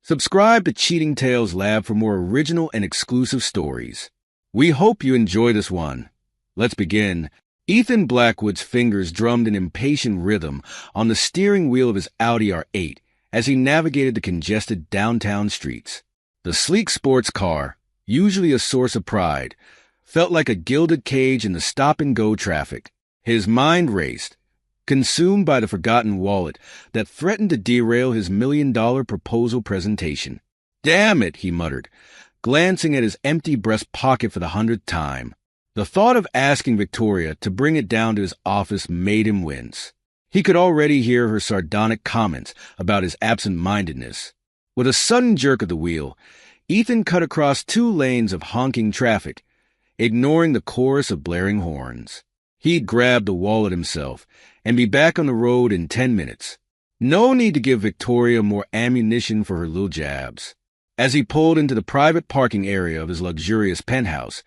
Subscribe to Cheating Tales Lab for more original and exclusive stories. We hope you enjoy this one. Let's begin. Ethan Blackwood's fingers drummed an impatient rhythm on the steering wheel of his Audi R8 as he navigated the congested downtown streets. The sleek sports car, usually a source of pride, felt like a gilded cage in the stop-and-go traffic. His mind raced, consumed by the forgotten wallet that threatened to derail his $1 million proposal presentation. "Damn it," he muttered, glancing at his empty breast pocket for the 100th time. The thought of asking Victoria to bring it down to his office made him wince. He could already hear her sardonic comments about his absent-mindedness. With a sudden jerk of the wheel, Ethan cut across 2 lanes of honking traffic, ignoring the chorus of blaring horns. He'd grab the wallet himself and be back on the road in 10 minutes. No need to give Victoria more ammunition for her little jabs. As he pulled into the private parking area of his luxurious penthouse,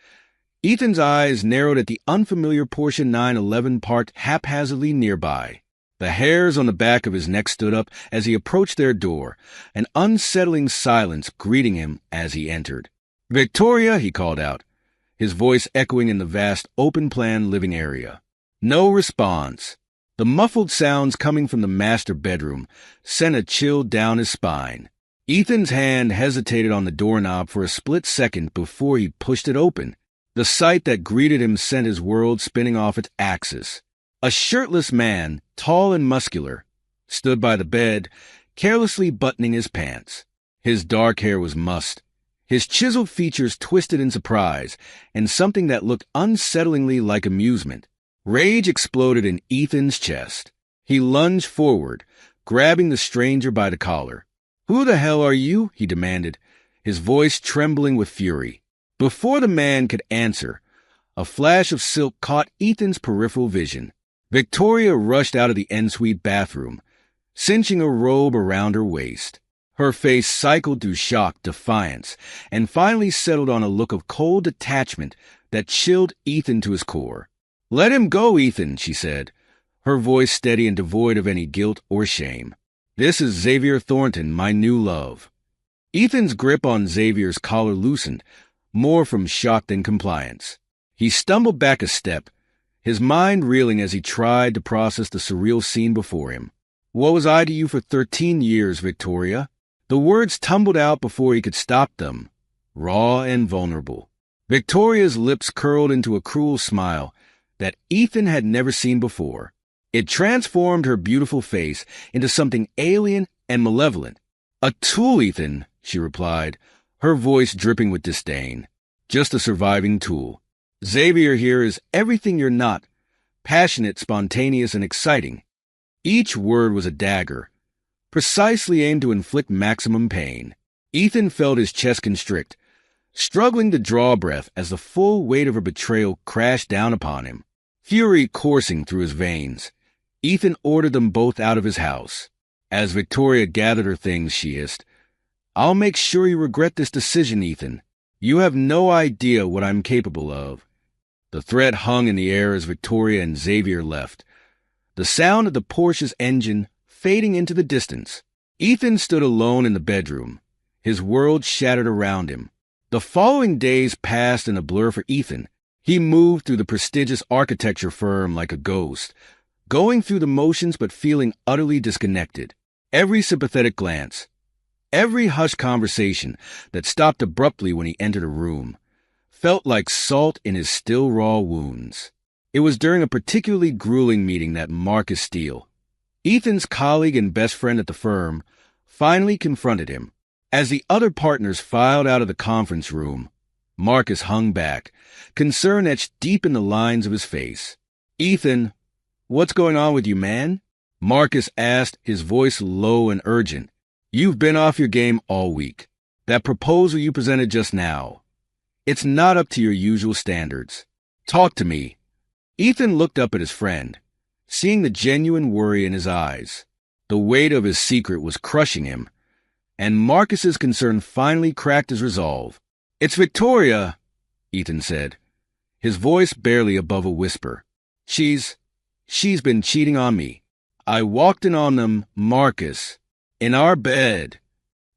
Ethan's eyes narrowed at the unfamiliar Porsche 911 parked haphazardly nearby. The hairs on the back of his neck stood up as he approached their door, an unsettling silence greeting him as he entered. "Victoria," he called out, his voice echoing in the vast open-plan living area. No response. The muffled sounds coming from the master bedroom sent a chill down his spine. Ethan's hand hesitated on the doorknob for a split second before he pushed it open. The sight that greeted him sent his world spinning off its axis. A shirtless man, tall and muscular, stood by the bed, carelessly buttoning his pants. His dark hair was mussed, his chiseled features twisted in surprise, and something that looked unsettlingly like amusement. Rage exploded in Ethan's chest. He lunged forward, grabbing the stranger by the collar. "Who the hell are you?" he demanded, his voice trembling with fury. Before the man could answer, a flash of silk caught Ethan's peripheral vision. Victoria rushed out of the ensuite bathroom, cinching a robe around her waist. Her face cycled through shock, defiance, and finally settled on a look of cold detachment that chilled Ethan to his core. "Let him go, Ethan," she said, her voice steady and devoid of any guilt or shame. "This is Xavier Thornton, my new love." Ethan's grip on Xavier's collar loosened, more from shock than compliance. He stumbled back a step, his mind reeling as he tried to process the surreal scene before him. "What was I to you for 13 years, Victoria?" The words tumbled out before he could stop them, raw and vulnerable. Victoria's lips curled into a cruel smile that Ethan had never seen before. It transformed her beautiful face into something alien and malevolent. "A tool, Ethan," she replied, her voice dripping with disdain. "Just a surviving tool. Xavier here is everything you're not, passionate, spontaneous, and exciting." Each word was a dagger, precisely aimed to inflict maximum pain. Ethan felt his chest constrict, struggling to draw breath as the full weight of her betrayal crashed down upon him. Fury coursing through his veins, Ethan ordered them both out of his house. As Victoria gathered her things, she hissed, "I'll make sure you regret this decision, Ethan. You have no idea what I'm capable of." The threat hung in the air as Victoria and Xavier left, the sound of the Porsche's engine fading into the distance. Ethan stood alone in the bedroom, his world shattered around him. The following days passed in a blur for Ethan. He moved through the prestigious architecture firm like a ghost, going through the motions but feeling utterly disconnected. Every sympathetic glance, every hushed conversation that stopped abruptly when he entered a room, felt like salt in his still raw wounds. It was during a particularly grueling meeting that Marcus Steele, Ethan's colleague and best friend at the firm, finally confronted him. As the other partners filed out of the conference room, Marcus hung back, concern etched deep in the lines of his face. "Ethan, what's going on with you, man?" Marcus asked, his voice low and urgent. "You've been off your game all week. That proposal you presented just now, it's not up to your usual standards. Talk to me." Ethan looked up at his friend, seeing the genuine worry in his eyes. The weight of his secret was crushing him, and Marcus's concern finally cracked his resolve. "It's Victoria," Ethan said, his voice barely above a whisper. She's been cheating on me. I walked in on them, Marcus, in our bed."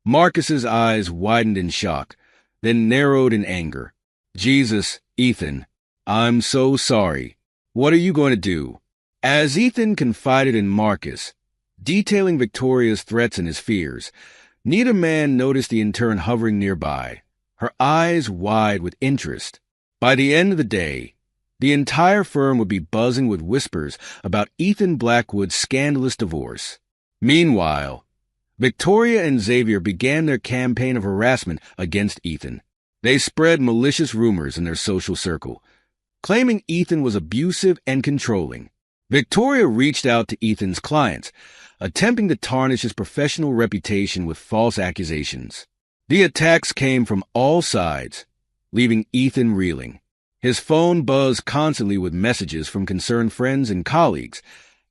Marcus's eyes widened in shock, then narrowed in anger. Jesus, Ethan, I'm so sorry. What are you going to do? As Ethan confided in Marcus, detailing Victoria's threats and his fears, neither man noticed the intern hovering nearby, her eyes wide with interest. By the end of the day, the entire firm would be buzzing with whispers about Ethan Blackwood's scandalous divorce. Meanwhile, Victoria and Xavier began their campaign of harassment against Ethan. They spread malicious rumors in their social circle, claiming Ethan was abusive and controlling. Victoria reached out to Ethan's clients, attempting to tarnish his professional reputation with false accusations. The attacks came from all sides, leaving Ethan reeling. His phone buzzed constantly with messages from concerned friends and colleagues,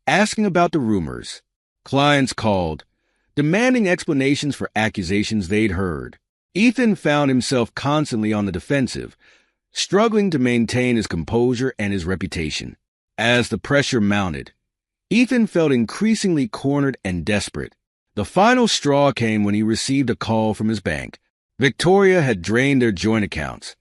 asking about the rumors. Clients called, demanding explanations for accusations they'd heard. Ethan found himself constantly on the defensive, struggling to maintain his composure and his reputation. As the pressure mounted, Ethan felt increasingly cornered and desperate. The final straw came when he received a call from his bank. Victoria had drained their joint accounts,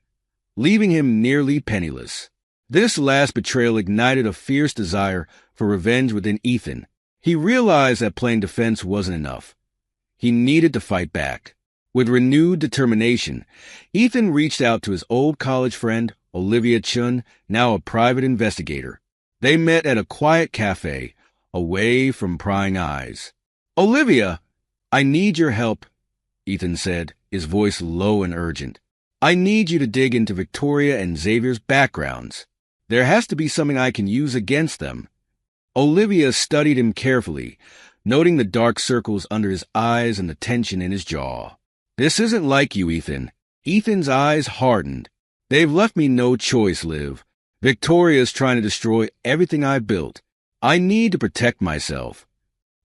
leaving him nearly penniless. This last betrayal ignited a fierce desire for revenge within Ethan. He realized that playing defense wasn't enough. He needed to fight back. With renewed determination, Ethan reached out to his old college friend, Olivia Chun, now a private investigator. They met at a quiet cafe, away from prying eyes. "Olivia, I need your help," Ethan said, his voice low and urgent. "I need you to dig into Victoria and Xavier's backgrounds. There has to be something I can use against them." Olivia studied him carefully, noting the dark circles under his eyes and the tension in his jaw. "This isn't like you, Ethan." Ethan's eyes hardened. "They've left me no choice, Liv. Victoria's trying to destroy everything I've built. I need to protect myself."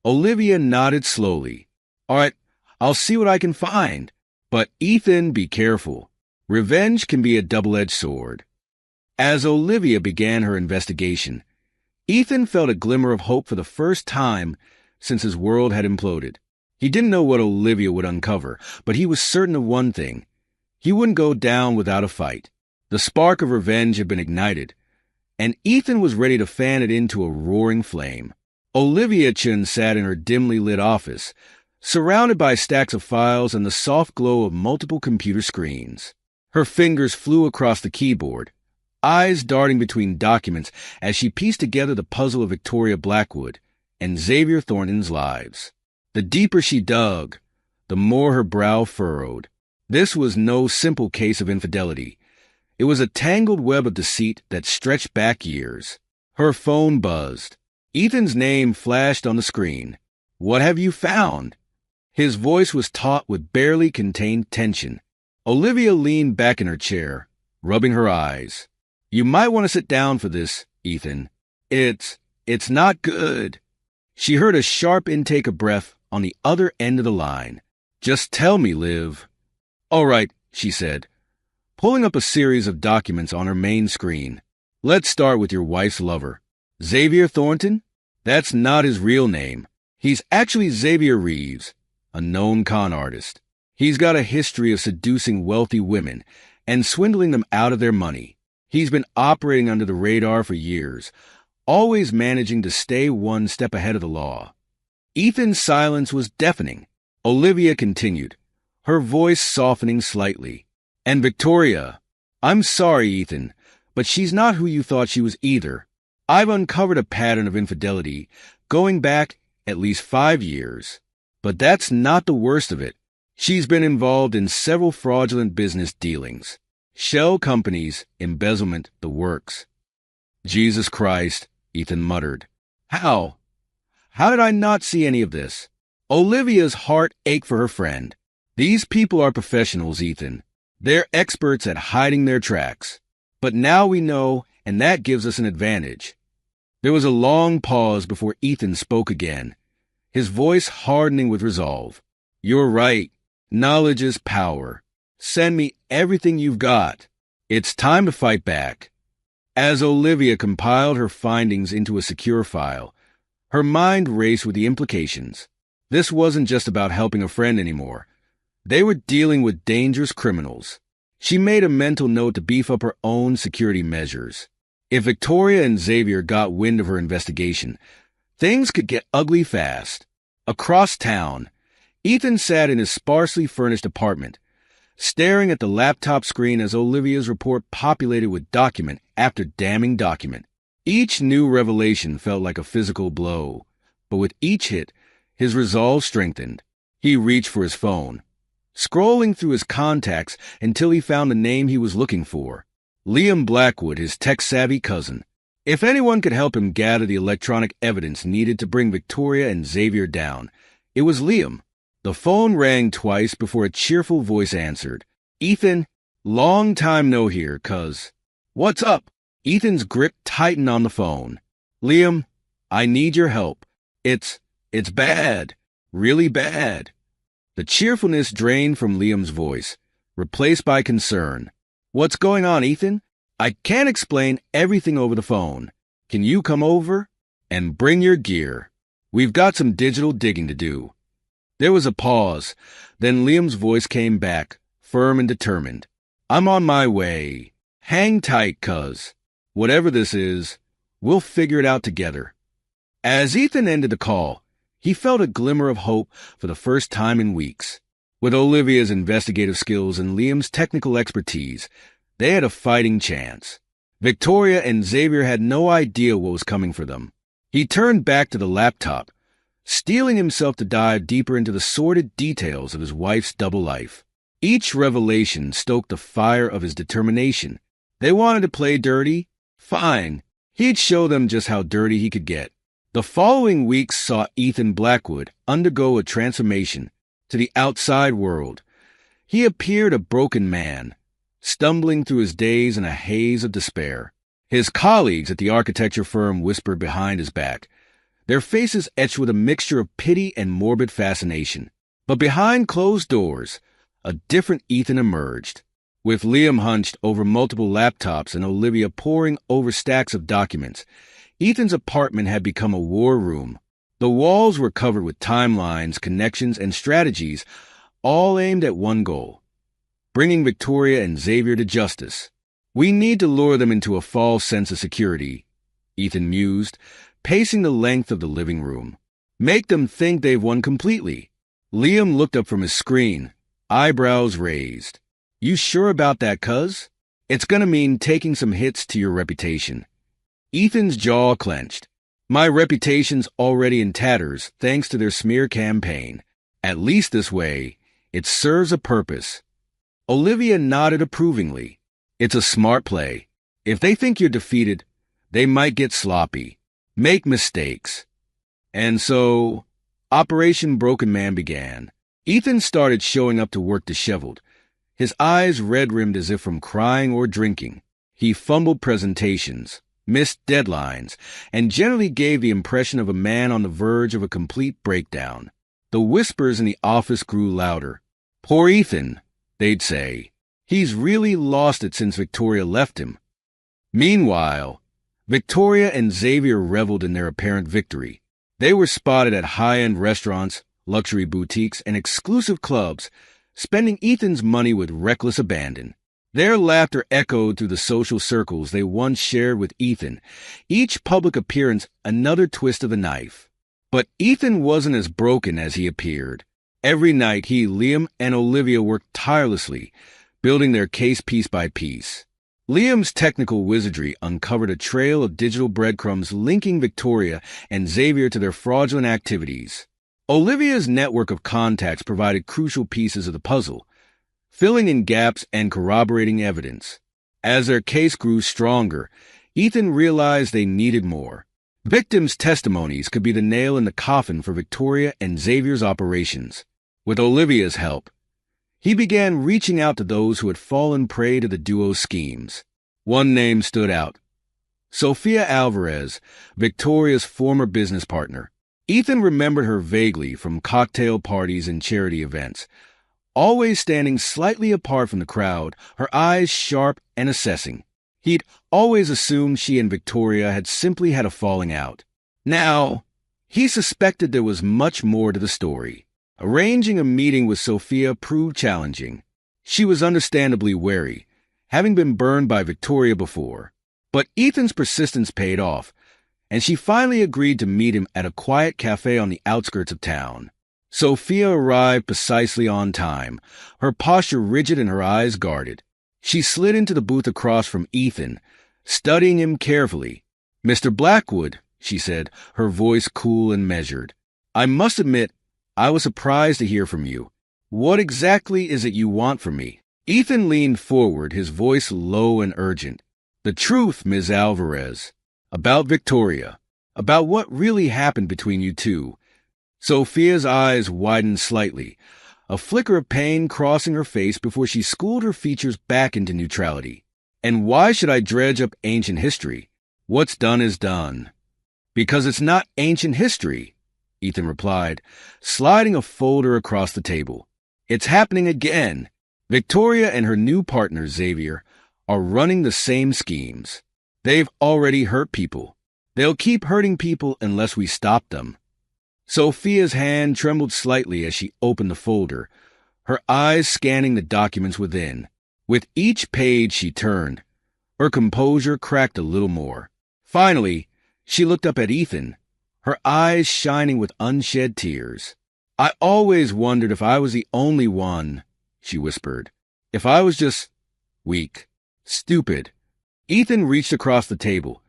Olivia nodded slowly. "All right, I'll see what I can find. But Ethan, be careful. Revenge can be a double-edged sword." As Olivia began her investigation, Ethan felt a glimmer of hope for the first time since his world had imploded. He didn't know what Olivia would uncover, but he was certain of one thing. He wouldn't go down without a fight. The spark of revenge had been ignited, and Ethan was ready to fan it into a roaring flame. Olivia Chun sat in her dimly lit office, surrounded by stacks of files and the soft glow of multiple computer screens. Her fingers flew across the keyboard, eyes darting between documents as she pieced together the puzzle of Victoria Blackwood and Xavier Thornton's lives. The deeper she dug, the more her brow furrowed. This was no simple case of infidelity. It was a tangled web of deceit that stretched back years. Her phone buzzed. Ethan's name flashed on the screen. "What have you found?" His voice was taut with barely contained tension. Olivia leaned back in her chair, rubbing her eyes. "You might want to sit down for this, Ethan. It's not good." She heard a sharp intake of breath on the other end of the line. "Just tell me, Liv." "All right," she said, pulling up a series of documents on her main screen. "Let's start with your wife's lover. Xavier Thornton? That's not his real name. He's actually Xavier Reeves, a known con artist. He's got a history of seducing wealthy women and swindling them out of their money. He's been operating under the radar for years, always managing to stay one step ahead of the law." Ethan's silence was deafening. Olivia continued, her voice softening slightly. "And Victoria, I'm sorry, Ethan, but she's not who you thought she was either. I've uncovered a pattern of infidelity going back at least 5 years. But that's not the worst of it. She's been involved in several fraudulent business dealings. Shell companies, embezzlement, the works." "Jesus Christ," Ethan muttered. How did I not see any of this?" Olivia's heart ached for her friend. "These people are professionals, Ethan. They're experts at hiding their tracks. But now we know, and that gives us an advantage." There was a long pause before Ethan spoke again, his voice hardening with resolve. "You're right. Knowledge is power. Send me everything you've got. It's time to fight back." As Olivia compiled her findings into a secure file, her mind raced with the implications. This wasn't just about helping a friend anymore. They were dealing with dangerous criminals. She made a mental note to beef up her own security measures. If Victoria and Xavier got wind of her investigation, things could get ugly fast. Across town, Ethan sat in his sparsely furnished apartment, staring at the laptop screen as Olivia's report populated with document after damning document. Each new revelation felt like a physical blow, but with each hit, his resolve strengthened. He reached for his phone, scrolling through his contacts until he found the name he was looking for. Liam Blackwood, his tech-savvy cousin. If anyone could help him gather the electronic evidence needed to bring Victoria and Xavier down, it was Liam. The phone rang twice before a cheerful voice answered. "Ethan, long time no hear, cuz." "What's up?" Ethan's grip tightened on the phone. "Liam, I need your help. It's bad. Really bad." The cheerfulness drained from Liam's voice, replaced by concern. "What's going on, Ethan? I can't explain everything over the phone. Can you come over? And bring your gear. We've got some digital digging to do." There was a pause. Then Liam's voice came back, firm and determined. "I'm on my way. Hang tight, cuz. Whatever this is, we'll figure it out together." As Ethan ended the call, he felt a glimmer of hope for the first time in weeks. With Olivia's investigative skills and Liam's technical expertise, they had a fighting chance. Victoria and Xavier had no idea what was coming for them. He turned back to the laptop, steeling himself to dive deeper into the sordid details of his wife's double life. Each revelation stoked the fire of his determination. They wanted to play dirty? Fine. He'd show them just how dirty he could get. The following weeks saw Ethan Blackwood undergo a transformation to the outside world. He appeared a broken man, stumbling through his days in a haze of despair. His colleagues at the architecture firm whispered behind his back, their faces etched with a mixture of pity and morbid fascination. But behind closed doors, a different Ethan emerged. With Liam hunched over multiple laptops and Olivia poring over stacks of documents, Ethan's apartment had become a war room. The walls were covered with timelines, connections, and strategies, all aimed at one goal: bringing Victoria and Xavier to justice. "We need to lure them into a false sense of security," Ethan mused, pacing the length of the living room. "Make them think they've won completely." Liam looked up from his screen, eyebrows raised. "You sure about that, cuz? It's gonna mean taking some hits to your reputation." Ethan's jaw clenched. "My reputation's already in tatters thanks to their smear campaign. At least this way, it serves a purpose." Olivia nodded approvingly. "It's a smart play. If they think you're defeated, they might get sloppy, make mistakes." And so, Operation Broken Man began. Ethan started showing up to work disheveled, his eyes red-rimmed as if from crying or drinking. He fumbled presentations, missed deadlines, and generally gave the impression of a man on the verge of a complete breakdown. The whispers in the office grew louder. "Poor Ethan," they'd say. "He's really lost it since Victoria left him." Meanwhile, Victoria and Xavier reveled in their apparent victory. They were spotted at high-end restaurants, luxury boutiques, and exclusive clubs, spending Ethan's money with reckless abandon. Their laughter echoed through the social circles they once shared with Ethan, each public appearance another twist of the knife. But Ethan wasn't as broken as he appeared. Every night he, Liam, and Olivia worked tirelessly, building their case piece by piece. Liam's technical wizardry uncovered a trail of digital breadcrumbs linking Victoria and Xavier to their fraudulent activities. Olivia's network of contacts provided crucial pieces of the puzzle, filling in gaps and corroborating evidence. As their case grew stronger, Ethan realized they needed more. Victims' testimonies could be the nail in the coffin for Victoria and Xavier's operations. With Olivia's help, he began reaching out to those who had fallen prey to the duo's schemes. One name stood out: Sofia Alvarez, Victoria's former business partner. Ethan remembered her vaguely from cocktail parties and charity events, always standing slightly apart from the crowd, her eyes sharp and assessing. He'd always assumed she and Victoria had simply had a falling out. Now, he suspected there was much more to the story. Arranging a meeting with Sophia proved challenging. She was understandably wary, having been burned by Victoria before. But Ethan's persistence paid off, and she finally agreed to meet him at a quiet cafe on the outskirts of town. Sophia arrived precisely on time, her posture rigid and her eyes guarded. She slid into the booth across from Ethan, studying him carefully. "Mr. Blackwood," she said, her voice cool and measured. "I must admit, I was surprised to hear from you. What exactly is it you want from me?" Ethan leaned forward, his voice low and urgent. "The truth, Ms. Alvarez. About Victoria. About what really happened between you two." Sophia's eyes widened slightly, a flicker of pain crossing her face before she schooled her features back into neutrality. "And why should I dredge up ancient history? What's done is done." "Because it's not ancient history," Ethan replied, sliding a folder across the table. "It's happening again. Victoria and her new partner, Xavier, are running the same schemes. They've already hurt people. They'll keep hurting people unless we stop them." Sophia's hand trembled slightly as she opened the folder, her eyes scanning the documents within. With each page she turned, her composure cracked a little more. Finally, she looked up at Ethan, her eyes shining with unshed tears. "I always wondered if I was the only one," she whispered. "If I was just weak, stupid." Ethan reached across the table,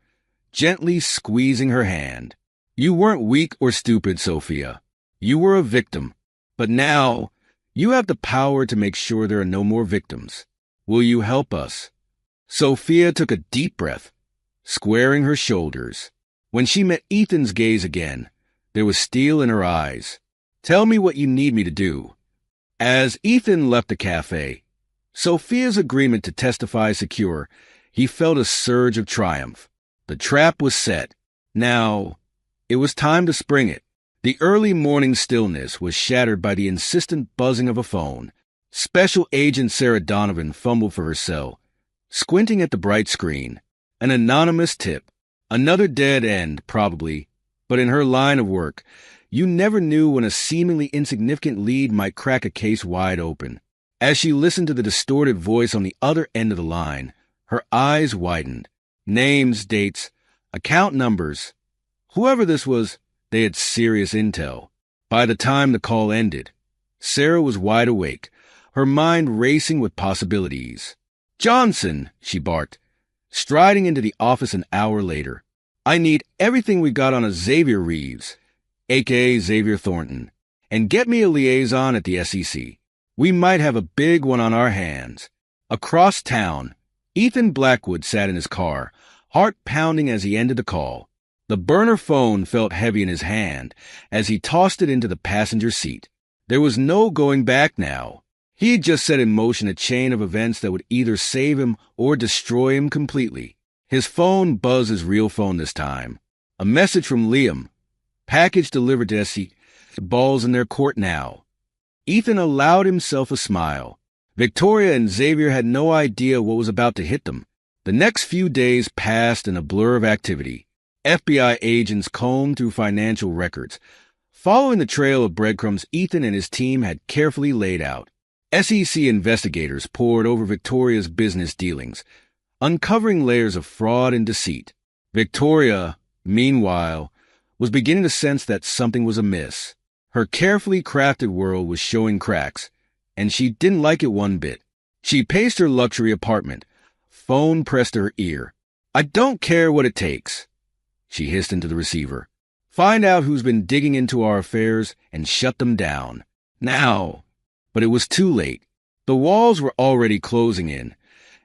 gently squeezing her hand. "You weren't weak or stupid, Sophia. You were a victim. But now, you have the power to make sure there are no more victims. Will you help us?" Sophia took a deep breath, squaring her shoulders. When she met Ethan's gaze again, there was steel in her eyes. "Tell me what you need me to do." As Ethan left the cafe, Sophia's agreement to testify secure, he felt a surge of triumph. The trap was set. Now, it was time to spring it. The early morning stillness was shattered by the insistent buzzing of a phone. Special Agent Sarah Donovan fumbled for her cell, squinting at the bright screen. An anonymous tip. Another dead end, probably, but in her line of work, you never knew when a seemingly insignificant lead might crack a case wide open. As she listened to the distorted voice on the other end of the line, her eyes widened. Names, dates, account numbers. Whoever this was, they had serious intel. By the time the call ended, Sarah was wide awake, her mind racing with possibilities. "Johnson," she barked, striding into the office an hour later. "I need everything we got on a Xavier Reeves, a.k.a. Xavier Thornton, and get me a liaison at the SEC. We might have a big one on our hands." Across town, Ethan Blackwood sat in his car, heart pounding as he ended the call. The burner phone felt heavy in his hand as he tossed it into the passenger seat. There was no going back now. He had just set in motion a chain of events that would either save him or destroy him completely. His phone buzzed his real phone this time. A message from Liam. Package delivered to SC. Ball's in their court now. Ethan allowed himself a smile. Victoria and Xavier had no idea what was about to hit them. The next few days passed in a blur of activity. FBI agents combed through financial records, following the trail of breadcrumbs Ethan and his team had carefully laid out. SEC investigators pored over Victoria's business dealings, uncovering layers of fraud and deceit. Victoria, meanwhile, was beginning to sense that something was amiss. Her carefully crafted world was showing cracks, and she didn't like it one bit. She paced her luxury apartment, phone pressed to her ear. "I don't care what it takes," she hissed into the receiver. "Find out who's been digging into our affairs and shut them down. Now." But it was too late. The walls were already closing in,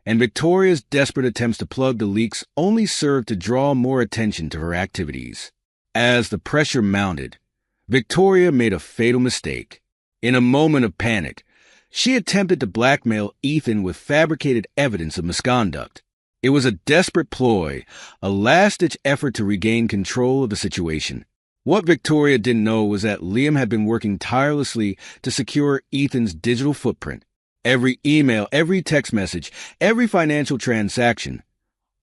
and Victoria's desperate attempts to plug the leaks only served to draw more attention to her activities. As the pressure mounted, Victoria made a fatal mistake. In a moment of panic, she attempted to blackmail Ethan with fabricated evidence of misconduct. It was a desperate ploy, a last-ditch effort to regain control of the situation. What Victoria didn't know was that Liam had been working tirelessly to secure Ethan's digital footprint. Every email, every text message, every financial transaction,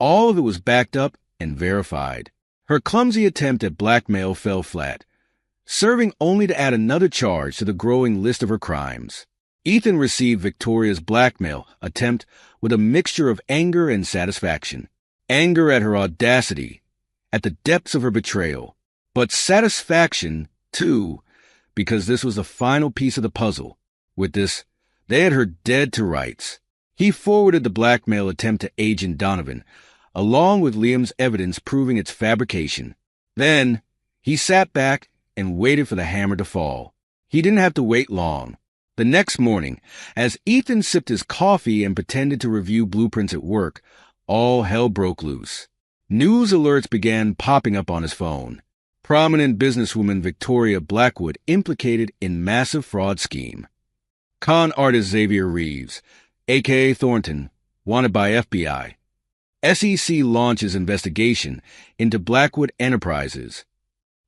all of it was backed up and verified. Her clumsy attempt at blackmail fell flat. serving only to add another charge to the growing list of her crimes. Ethan received Victoria's blackmail attempt with a mixture of anger and satisfaction. Anger at her audacity, at the depths of her betrayal, but satisfaction, too, because this was the final piece of the puzzle. With this, they had her dead to rights. He forwarded the blackmail attempt to Agent Donovan, along with Liam's evidence proving its fabrication. Then, he sat back and waited for the hammer to fall. He didn't have to wait long. The next morning, as Ethan sipped his coffee and pretended to review blueprints at work, all hell broke loose. News alerts began popping up on his phone. Prominent businesswoman Victoria Blackwood implicated in massive fraud scheme. Con artist Xavier Reeves, a.k.a. Thornton, wanted by FBI. SEC launches investigation into Blackwood Enterprises.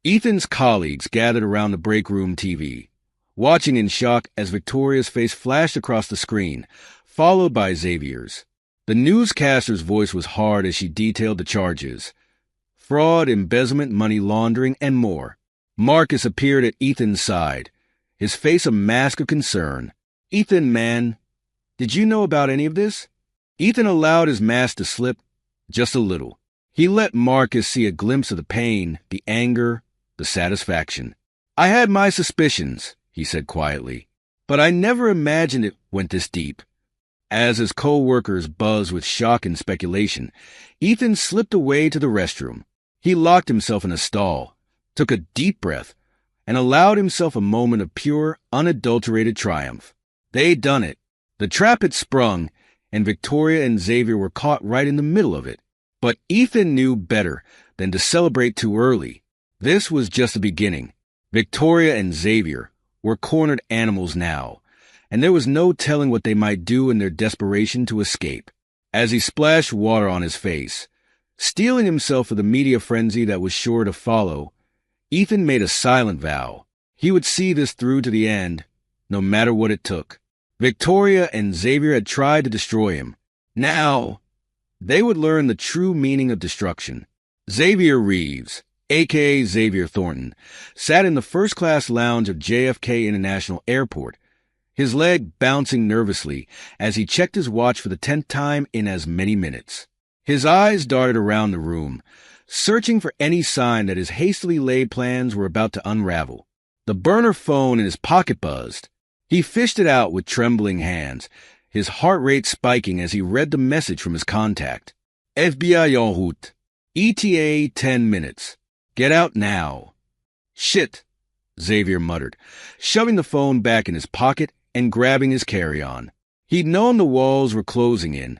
Ethan's colleagues gathered around the break room TV, watching in shock as Victoria's face flashed across the screen, followed by Xavier's. The newscaster's voice was hard as she detailed the charges: fraud, embezzlement, money laundering, and more. Marcus appeared at Ethan's side, his face a mask of concern. "Ethan, man, did you know about any of this?" Ethan allowed his mask to slip just a little. He let Marcus see a glimpse of the pain, the anger, the satisfaction. "I had my suspicions," he said quietly, "but I never imagined it went this deep." As his co-workers buzzed with shock and speculation, Ethan slipped away to the restroom. He locked himself in a stall, took a deep breath, and allowed himself a moment of pure, unadulterated triumph. They'd done it. The trap had sprung, and Victoria and Xavier were caught right in the middle of it. But Ethan knew better than to celebrate too early. This was just the beginning. Victoria and Xavier were cornered animals now, and there was no telling what they might do in their desperation to escape. As he splashed water on his face, steeling himself for the media frenzy that was sure to follow, Ethan made a silent vow. He would see this through to the end, no matter what it took. Victoria and Xavier had tried to destroy him. Now, they would learn the true meaning of destruction. Xavier Reeves, a.k.a. Xavier Thornton, sat in the first-class lounge of JFK International Airport, his leg bouncing nervously as he checked his watch for the 10th time in as many minutes. His eyes darted around the room, searching for any sign that his hastily laid plans were about to unravel. The burner phone in his pocket buzzed. He fished it out with trembling hands, his heart rate spiking as he read the message from his contact. FBI en route. ETA 10 minutes. Get out now. Shit, Xavier muttered, shoving the phone back in his pocket and grabbing his carry-on. He'd known the walls were closing in,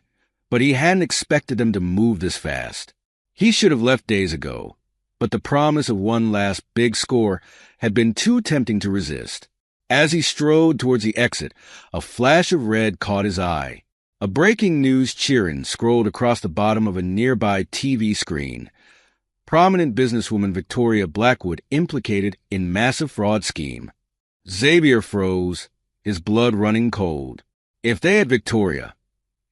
but he hadn't expected them to move this fast. He should have left days ago, but the promise of one last big score had been too tempting to resist. As he strode towards the exit, a flash of red caught his eye. A breaking news cheering scrolled across the bottom of a nearby TV screen. Prominent businesswoman Victoria Blackwood implicated in massive fraud scheme. Xavier froze, his blood running cold. If they had Victoria,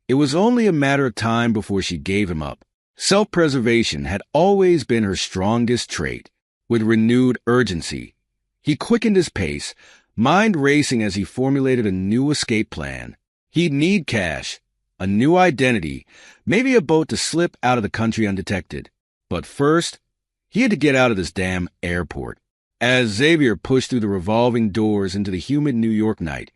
it was only a matter of time before she gave him up. Self-preservation had always been her strongest trait. With renewed urgency, he quickened his pace, mind racing as he formulated a new escape plan. He'd need cash, a new identity, maybe a boat to slip out of the country undetected. But first, he had to get out of this damn airport. As Xavier pushed through the revolving doors into the humid New York night,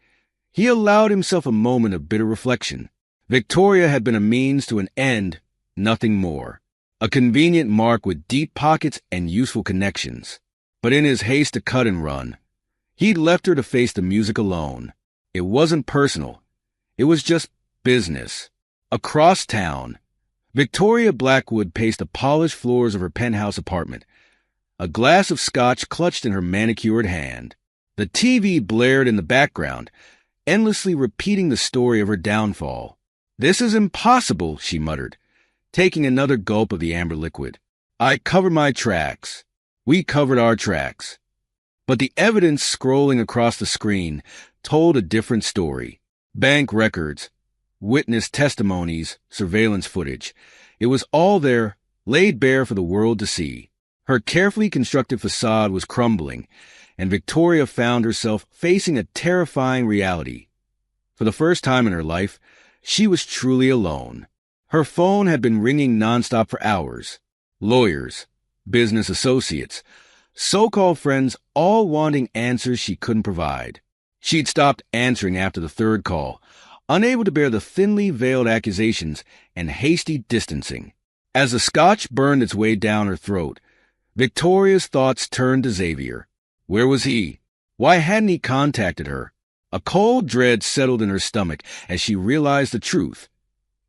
he allowed himself a moment of bitter reflection. Victoria had been a means to an end, nothing more. A convenient mark with deep pockets and useful connections. But in his haste to cut and run, he'd left her to face the music alone. It wasn't personal. It was just business. Across town, Victoria Blackwood paced the polished floors of her penthouse apartment, a glass of scotch clutched in her manicured hand. The TV blared in the background, endlessly repeating the story of her downfall. "This is impossible," she muttered, taking another gulp of the amber liquid. "I cover my tracks. We covered our tracks." But the evidence scrolling across the screen told a different story. Bank records, witness testimonies, surveillance footage. It was all there, laid bare for the world to see. Her carefully constructed facade was crumbling, and Victoria found herself facing a terrifying reality. For the first time in her life, she was truly alone. Her phone had been ringing nonstop for hours. Lawyers, business associates, so-called friends, all wanting answers she couldn't provide. She'd stopped answering after the third call, unable to bear the thinly veiled accusations and hasty distancing. As the scotch burned its way down her throat, Victoria's thoughts turned to Xavier. Where was he? Why hadn't he contacted her? A cold dread settled in her stomach as she realized the truth.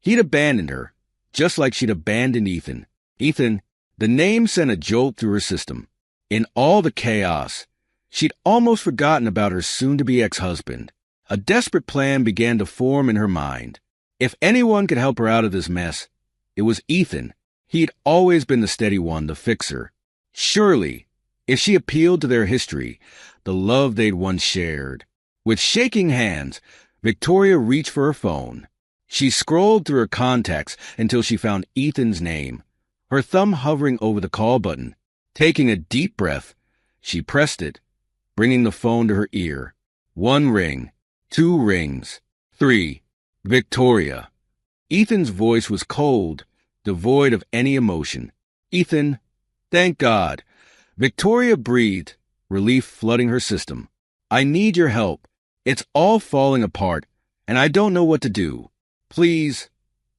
He'd abandoned her, just like she'd abandoned Ethan. Ethan, the name sent a jolt through her system. In all the chaos, she'd almost forgotten about her soon-to-be ex-husband. A desperate plan began to form in her mind. If anyone could help her out of this mess, it was Ethan. He'd always been the steady one to fix her. Surely, if she appealed to their history, the love they'd once shared. With shaking hands, Victoria reached for her phone. She scrolled through her contacts until she found Ethan's name, her thumb hovering over the call button. Taking a deep breath, she pressed it, bringing the phone to her ear. 1 ring, 2 rings, 3. Victoria. Ethan's voice was cold, devoid of any emotion. Ethan, thank God. Victoria breathed, relief flooding her system. I need your help. It's all falling apart, and I don't know what to do. Please.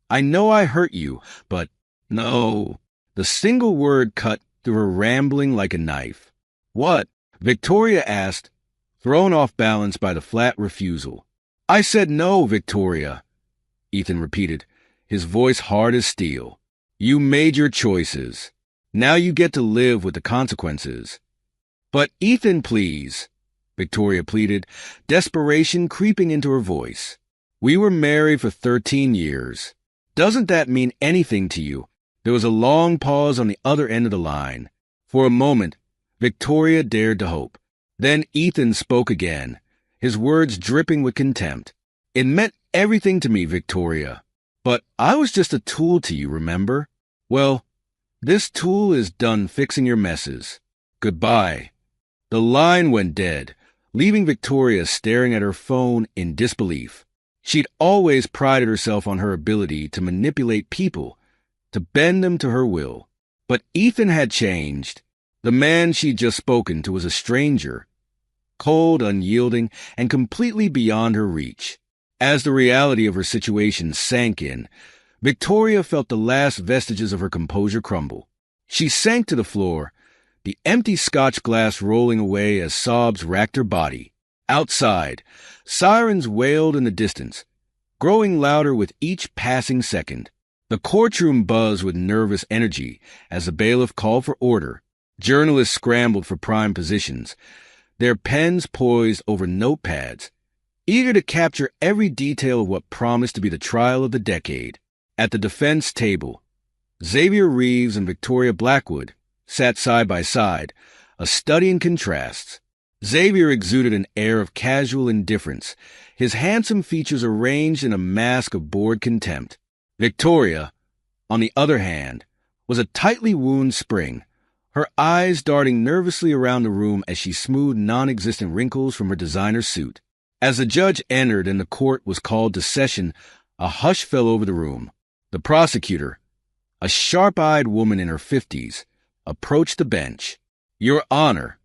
I know I hurt you, but no. The single word cut through her rambling like a knife. What? Victoria asked, thrown off balance by the flat refusal. I said no, Victoria, Ethan repeated, his voice hard as steel. You made your choices. Now you get to live with the consequences. But Ethan, please, Victoria pleaded, desperation creeping into her voice. We were married for 13 years. Doesn't that mean anything to you? There was a long pause on the other end of the line. For a moment, Victoria dared to hope. Then Ethan spoke again, his words dripping with contempt. It meant everything to me, Victoria. But I was just a tool to you, remember? Well, this tool is done fixing your messes. Goodbye. The line went dead, leaving Victoria staring at her phone in disbelief. She'd always prided herself on her ability to manipulate people, to bend them to her will. But Ethan had changed. The man she'd just spoken to was a stranger, cold, unyielding, and completely beyond her reach. As the reality of her situation sank in, Victoria felt the last vestiges of her composure crumble. She sank to the floor, the empty scotch glass rolling away as sobs racked her body. Outside, sirens wailed in the distance, growing louder with each passing second. The courtroom buzzed with nervous energy as the bailiff called for order. Journalists scrambled for prime positions, their pens poised over notepads, eager to capture every detail of what promised to be the trial of the decade. At the defense table, Xavier Reeves and Victoria Blackwood sat side by side, a study in contrasts. Xavier exuded an air of casual indifference, his handsome features arranged in a mask of bored contempt. Victoria, on the other hand, was a tightly wound spring, her eyes darting nervously around the room as she smoothed non-existent wrinkles from her designer suit. As the judge entered and the court was called to session, a hush fell over the room. The prosecutor, a sharp-eyed woman in her 50s, approached the bench. Your Honor,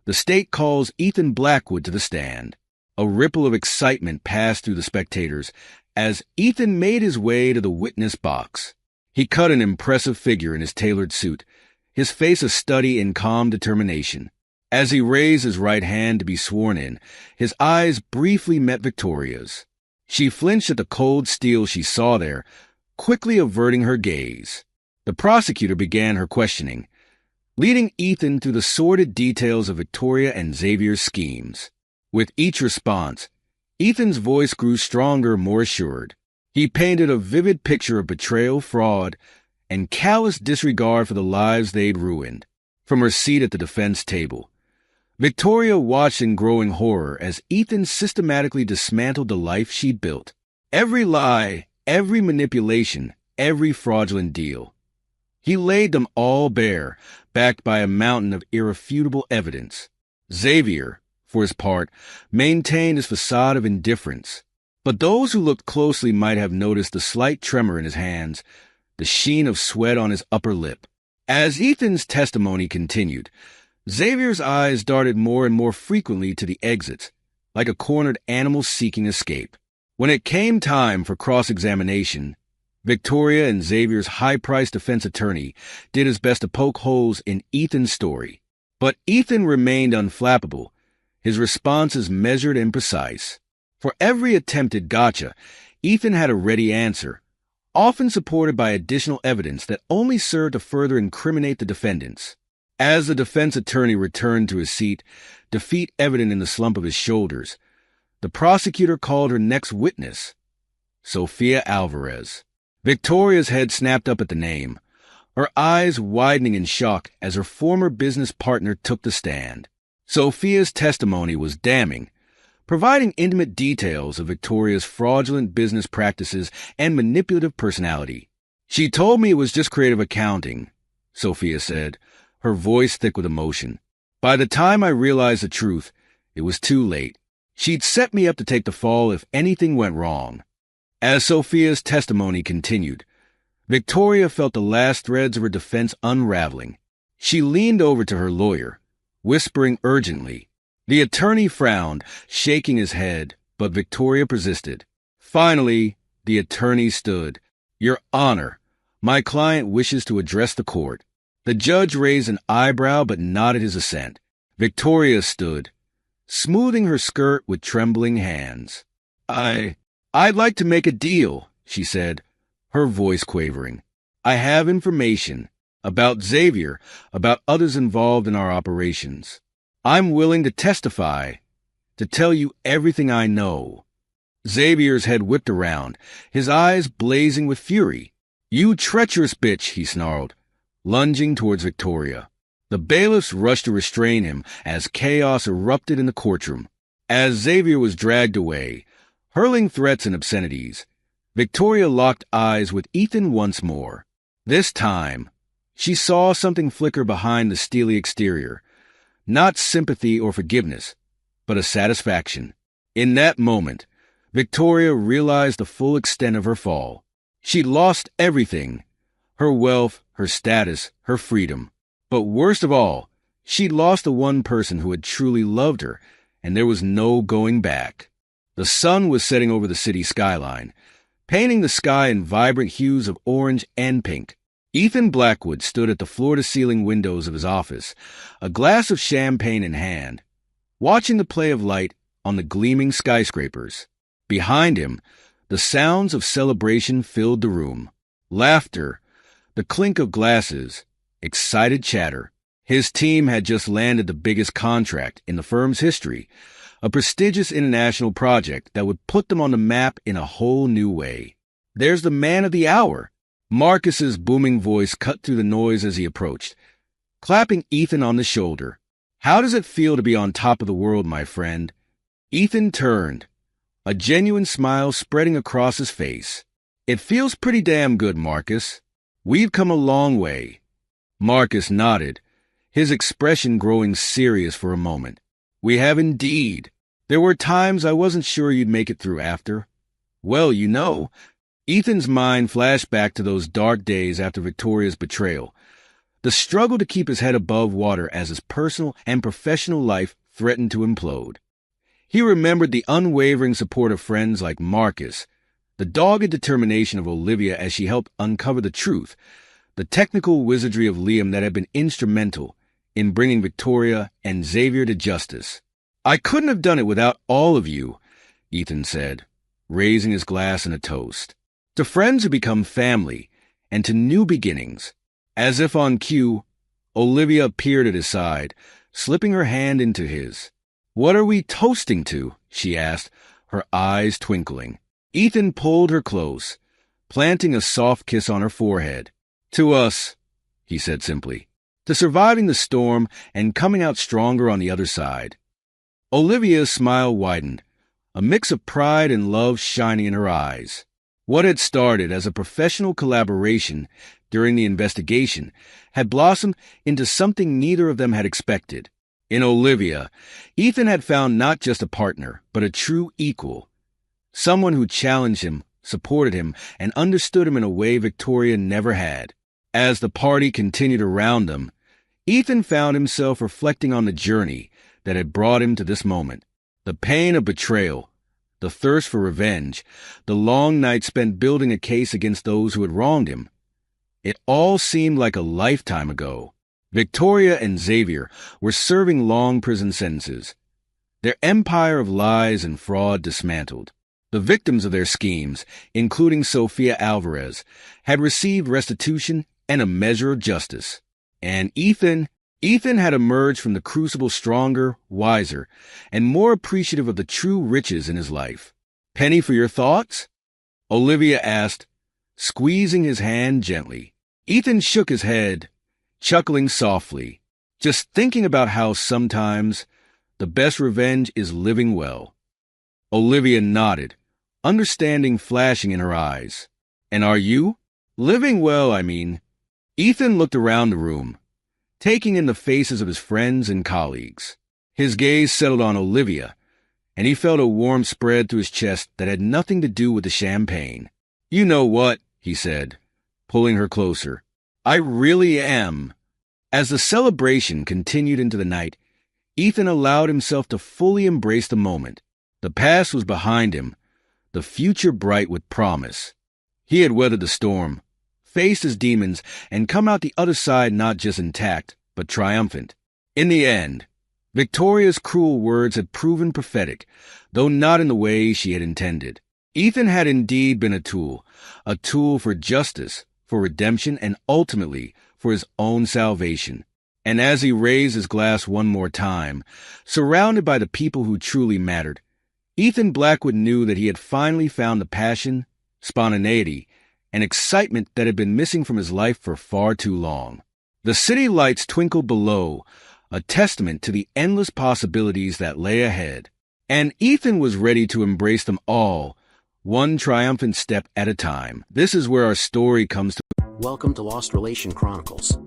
the state calls Ethan Blackwood to the stand. A ripple of excitement passed through the spectators as Ethan made his way to the witness box. He cut an impressive figure in his tailored suit, his face a study in calm determination. As he raised his right hand to be sworn in, his eyes briefly met Victoria's. She flinched at the cold steel she saw there, quickly averting her gaze. The prosecutor began her questioning, leading Ethan through the sordid details of Victoria and Xavier's schemes. With each response, Ethan's voice grew stronger, more assured. He painted a vivid picture of betrayal, fraud, and callous disregard for the lives they'd ruined. From her seat at the defense table, Victoria watched in growing horror as Ethan systematically dismantled the life she'd built. Every lie, every manipulation, every fraudulent deal. He laid them all bare, backed by a mountain of irrefutable evidence. Xavier, for his part, maintained his facade of indifference. But those who looked closely might have noticed the slight tremor in his hands, the sheen of sweat on his upper lip. As Ethan's testimony continued, Xavier's eyes darted more and more frequently to the exits, like a cornered animal seeking escape. When it came time for cross-examination, Victoria and Xavier's high-priced defense attorney did his best to poke holes in Ethan's story. But Ethan remained unflappable, his responses measured and precise. For every attempted gotcha, Ethan had a ready answer, often supported by additional evidence that only served to further incriminate the defendants. As the defense attorney returned to his seat, defeat evident in the slump of his shoulders, the prosecutor called her next witness, Sofia Alvarez. Victoria's head snapped up at the name, her eyes widening in shock as her former business partner took the stand. Sofia's testimony was damning, providing intimate details of Victoria's fraudulent business practices and manipulative personality. "She told me it was just creative accounting," Sofia said, her voice thick with emotion. "By the time I realized the truth, it was too late. She'd set me up to take the fall if anything went wrong." As Sofia's testimony continued, Victoria felt the last threads of her defense unraveling. She leaned over to her lawyer, whispering urgently. The attorney frowned, shaking his head, but Victoria persisted. Finally, the attorney stood. "Your Honor, my client wishes to address the court." The judge raised an eyebrow but nodded his assent. Victoria stood, smoothing her skirt with trembling hands. I'd like to make a deal," she said, her voice quavering. "I have information about Xavier, about others involved in our operations. I'm willing to testify, to tell you everything I know." Xavier's head whipped around, his eyes blazing with fury. "You treacherous bitch," he snarled, lunging towards Victoria. The bailiffs rushed to restrain him as chaos erupted in the courtroom. As Xavier was dragged away, hurling threats and obscenities, Victoria locked eyes with Ethan once more. This time, she saw something flicker behind the steely exterior. Not sympathy or forgiveness, but a satisfaction. In that moment, Victoria realized the full extent of her fall. She'd lost everything: her wealth, her status, her freedom. But worst of all, she'd lost the one person who had truly loved her, and there was no going back. The sun was setting over the city skyline, painting the sky in vibrant hues of orange and pink. Ethan Blackwood stood at the floor-to-ceiling windows of his office, a glass of champagne in hand, watching the play of light on the gleaming skyscrapers. Behind him, the sounds of celebration filled the room. Laughter, the clink of glasses, excited chatter. His team had just landed the biggest contract in the firm's history, a prestigious international project that would put them on the map in a whole new way. "There's the man of the hour." Marcus's booming voice cut through the noise as he approached, clapping Ethan on the shoulder. "How does it feel to be on top of the world, my friend?" Ethan turned, a genuine smile spreading across his face. "It feels pretty damn good, Marcus. We've come a long way." Marcus nodded, his expression growing serious for a moment. "We have indeed. There were times I wasn't sure you'd make it through after. Well, you know." Ethan's mind flashed back to those dark days after Victoria's betrayal, the struggle to keep his head above water as his personal and professional life threatened to implode. He remembered the unwavering support of friends like Marcus, the dogged determination of Olivia as she helped uncover the truth, the technical wizardry of Liam that had been instrumental in bringing Victoria and Xavier to justice. "I couldn't have done it without all of you," Ethan said, raising his glass in a toast. "To friends who become family, and to new beginnings." As if on cue, Olivia appeared at his side, slipping her hand into his. "What are we toasting to?" she asked, her eyes twinkling. Ethan pulled her close, planting a soft kiss on her forehead. "To us," he said simply. "To surviving the storm and coming out stronger on the other side." Olivia's smile widened, a mix of pride and love shining in her eyes. What had started as a professional collaboration during the investigation had blossomed into something neither of them had expected. In Olivia, Ethan had found not just a partner, but a true equal. Someone who challenged him, supported him, and understood him in a way Victoria never had. As the party continued around them, Ethan found himself reflecting on the journey that had brought him to this moment. The pain of betrayal, the thirst for revenge, the long nights spent building a case against those who had wronged him. It all seemed like a lifetime ago. Victoria and Xavier were serving long prison sentences, their empire of lies and fraud dismantled. The victims of their schemes, including Sofia Alvarez, had received restitution and a measure of justice. And Ethan had emerged from the crucible stronger, wiser, and more appreciative of the true riches in his life. "Penny for your thoughts?" Olivia asked, squeezing his hand gently. Ethan shook his head, chuckling softly, just thinking about how sometimes the best revenge is living well. Olivia nodded, understanding flashing in her eyes. "And are you?" "Living well, I mean." Ethan looked around the room, taking in the faces of his friends and colleagues. His gaze settled on Olivia, and he felt a warmth spread through his chest that had nothing to do with the champagne. "You know what?" he said, pulling her closer. "I really am." As the celebration continued into the night, Ethan allowed himself to fully embrace the moment. The past was behind him, the future bright with promise. He had weathered the storm, faced his demons, and come out the other side not just intact, but triumphant. In the end, Victoria's cruel words had proven prophetic, though not in the way she had intended. Ethan had indeed been a tool for justice, for redemption, and ultimately for his own salvation. And as he raised his glass one more time, surrounded by the people who truly mattered, Ethan Blackwood knew that he had finally found the passion, spontaneity, and excitement that had been missing from his life for far too long. The city lights twinkled below, a testament to the endless possibilities that lay ahead. And Ethan was ready to embrace them all, one triumphant step at a time. This is where our story comes to. Welcome to Lost Relation Chronicles.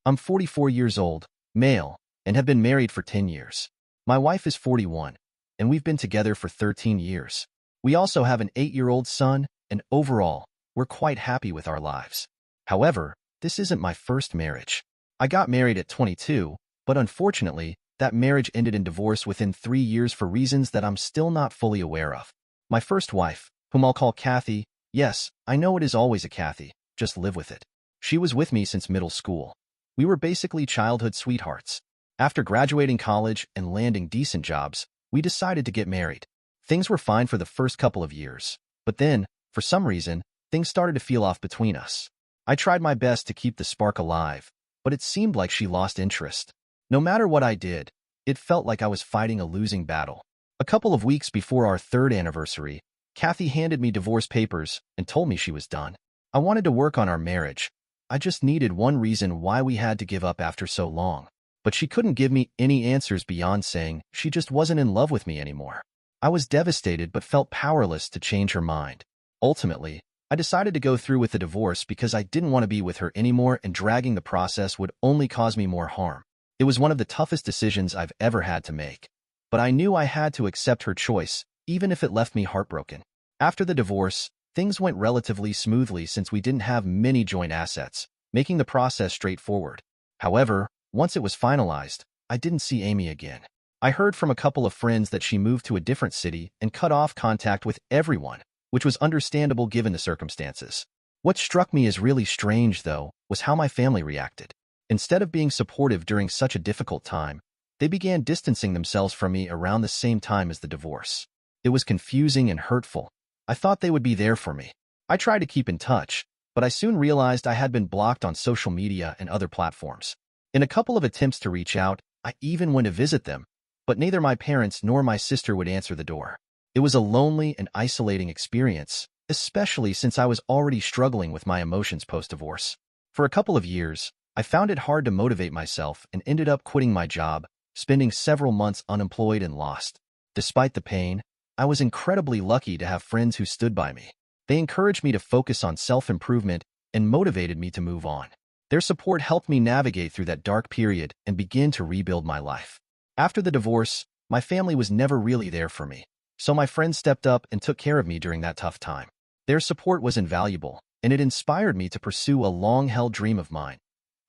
I'm 44 years old, male, and have been married for 10 years. My wife is 41, and we've been together for 13 years. We also have an 8-year-old son, and overall, we're quite happy with our lives. However, this isn't my first marriage. I got married at 22, but unfortunately, that marriage ended in divorce within 3 years for reasons that I'm still not fully aware of. My first wife, whom I'll call Kathy, yes, I know it is always a Kathy, just live with it. She was with me since middle school. We were basically childhood sweethearts. After graduating college and landing decent jobs, we decided to get married. Things were fine for the first couple of years, but then, for some reason, things started to feel off between us. I tried my best to keep the spark alive, but it seemed like she lost interest. No matter what I did, it felt like I was fighting a losing battle. A couple of weeks before our 3rd anniversary, Kathy handed me divorce papers and told me she was done. I wanted to work on our marriage. I just needed one reason why we had to give up after so long. But she couldn't give me any answers beyond saying she just wasn't in love with me anymore. I was devastated but felt powerless to change her mind. Ultimately, I decided to go through with the divorce because I didn't want to be with her anymore, and dragging the process would only cause me more harm. It was one of the toughest decisions I've ever had to make. But I knew I had to accept her choice, even if it left me heartbroken. After the divorce, things went relatively smoothly since we didn't have many joint assets, making the process straightforward. However, once it was finalized, I didn't see Amy again. I heard from a couple of friends that she moved to a different city and cut off contact with everyone, which was understandable given the circumstances. What struck me as really strange, though, was how my family reacted. Instead of being supportive during such a difficult time, they began distancing themselves from me around the same time as the divorce. It was confusing and hurtful. I thought they would be there for me. I tried to keep in touch, but I soon realized I had been blocked on social media and other platforms. In a couple of attempts to reach out, I even went to visit them, but neither my parents nor my sister would answer the door. It was a lonely and isolating experience, especially since I was already struggling with my emotions post-divorce. For a couple of years, I found it hard to motivate myself and ended up quitting my job, spending several months unemployed and lost. Despite the pain, I was incredibly lucky to have friends who stood by me. They encouraged me to focus on self-improvement and motivated me to move on. Their support helped me navigate through that dark period and begin to rebuild my life. After the divorce, my family was never really there for me, so my friends stepped up and took care of me during that tough time. Their support was invaluable, and it inspired me to pursue a long-held dream of mine,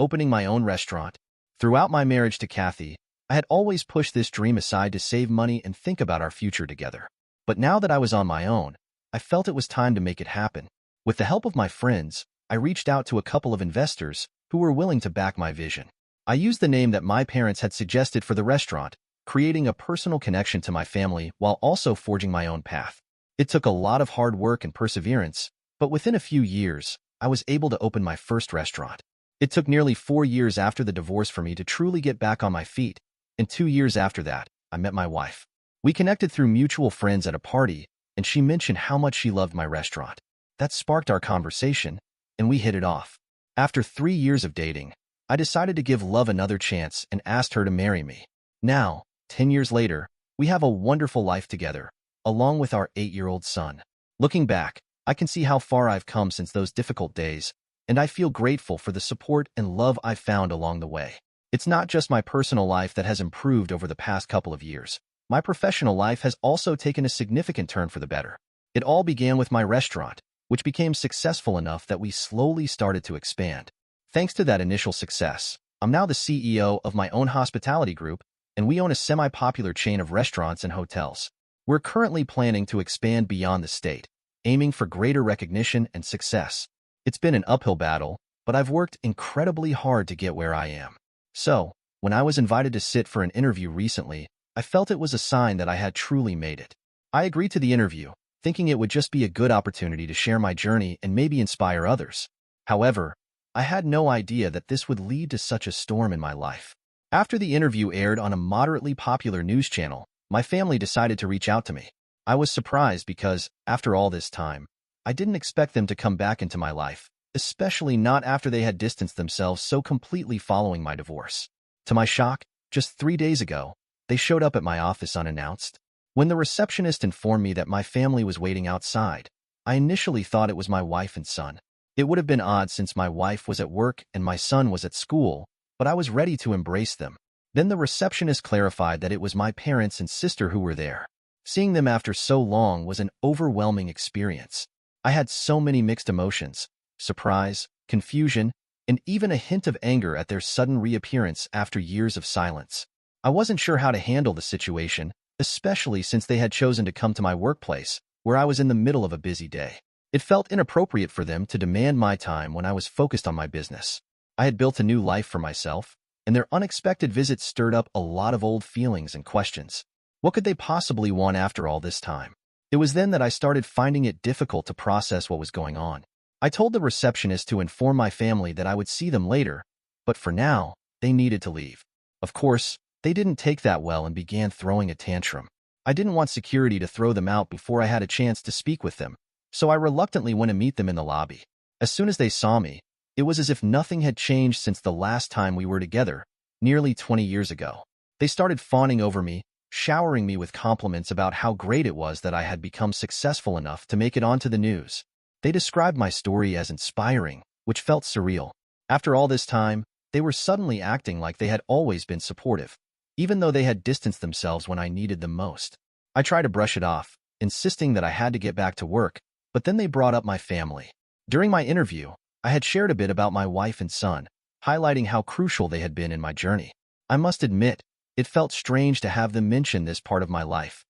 opening my own restaurant. Throughout my marriage to Kathy, I had always pushed this dream aside to save money and think about our future together. But now that I was on my own, I felt it was time to make it happen. With the help of my friends, I reached out to a couple of investors who were willing to back my vision. I used the name that my parents had suggested for the restaurant, creating a personal connection to my family while also forging my own path. It took a lot of hard work and perseverance, but within a few years, I was able to open my first restaurant. It took nearly 4 years after the divorce for me to truly get back on my feet, and 2 years after that, I met my wife. We connected through mutual friends at a party, and she mentioned how much she loved my restaurant. That sparked our conversation, and we hit it off. After 3 years of dating, I decided to give love another chance and asked her to marry me. Now, 10 years later, we have a wonderful life together, along with our 8-year-old son. Looking back, I can see how far I've come since those difficult days, and I feel grateful for the support and love I've found along the way. It's not just my personal life that has improved over the past couple of years. My professional life has also taken a significant turn for the better. It all began with my restaurant, which became successful enough that we slowly started to expand. Thanks to that initial success, I'm now the CEO of my own hospitality group, and we own a semi-popular chain of restaurants and hotels. We're currently planning to expand beyond the state, aiming for greater recognition and success. It's been an uphill battle, but I've worked incredibly hard to get where I am. So, when I was invited to sit for an interview recently, I felt it was a sign that I had truly made it. I agreed to the interview, thinking it would just be a good opportunity to share my journey and maybe inspire others. However, I had no idea that this would lead to such a storm in my life. After the interview aired on a moderately popular news channel, my family decided to reach out to me. I was surprised because, after all this time, I didn't expect them to come back into my life, especially not after they had distanced themselves so completely following my divorce. To my shock, just 3 days ago, they showed up at my office unannounced. When the receptionist informed me that my family was waiting outside, I initially thought it was my wife and son. It would have been odd since my wife was at work and my son was at school, but I was ready to embrace them. Then the receptionist clarified that it was my parents and sister who were there. Seeing them after so long was an overwhelming experience. I had so many mixed emotions: surprise, confusion, and even a hint of anger at their sudden reappearance after years of silence. I wasn't sure how to handle the situation, especially since they had chosen to come to my workplace, where I was in the middle of a busy day. It felt inappropriate for them to demand my time when I was focused on my business. I had built a new life for myself, and their unexpected visit stirred up a lot of old feelings and questions. What could they possibly want after all this time? It was then that I started finding it difficult to process what was going on. I told the receptionist to inform my family that I would see them later, but for now, they needed to leave. Of course, they didn't take that well and began throwing a tantrum. I didn't want security to throw them out before I had a chance to speak with them, so I reluctantly went to meet them in the lobby. As soon as they saw me, it was as if nothing had changed since the last time we were together, nearly 20 years ago. They started fawning over me, showering me with compliments about how great it was that I had become successful enough to make it onto the news. They described my story as inspiring, which felt surreal. After all this time, they were suddenly acting like they had always been supportive, even though they had distanced themselves when I needed them most. I tried to brush it off, insisting that I had to get back to work, but then they brought up my family. During my interview, I had shared a bit about my wife and son, highlighting how crucial they had been in my journey. I must admit, it felt strange to have them mention this part of my life.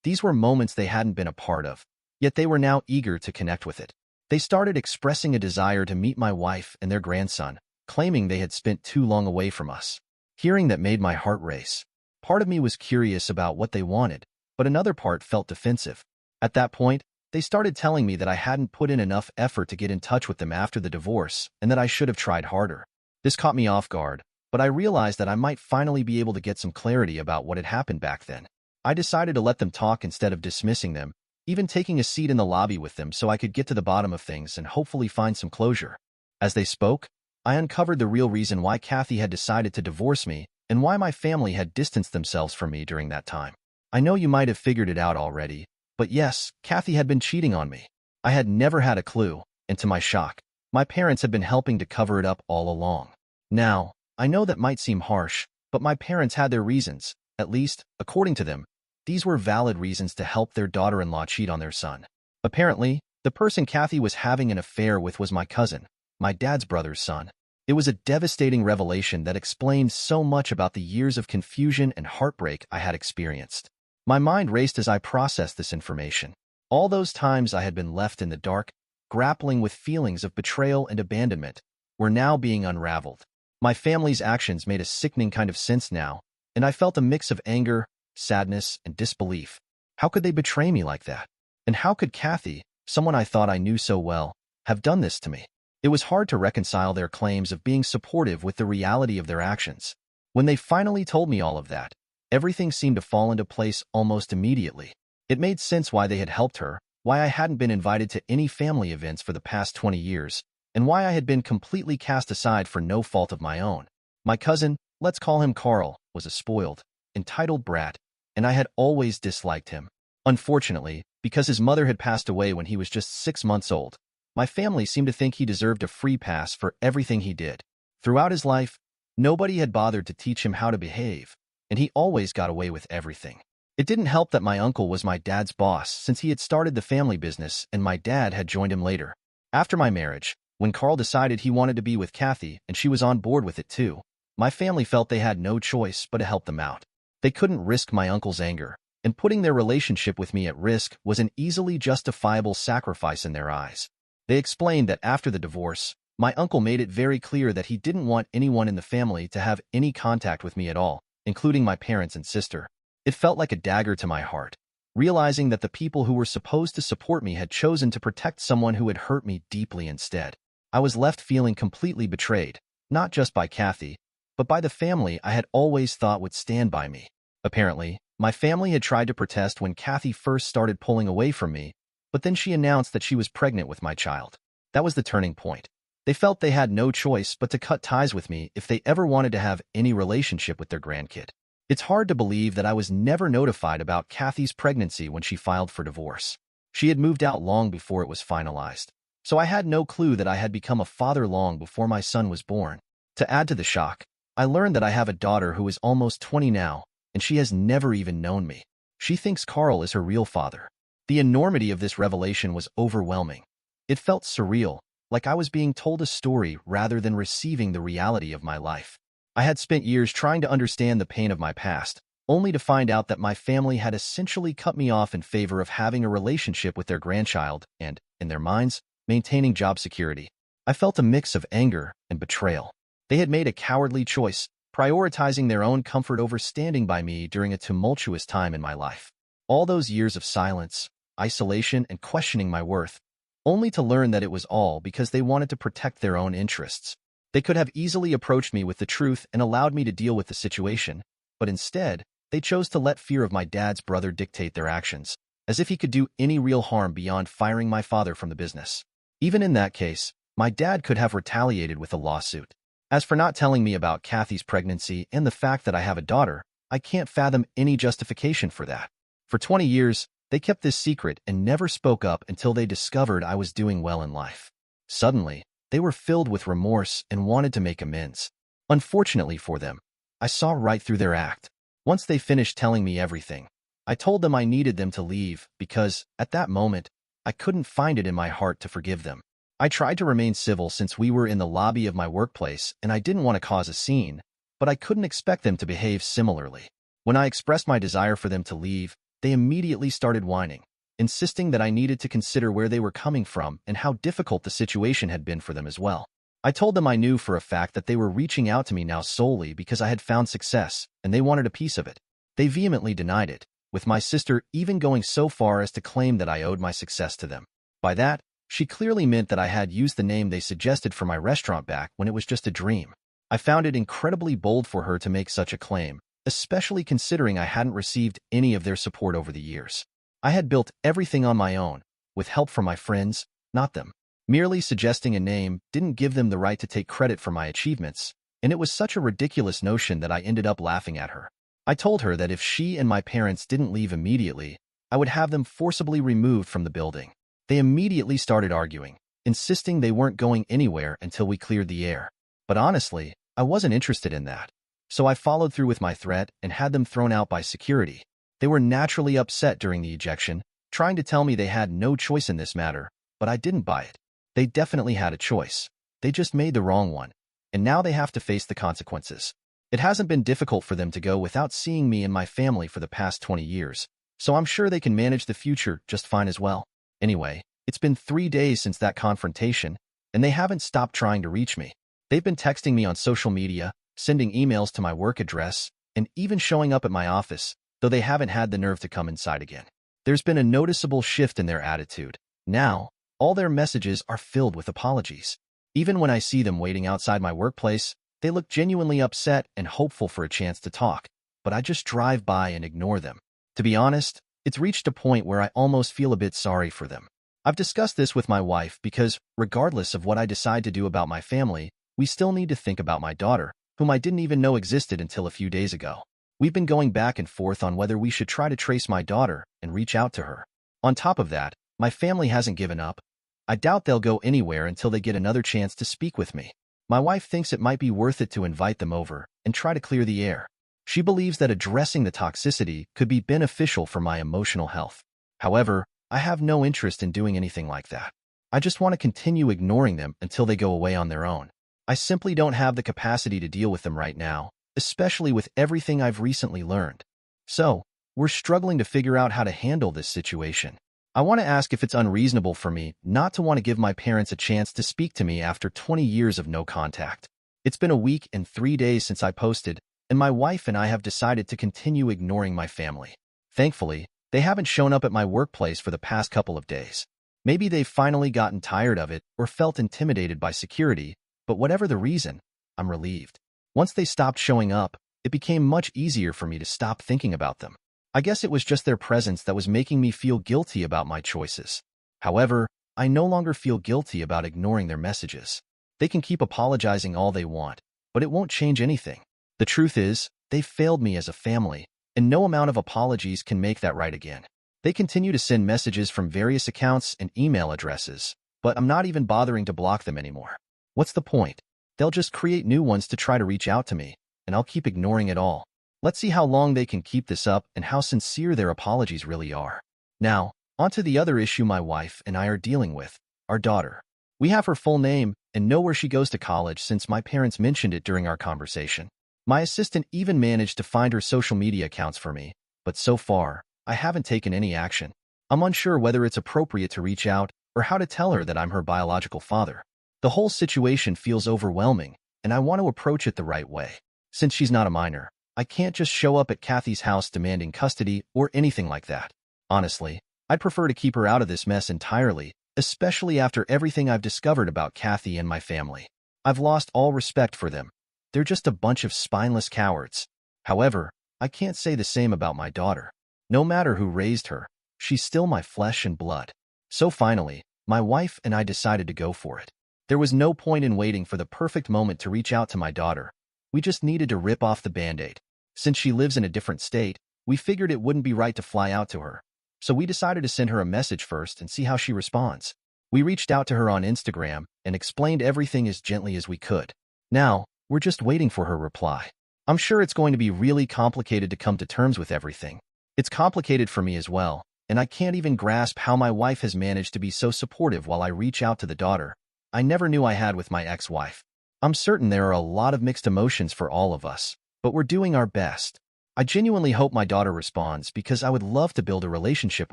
These were moments they hadn't been a part of, yet they were now eager to connect with it. They started expressing a desire to meet my wife and their grandson, claiming they had spent too long away from us. Hearing that made my heart race. Part of me was curious about what they wanted, but another part felt defensive. At that point, they started telling me that I hadn't put in enough effort to get in touch with them after the divorce and that I should have tried harder. This caught me off guard, but I realized that I might finally be able to get some clarity about what had happened back then. I decided to let them talk instead of dismissing them, even taking a seat in the lobby with them so I could get to the bottom of things and hopefully find some closure. As they spoke, I uncovered the real reason why Kathy had decided to divorce me and why my family had distanced themselves from me during that time. I know you might have figured it out already, but yes, Kathy had been cheating on me. I had never had a clue, and to my shock, my parents had been helping to cover it up all along. Now, I know that might seem harsh, but my parents had their reasons, At least, according to them, these were valid reasons to help their daughter-in-law cheat on their son. Apparently, the person Kathy was having an affair with was my cousin, my dad's brother's son. It was a devastating revelation that explained so much about the years of confusion and heartbreak I had experienced. My mind raced as I processed this information. All those times I had been left in the dark, grappling with feelings of betrayal and abandonment, were now being unraveled. My family's actions made a sickening kind of sense now, and I felt a mix of anger, sadness, and disbelief. How could they betray me like that? And how could Kathy, someone I thought I knew so well, have done this to me? It was hard to reconcile their claims of being supportive with the reality of their actions. When they finally told me all of that, everything seemed to fall into place almost immediately. It made sense why they had helped her, why I hadn't been invited to any family events for the past 20 years, and why I had been completely cast aside for no fault of my own. My cousin, let's call him Carl, was a spoiled, entitled brat, and I had always disliked him. Unfortunately, because his mother had passed away when he was just 6 months old, my family seemed to think he deserved a free pass for everything he did. Throughout his life, nobody had bothered to teach him how to behave, and he always got away with everything. It didn't help that my uncle was my dad's boss since he had started the family business and my dad had joined him later. After my marriage, when Carl decided he wanted to be with Kathy and she was on board with it too, my family felt they had no choice but to help them out. They couldn't risk my uncle's anger, and putting their relationship with me at risk was an easily justifiable sacrifice in their eyes. They explained that after the divorce, my uncle made it very clear that he didn't want anyone in the family to have any contact with me at all, including my parents and sister. It felt like a dagger to my heart, realizing that the people who were supposed to support me had chosen to protect someone who had hurt me deeply instead. I was left feeling completely betrayed, not just by Kathy, but by the family I had always thought would stand by me. Apparently, my family had tried to protest when Kathy first started pulling away from me, but then she announced that she was pregnant with my child. That was the turning point. They felt they had no choice but to cut ties with me if they ever wanted to have any relationship with their grandkid. It's hard to believe that I was never notified about Kathy's pregnancy when she filed for divorce. She had moved out long before it was finalized, so I had no clue that I had become a father long before my son was born. To add to the shock, I learned that I have a daughter who is almost 20 now, and she has never even known me. She thinks Carl is her real father. The enormity of this revelation was overwhelming. It felt surreal, like I was being told a story rather than receiving the reality of my life. I had spent years trying to understand the pain of my past, only to find out that my family had essentially cut me off in favor of having a relationship with their grandchild and, in their minds, maintaining job security. I felt a mix of anger and betrayal. They had made a cowardly choice, prioritizing their own comfort over standing by me during a tumultuous time in my life. All those years of silence, isolation, and questioning my worth, only to learn that it was all because they wanted to protect their own interests. They could have easily approached me with the truth and allowed me to deal with the situation, but instead, they chose to let fear of my dad's brother dictate their actions, as if he could do any real harm beyond firing my father from the business. Even in that case, my dad could have retaliated with a lawsuit. As for not telling me about Kathy's pregnancy and the fact that I have a daughter, I can't fathom any justification for that. For 20 years, they kept this secret and never spoke up until they discovered I was doing well in life. Suddenly, they were filled with remorse and wanted to make amends. Unfortunately for them, I saw right through their act. Once they finished telling me everything, I told them I needed them to leave because, at that moment, I couldn't find it in my heart to forgive them. I tried to remain civil since we were in the lobby of my workplace and I didn't want to cause a scene, but I couldn't expect them to behave similarly. When I expressed my desire for them to leave, they immediately started whining, insisting that I needed to consider where they were coming from and how difficult the situation had been for them as well. I told them I knew for a fact that they were reaching out to me now solely because I had found success and they wanted a piece of it. They vehemently denied it, with my sister even going so far as to claim that I owed my success to them. By that, she clearly meant that I had used the name they suggested for my restaurant back when it was just a dream. I found it incredibly bold for her to make such a claim, especially considering I hadn't received any of their support over the years. I had built everything on my own, with help from my friends, not them. Merely suggesting a name didn't give them the right to take credit for my achievements, and it was such a ridiculous notion that I ended up laughing at her. I told her that if she and my parents didn't leave immediately, I would have them forcibly removed from the building. They immediately started arguing, insisting they weren't going anywhere until we cleared the air. But honestly, I wasn't interested in that. So I followed through with my threat and had them thrown out by security. They were naturally upset during the ejection, trying to tell me they had no choice in this matter, but I didn't buy it. They definitely had a choice. They just made the wrong one, and now they have to face the consequences. It hasn't been difficult for them to go without seeing me and my family for the past 20 years, so I'm sure they can manage the future just fine as well. Anyway, it's been 3 days since that confrontation, and they haven't stopped trying to reach me. They've been texting me on social media, sending emails to my work address, and even showing up at my office, though they haven't had the nerve to come inside again. There's been a noticeable shift in their attitude. Now, all their messages are filled with apologies. Even when I see them waiting outside my workplace, they look genuinely upset and hopeful for a chance to talk, but I just drive by and ignore them. To be honest, it's reached a point where I almost feel a bit sorry for them. I've discussed this with my wife because, regardless of what I decide to do about my family, we still need to think about my daughter, whom I didn't even know existed until a few days ago. We've been going back and forth on whether we should try to trace my daughter and reach out to her. On top of that, my family hasn't given up. I doubt they'll go anywhere until they get another chance to speak with me. My wife thinks it might be worth it to invite them over and try to clear the air. She believes that addressing the toxicity could be beneficial for my emotional health. However, I have no interest in doing anything like that. I just want to continue ignoring them until they go away on their own. I simply don't have the capacity to deal with them right now, especially with everything I've recently learned. So, we're struggling to figure out how to handle this situation. I want to ask if it's unreasonable for me not to want to give my parents a chance to speak to me after 20 years of no contact. It's been a week and 3 days since I posted, and my wife and I have decided to continue ignoring my family. Thankfully, they haven't shown up at my workplace for the past couple of days. Maybe they've finally gotten tired of it or felt intimidated by security, but whatever the reason, I'm relieved. Once they stopped showing up, it became much easier for me to stop thinking about them. I guess it was just their presence that was making me feel guilty about my choices. However, I no longer feel guilty about ignoring their messages. They can keep apologizing all they want, but it won't change anything. The truth is, they've failed me as a family, and no amount of apologies can make that right again. They continue to send messages from various accounts and email addresses, but I'm not even bothering to block them anymore. What's the point? They'll just create new ones to try to reach out to me, and I'll keep ignoring it all. Let's see how long they can keep this up and how sincere their apologies really are. Now, onto the other issue my wife and I are dealing with, our daughter. We have her full name and know where she goes to college since my parents mentioned it during our conversation. My assistant even managed to find her social media accounts for me, but so far, I haven't taken any action. I'm unsure whether it's appropriate to reach out or how to tell her that I'm her biological father. The whole situation feels overwhelming, and I want to approach it the right way. Since she's not a minor, I can't just show up at Kathy's house demanding custody or anything like that. Honestly, I'd prefer to keep her out of this mess entirely, especially after everything I've discovered about Kathy and my family. I've lost all respect for them. They're just a bunch of spineless cowards. However, I can't say the same about my daughter. No matter who raised her, she's still my flesh and blood. So finally, my wife and I decided to go for it. There was no point in waiting for the perfect moment to reach out to my daughter. We just needed to rip off the Band-Aid. Since she lives in a different state, we figured it wouldn't be right to fly out to her. So we decided to send her a message first and see how she responds. We reached out to her on Instagram and explained everything as gently as we could. Now, we're just waiting for her reply. I'm sure it's going to be really complicated to come to terms with everything. It's complicated for me as well, and I can't even grasp how my wife has managed to be so supportive while I reach out to the daughter I never knew I had with my ex-wife. I'm certain there are a lot of mixed emotions for all of us, but we're doing our best. I genuinely hope my daughter responds because I would love to build a relationship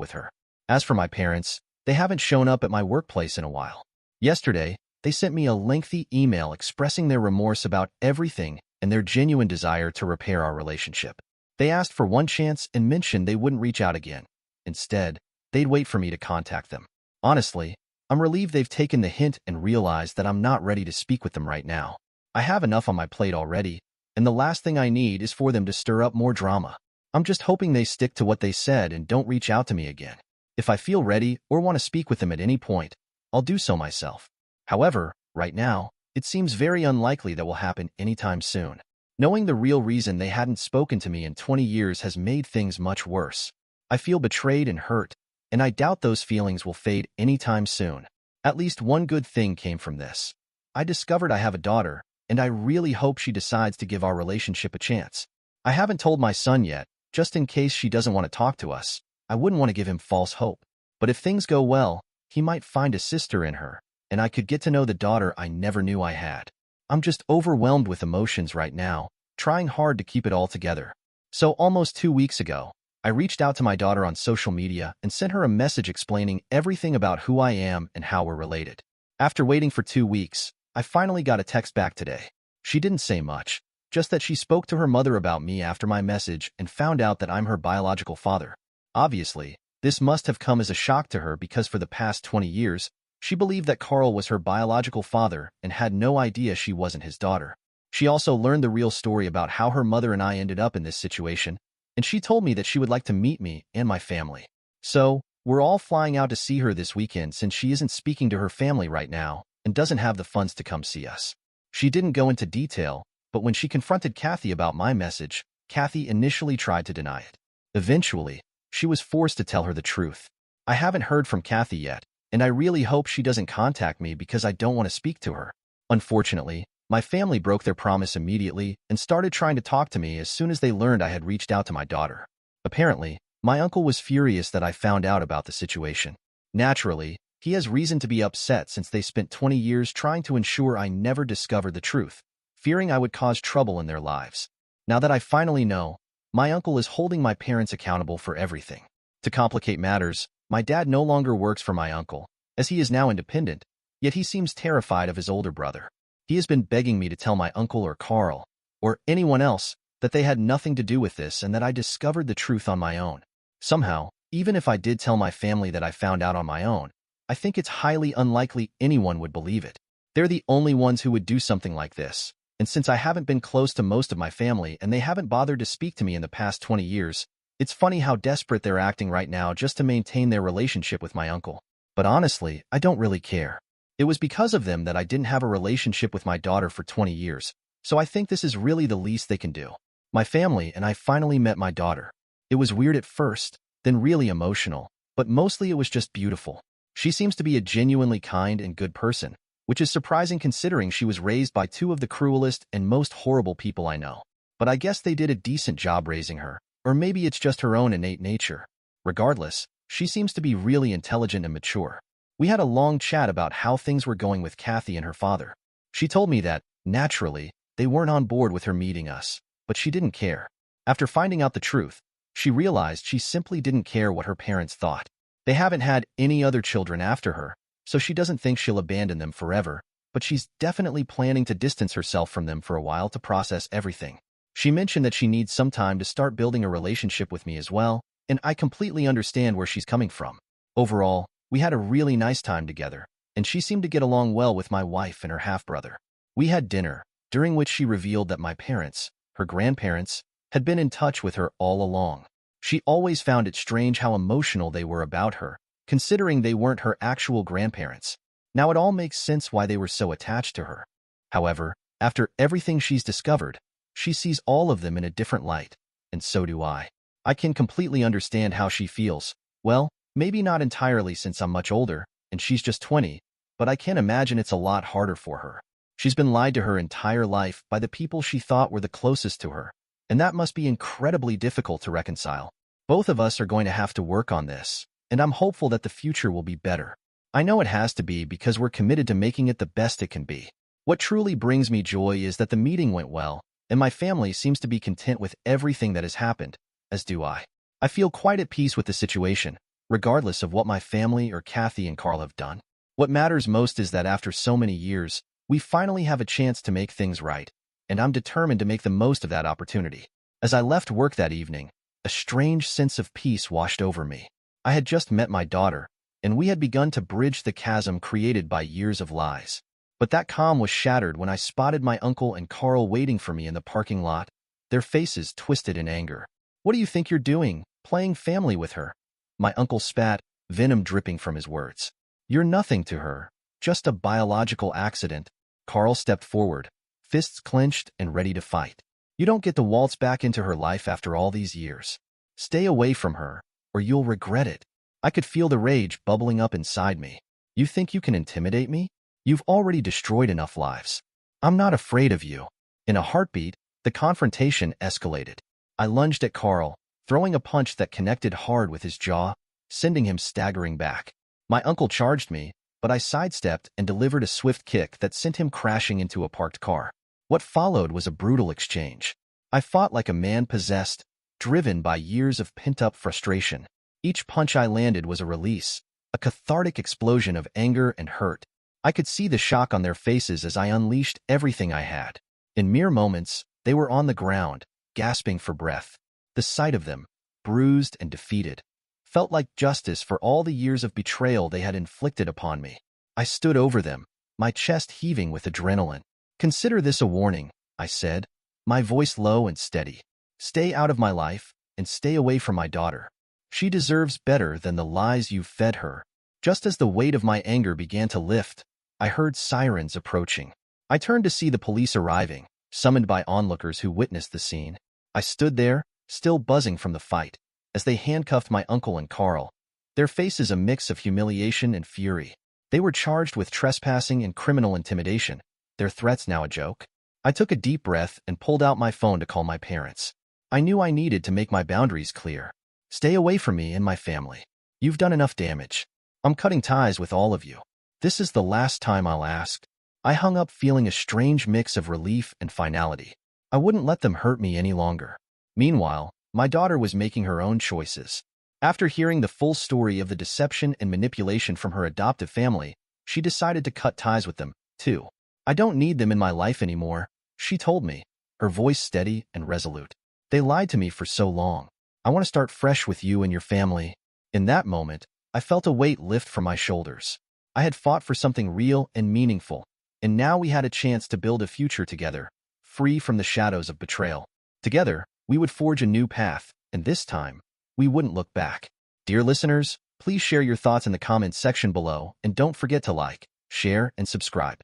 with her. As for my parents, they haven't shown up at my workplace in a while. Yesterday, they sent me a lengthy email expressing their remorse about everything and their genuine desire to repair our relationship. They asked for one chance and mentioned they wouldn't reach out again. Instead, they'd wait for me to contact them. Honestly, I'm relieved they've taken the hint and realized that I'm not ready to speak with them right now. I have enough on my plate already, and the last thing I need is for them to stir up more drama. I'm just hoping they stick to what they said and don't reach out to me again. If I feel ready or want to speak with them at any point, I'll do so myself. However, right now, it seems very unlikely that will happen anytime soon. Knowing the real reason they hadn't spoken to me in 20 years has made things much worse. I feel betrayed and hurt, and I doubt those feelings will fade anytime soon. At least one good thing came from this. I discovered I have a daughter, and I really hope she decides to give our relationship a chance. I haven't told my son yet, just in case she doesn't want to talk to us. I wouldn't want to give him false hope. But if things go well, he might find a sister in her, and I could get to know the daughter I never knew I had. I'm just overwhelmed with emotions right now, trying hard to keep it all together. So almost 2 weeks ago, I reached out to my daughter on social media and sent her a message explaining everything about who I am and how we're related. After waiting for 2 weeks, I finally got a text back today. She didn't say much, just that she spoke to her mother about me after my message and found out that I'm her biological father. Obviously, this must have come as a shock to her because for the past 20 years, she believed that Carl was her biological father and had no idea she wasn't his daughter. She also learned the real story about how her mother and I ended up in this situation, and she told me that she would like to meet me and my family. So, we're all flying out to see her this weekend since she isn't speaking to her family right now and doesn't have the funds to come see us. She didn't go into detail, but when she confronted Kathy about my message, Kathy initially tried to deny it. Eventually, she was forced to tell her the truth. I haven't heard from Kathy yet, and I really hope she doesn't contact me because I don't want to speak to her. Unfortunately, my family broke their promise immediately and started trying to talk to me as soon as they learned I had reached out to my daughter. Apparently, my uncle was furious that I found out about the situation. Naturally, he has reason to be upset since they spent 20 years trying to ensure I never discovered the truth, fearing I would cause trouble in their lives. Now that I finally know, my uncle is holding my parents accountable for everything. To complicate matters, my dad no longer works for my uncle, as he is now independent, yet he seems terrified of his older brother. He has been begging me to tell my uncle or Carl, or anyone else, that they had nothing to do with this and that I discovered the truth on my own. Somehow, even if I did tell my family that I found out on my own, I think it's highly unlikely anyone would believe it. They're the only ones who would do something like this, and since I haven't been close to most of my family and they haven't bothered to speak to me in the past 20 years, it's funny how desperate they're acting right now just to maintain their relationship with my uncle. But honestly, I don't really care. It was because of them that I didn't have a relationship with my daughter for 20 years, so I think this is really the least they can do. My family and I finally met my daughter. It was weird at first, then really emotional, but mostly it was just beautiful. She seems to be a genuinely kind and good person, which is surprising considering she was raised by two of the cruelest and most horrible people I know. But I guess they did a decent job raising her, or maybe it's just her own innate nature. Regardless, she seems to be really intelligent and mature. We had a long chat about how things were going with Kathy and her father. She told me that, naturally, they weren't on board with her meeting us, but she didn't care. After finding out the truth, she realized she simply didn't care what her parents thought. They haven't had any other children after her, so she doesn't think she'll abandon them forever, but she's definitely planning to distance herself from them for a while to process everything. She mentioned that she needs some time to start building a relationship with me as well, and I completely understand where she's coming from. Overall, we had a really nice time together, and she seemed to get along well with my wife and her half-brother. We had dinner, during which she revealed that my parents, her grandparents, had been in touch with her all along. She always found it strange how emotional they were about her, considering they weren't her actual grandparents. Now it all makes sense why they were so attached to her. However, after everything she's discovered, she sees all of them in a different light, and so do I. I can completely understand how she feels. Well, maybe not entirely since I'm much older, and she's just 20, but I can imagine it's a lot harder for her. She's been lied to her entire life by the people she thought were the closest to her, and that must be incredibly difficult to reconcile. Both of us are going to have to work on this, and I'm hopeful that the future will be better. I know it has to be because we're committed to making it the best it can be. What truly brings me joy is that the meeting went well, and my family seems to be content with everything that has happened, as do I. I feel quite at peace with the situation, regardless of what my family or Kathy and Carl have done. What matters most is that after so many years, we finally have a chance to make things right, and I'm determined to make the most of that opportunity. As I left work that evening, a strange sense of peace washed over me. I had just met my daughter, and we had begun to bridge the chasm created by years of lies. But that calm was shattered when I spotted my uncle and Carl waiting for me in the parking lot, their faces twisted in anger. "What do you think you're doing, playing family with her?" My uncle spat, venom dripping from his words. "You're nothing to her, just a biological accident." Carl stepped forward, fists clenched and ready to fight. "You don't get to waltz back into her life after all these years. Stay away from her, or you'll regret it." I could feel the rage bubbling up inside me. "You think you can intimidate me? You've already destroyed enough lives. I'm not afraid of you. In a heartbeat, the confrontation escalated. I lunged at Carl, throwing a punch that connected hard with his jaw, sending him staggering back. My uncle charged me, but I sidestepped and delivered a swift kick that sent him crashing into a parked car. What followed was a brutal exchange. I fought like a man possessed, driven by years of pent-up frustration. Each punch I landed was a release, a cathartic explosion of anger and hurt. I could see the shock on their faces as I unleashed everything I had. In mere moments, they were on the ground, gasping for breath. The sight of them, bruised and defeated, felt like justice for all the years of betrayal they had inflicted upon me. I stood over them, my chest heaving with adrenaline. "Consider this a warning," I said, my voice low and steady. "Stay out of my life, and stay away from my daughter. She deserves better than the lies you've fed her." Just as the weight of my anger began to lift, I heard sirens approaching. I turned to see the police arriving, summoned by onlookers who witnessed the scene. I stood there, still buzzing from the fight, as they handcuffed my uncle and Carl, their faces a mix of humiliation and fury. They were charged with trespassing and criminal intimidation, their threats now a joke. I took a deep breath and pulled out my phone to call my parents. I knew I needed to make my boundaries clear. "Stay away from me and my family. You've done enough damage. I'm cutting ties with all of you. This is the last time I'll ask." I hung up feeling a strange mix of relief and finality. I wouldn't let them hurt me any longer. Meanwhile, my daughter was making her own choices. After hearing the full story of the deception and manipulation from her adoptive family, she decided to cut ties with them, too. "I don't need them in my life anymore," she told me, her voice steady and resolute. "They lied to me for so long. I want to start fresh with you and your family." In that moment, I felt a weight lift from my shoulders. I had fought for something real and meaningful, and now we had a chance to build a future together, free from the shadows of betrayal. Together, we would forge a new path, and this time, we wouldn't look back. Dear listeners, please share your thoughts in the comments section below, and don't forget to like, share, and subscribe.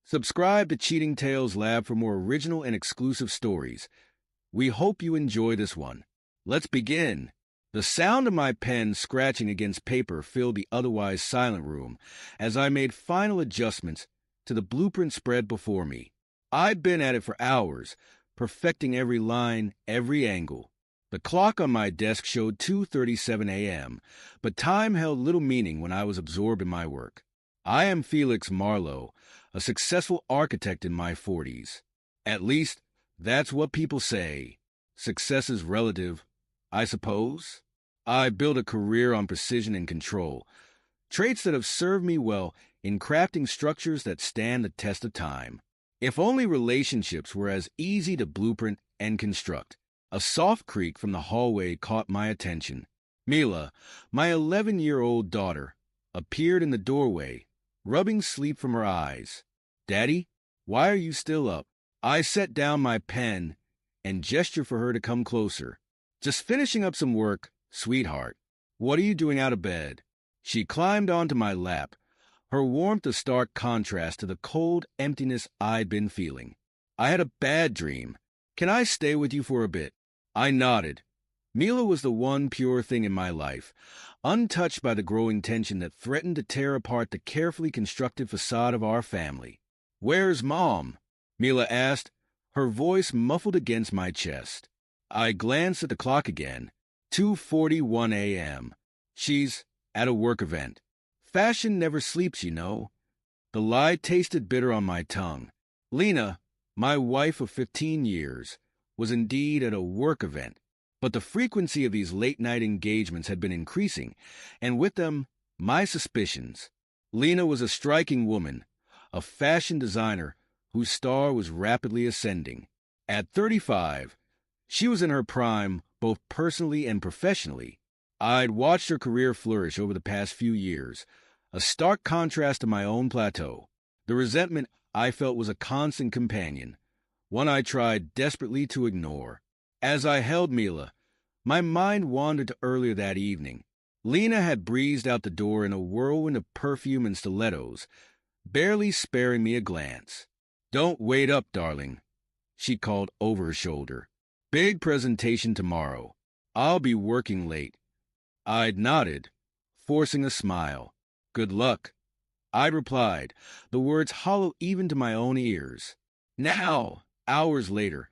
Subscribe to Cheating Tales Lab for more original and exclusive stories. We hope you enjoy this one. Let's begin. The sound of my pen scratching against paper filled the otherwise silent room as I made final adjustments to the blueprint spread before me. I'd been at it for hours, perfecting every line, every angle. The clock on my desk showed 2:37 a.m., but time held little meaning when I was absorbed in my work. I am Felix Marlowe, a successful architect in my 40s. At least, that's what people say. Success is relative, I suppose. I built a career on precision and control, traits that have served me well in crafting structures that stand the test of time. If only relationships were as easy to blueprint and construct. A soft creak from the hallway caught my attention. Mila, my 11-year-old daughter, appeared in the doorway, rubbing sleep from her eyes. "Daddy, why are you still up?" I set down my pen and gestured for her to come closer. "Just finishing up some work, sweetheart. What are you doing out of bed?" She climbed onto my lap, her warmth a stark contrast to the cold emptiness I'd been feeling. "I had a bad dream. Can I stay with you for a bit?" I nodded. Mila was the one pure thing in my life, untouched by the growing tension that threatened to tear apart the carefully constructed facade of our family. "Where's Mom?" Mila asked, her voice muffled against my chest. I glanced at the clock again. 2:41 a.m. "She's at a work event. Fashion never sleeps, you know." The lie tasted bitter on my tongue. Lena, my wife of 15 years, was indeed at a work event, but the frequency of these late-night engagements had been increasing, and with them, my suspicions. Lena was a striking woman, a fashion designer whose star was rapidly ascending. At 35, she was in her prime, both personally and professionally. I'd watched her career flourish over the past few years, a stark contrast to my own plateau. The resentment I felt was a constant companion, one I tried desperately to ignore. As I held Mila, my mind wandered to earlier that evening. Lena had breezed out the door in a whirlwind of perfume and stilettos, barely sparing me a glance. "Don't wait up, darling," she called over her shoulder. "Big presentation tomorrow. I'll be working late." I'd nodded, forcing a smile. "Good luck," I'd replied, the words hollow even to my own ears. Now, hours later,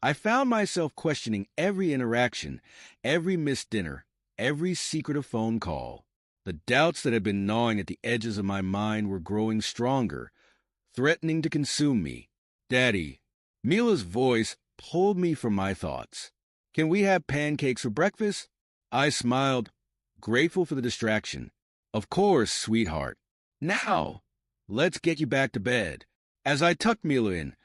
I found myself questioning every interaction, every missed dinner, every secretive phone call. The doubts that had been gnawing at the edges of my mind were growing stronger, threatening to consume me. Daddy, Mila's voice pulled me from my thoughts. Can we have pancakes for breakfast? I smiled, grateful for the distraction. Of course, sweetheart. Now, let's get you back to bed. As I tucked Mila in,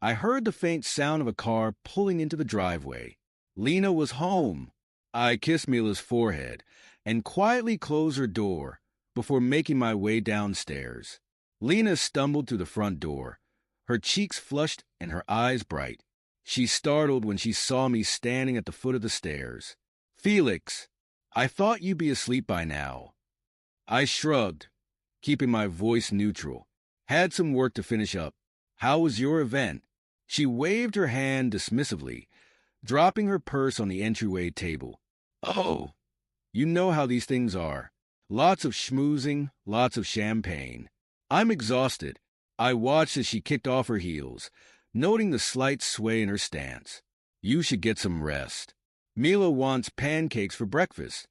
I heard the faint sound of a car pulling into the driveway. Lena was home. I kissed Mila's forehead and quietly closed her door before making my way downstairs. Lena stumbled through the front door, her cheeks flushed and her eyes bright. She startled when she saw me standing at the foot of the stairs. Felix, I thought you'd be asleep by now. I shrugged, keeping my voice neutral. Had some work to finish up. How was your event? She waved her hand dismissively, dropping her purse on the entryway table. Oh, you know how these things are. Lots of schmoozing, lots of champagne. I'm exhausted. I watched as she kicked off her heels, noting the slight sway in her stance. You should get some rest. Mila wants pancakes for breakfast.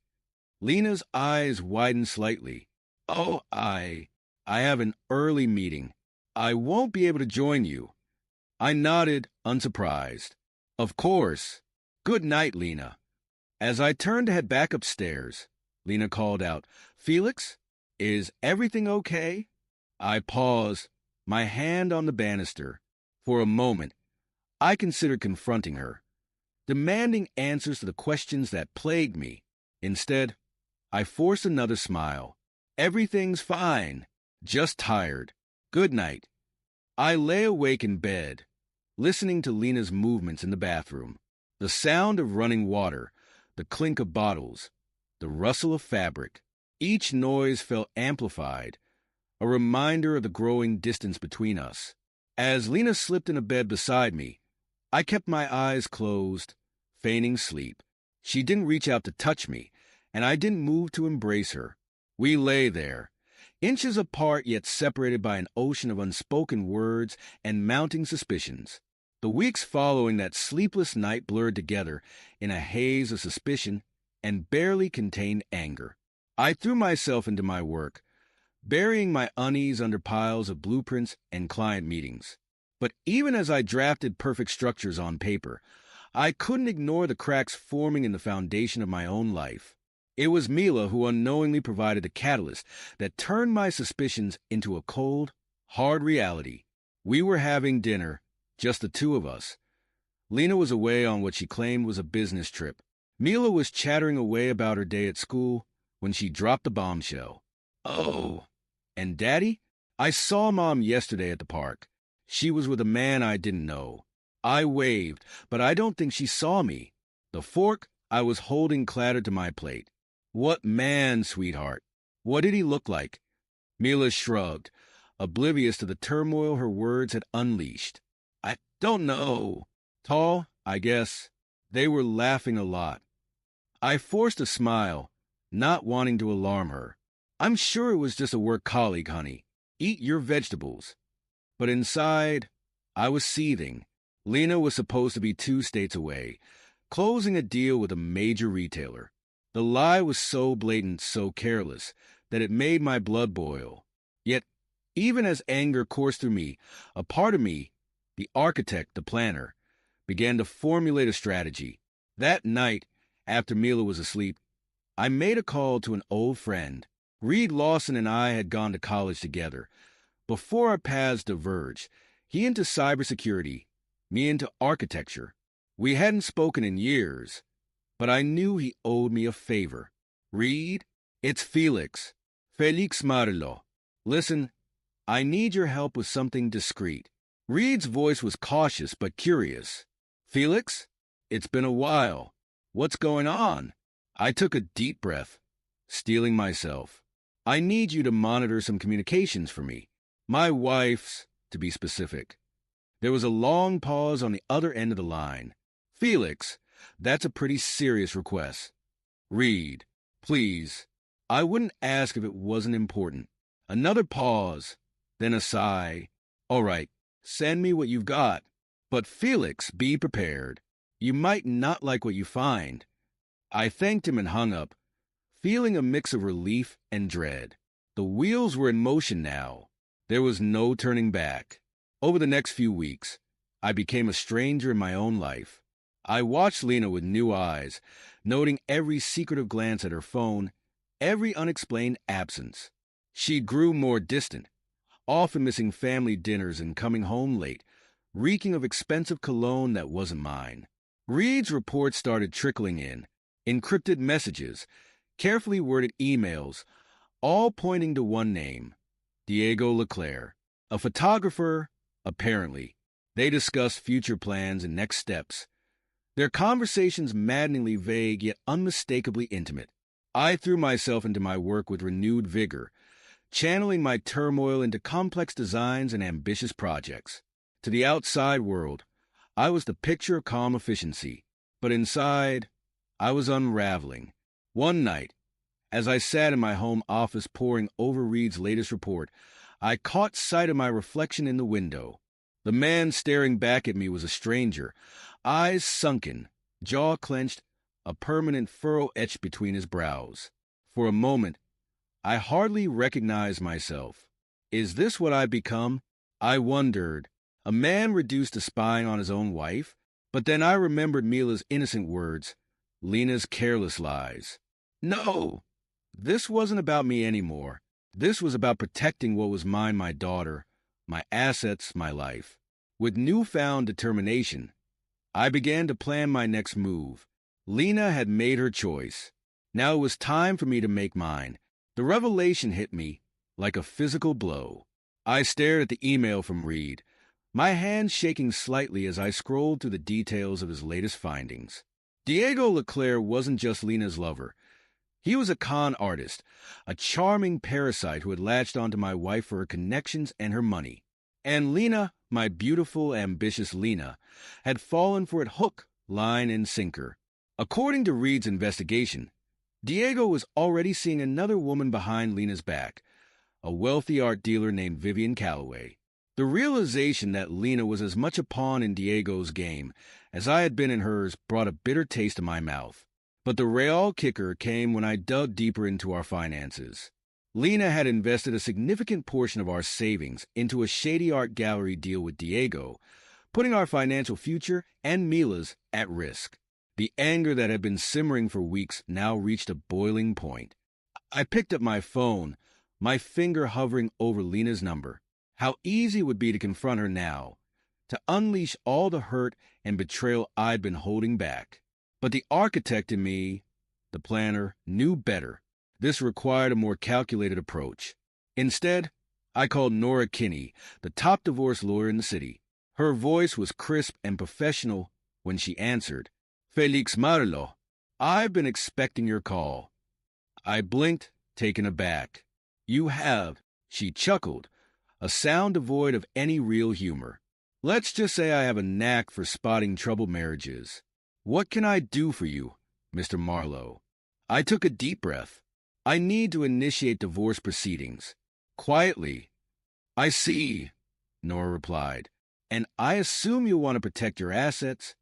Lena's eyes widened slightly. Oh, I have an early meeting. I won't be able to join you. I nodded, unsurprised. Of course. Good night, Lena. As I turned to head back upstairs, Lena called out, Felix, is everything okay? I paused, my hand on the banister. For a moment, I considered confronting her, demanding answers to the questions that plagued me. Instead, I forced another smile. Everything's fine, just tired. Good night. I lay awake in bed, listening to Lena's movements in the bathroom. The sound of running water, the clink of bottles, the rustle of fabric. Each noise felt amplified, a reminder of the growing distance between us. As Lena slipped into bed beside me, I kept my eyes closed, feigning sleep. She didn't reach out to touch me, and I didn't move to embrace her. We lay there, inches apart yet separated by an ocean of unspoken words and mounting suspicions. The weeks following that sleepless night blurred together in a haze of suspicion and barely contained anger. I threw myself into my work, burying my unease under piles of blueprints and client meetings. But even as I drafted perfect structures on paper, I couldn't ignore the cracks forming in the foundation of my own life. It was Mila who unknowingly provided the catalyst that turned my suspicions into a cold, hard reality. We were having dinner, just the two of us. Lena was away on what she claimed was a business trip. Mila was chattering away about her day at school when she dropped the bombshell. Oh, and Daddy? I saw Mom yesterday at the park. She was with a man I didn't know. I waved, but I don't think she saw me. The fork I was holding clattered to my plate. What man, sweetheart? What did he look like? Mila shrugged, oblivious to the turmoil her words had unleashed. I don't know. Tall, I guess. They were laughing a lot. I forced a smile, not wanting to alarm her. I'm sure it was just a work colleague, honey. Eat your vegetables. But inside, I was seething. Lena was supposed to be 2 states away, closing a deal with a major retailer. The lie was so blatant, so careless, that it made my blood boil. Yet, even as anger coursed through me, a part of me, the architect, the planner, began to formulate a strategy. That night, after Mila was asleep, I made a call to an old friend. Reed Lawson and I had gone to college together. Before our paths diverged, he into cybersecurity, me into architecture. We hadn't spoken in years, but I knew he owed me a favor. Reed, it's Felix. Felix Marlo. Listen, I need your help with something discreet. Reed's voice was cautious but curious. Felix, it's been a while. What's going on? I took a deep breath, steeling myself. I need you to monitor some communications for me. My wife's, to be specific. There was a long pause on the other end of the line. Felix, that's a pretty serious request. Reed, please. I wouldn't ask if it wasn't important. Another pause, then a sigh. All right, Send me what you've got. But Felix, be prepared. You might not like what you find. I thanked him and hung up, feeling a mix of relief and dread. The wheels were in motion now. There was no turning back. Over the next few weeks, I became a stranger in my own life. I watched Lena with new eyes, noting every secretive glance at her phone, every unexplained absence. She grew more distant, often missing family dinners and coming home late, reeking of expensive cologne that wasn't mine. Reed's reports started trickling in, encrypted messages, carefully worded emails, all pointing to one name, Diego Leclerc, a photographer, apparently. They discussed future plans and next steps, their conversations maddeningly vague yet unmistakably intimate. I threw myself into my work with renewed vigor, channeling my turmoil into complex designs and ambitious projects. To the outside world, I was the picture of calm efficiency, but inside, I was unraveling. One night, as I sat in my home office poring over Reed's latest report, I caught sight of my reflection in the window. The man staring back at me was a stranger, eyes sunken, jaw clenched, a permanent furrow etched between his brows. For a moment, I hardly recognized myself. Is this what I've become? I wondered. A man reduced to spying on his own wife? But then I remembered Mila's innocent words, Lena's careless lies. No, this wasn't about me anymore. This was about protecting what was mine, my daughter, my assets, my life. With newfound determination, I began to plan my next move. Lena had made her choice. Now it was time for me to make mine. The revelation hit me like a physical blow. I stared at the email from Reed, my hand shaking slightly as I scrolled through the details of his latest findings. Diego Leclerc wasn't just Lena's lover. He was a con artist, a charming parasite who had latched onto my wife for her connections and her money. And Lena, my beautiful, ambitious Lena, had fallen for it hook, line, and sinker. According to Reed's investigation, Diego was already seeing another woman behind Lena's back, a wealthy art dealer named Vivian Calloway. The realization that Lena was as much a pawn in Diego's game as I had been in hers brought a bitter taste to my mouth. But the real kicker came when I dug deeper into our finances. Lena had invested a significant portion of our savings into a shady art gallery deal with Diego, putting our financial future and Mila's at risk. The anger that had been simmering for weeks now reached a boiling point. I picked up my phone, my finger hovering over Lena's number. How easy it would be to confront her now, to unleash all the hurt and betrayal I'd been holding back. But the architect in me, the planner, knew better. This required a more calculated approach. Instead, I called Nora Kinney, the top divorce lawyer in the city. Her voice was crisp and professional when she answered. Felix Marlo, I've been expecting your call. I blinked, taken aback. You have, she chuckled, a sound devoid of any real humor. Let's just say I have a knack for spotting troubled marriages. What can I do for you, Mr. Marlowe? I took a deep breath. I need to initiate divorce proceedings. Quietly. I see, Nora replied. And I assume you want to protect your assets?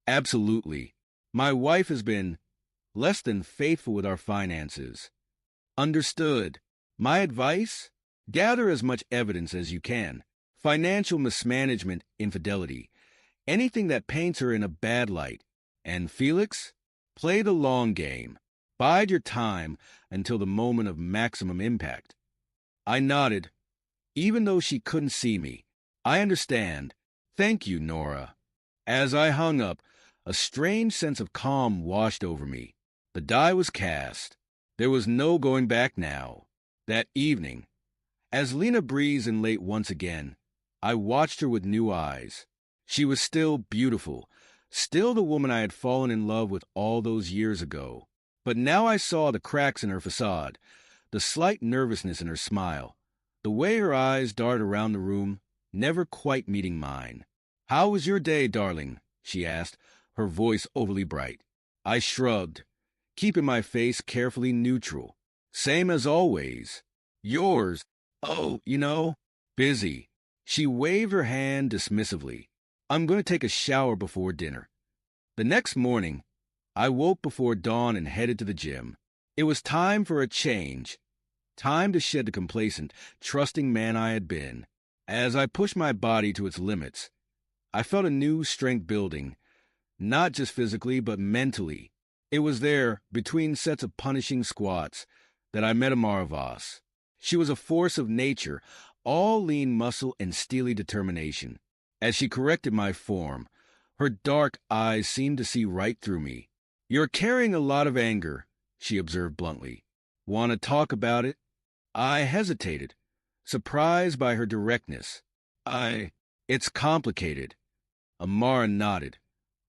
Absolutely. My wife has been less than faithful with our finances. Understood. My advice? Gather as much evidence as you can. Financial mismanagement, infidelity, anything that paints her in a bad light. And Felix, play the long game. Bide your time until the moment of maximum impact. I nodded, even though she couldn't see me. I understand. Thank you, Nora. As I hung up, a strange sense of calm washed over me. The die was cast. There was no going back now. That evening, as Lena breathed in late once again, I watched her with new eyes. She was still beautiful, still the woman I had fallen in love with all those years ago. But now I saw the cracks in her facade, the slight nervousness in her smile, the way her eyes darted around the room, never quite meeting mine. How was your day, darling? She asked, her voice overly bright. I shrugged, keeping my face carefully neutral. Same as always. Yours? Oh, busy. She waved her hand dismissively. I'm going to take a shower before dinner. The next morning, I woke before dawn and headed to the gym. It was time for a change. Time to shed the complacent, trusting man I had been. As I pushed my body to its limits, I felt a new strength building, not just physically, but mentally. It was there, between sets of punishing squats, that I met Amara Voss. She was a force of nature, all lean muscle and steely determination. As she corrected my form, her dark eyes seemed to see right through me. You're carrying a lot of anger, she observed bluntly. Want to talk about it? I hesitated, surprised by her directness. It's complicated. Amara nodded,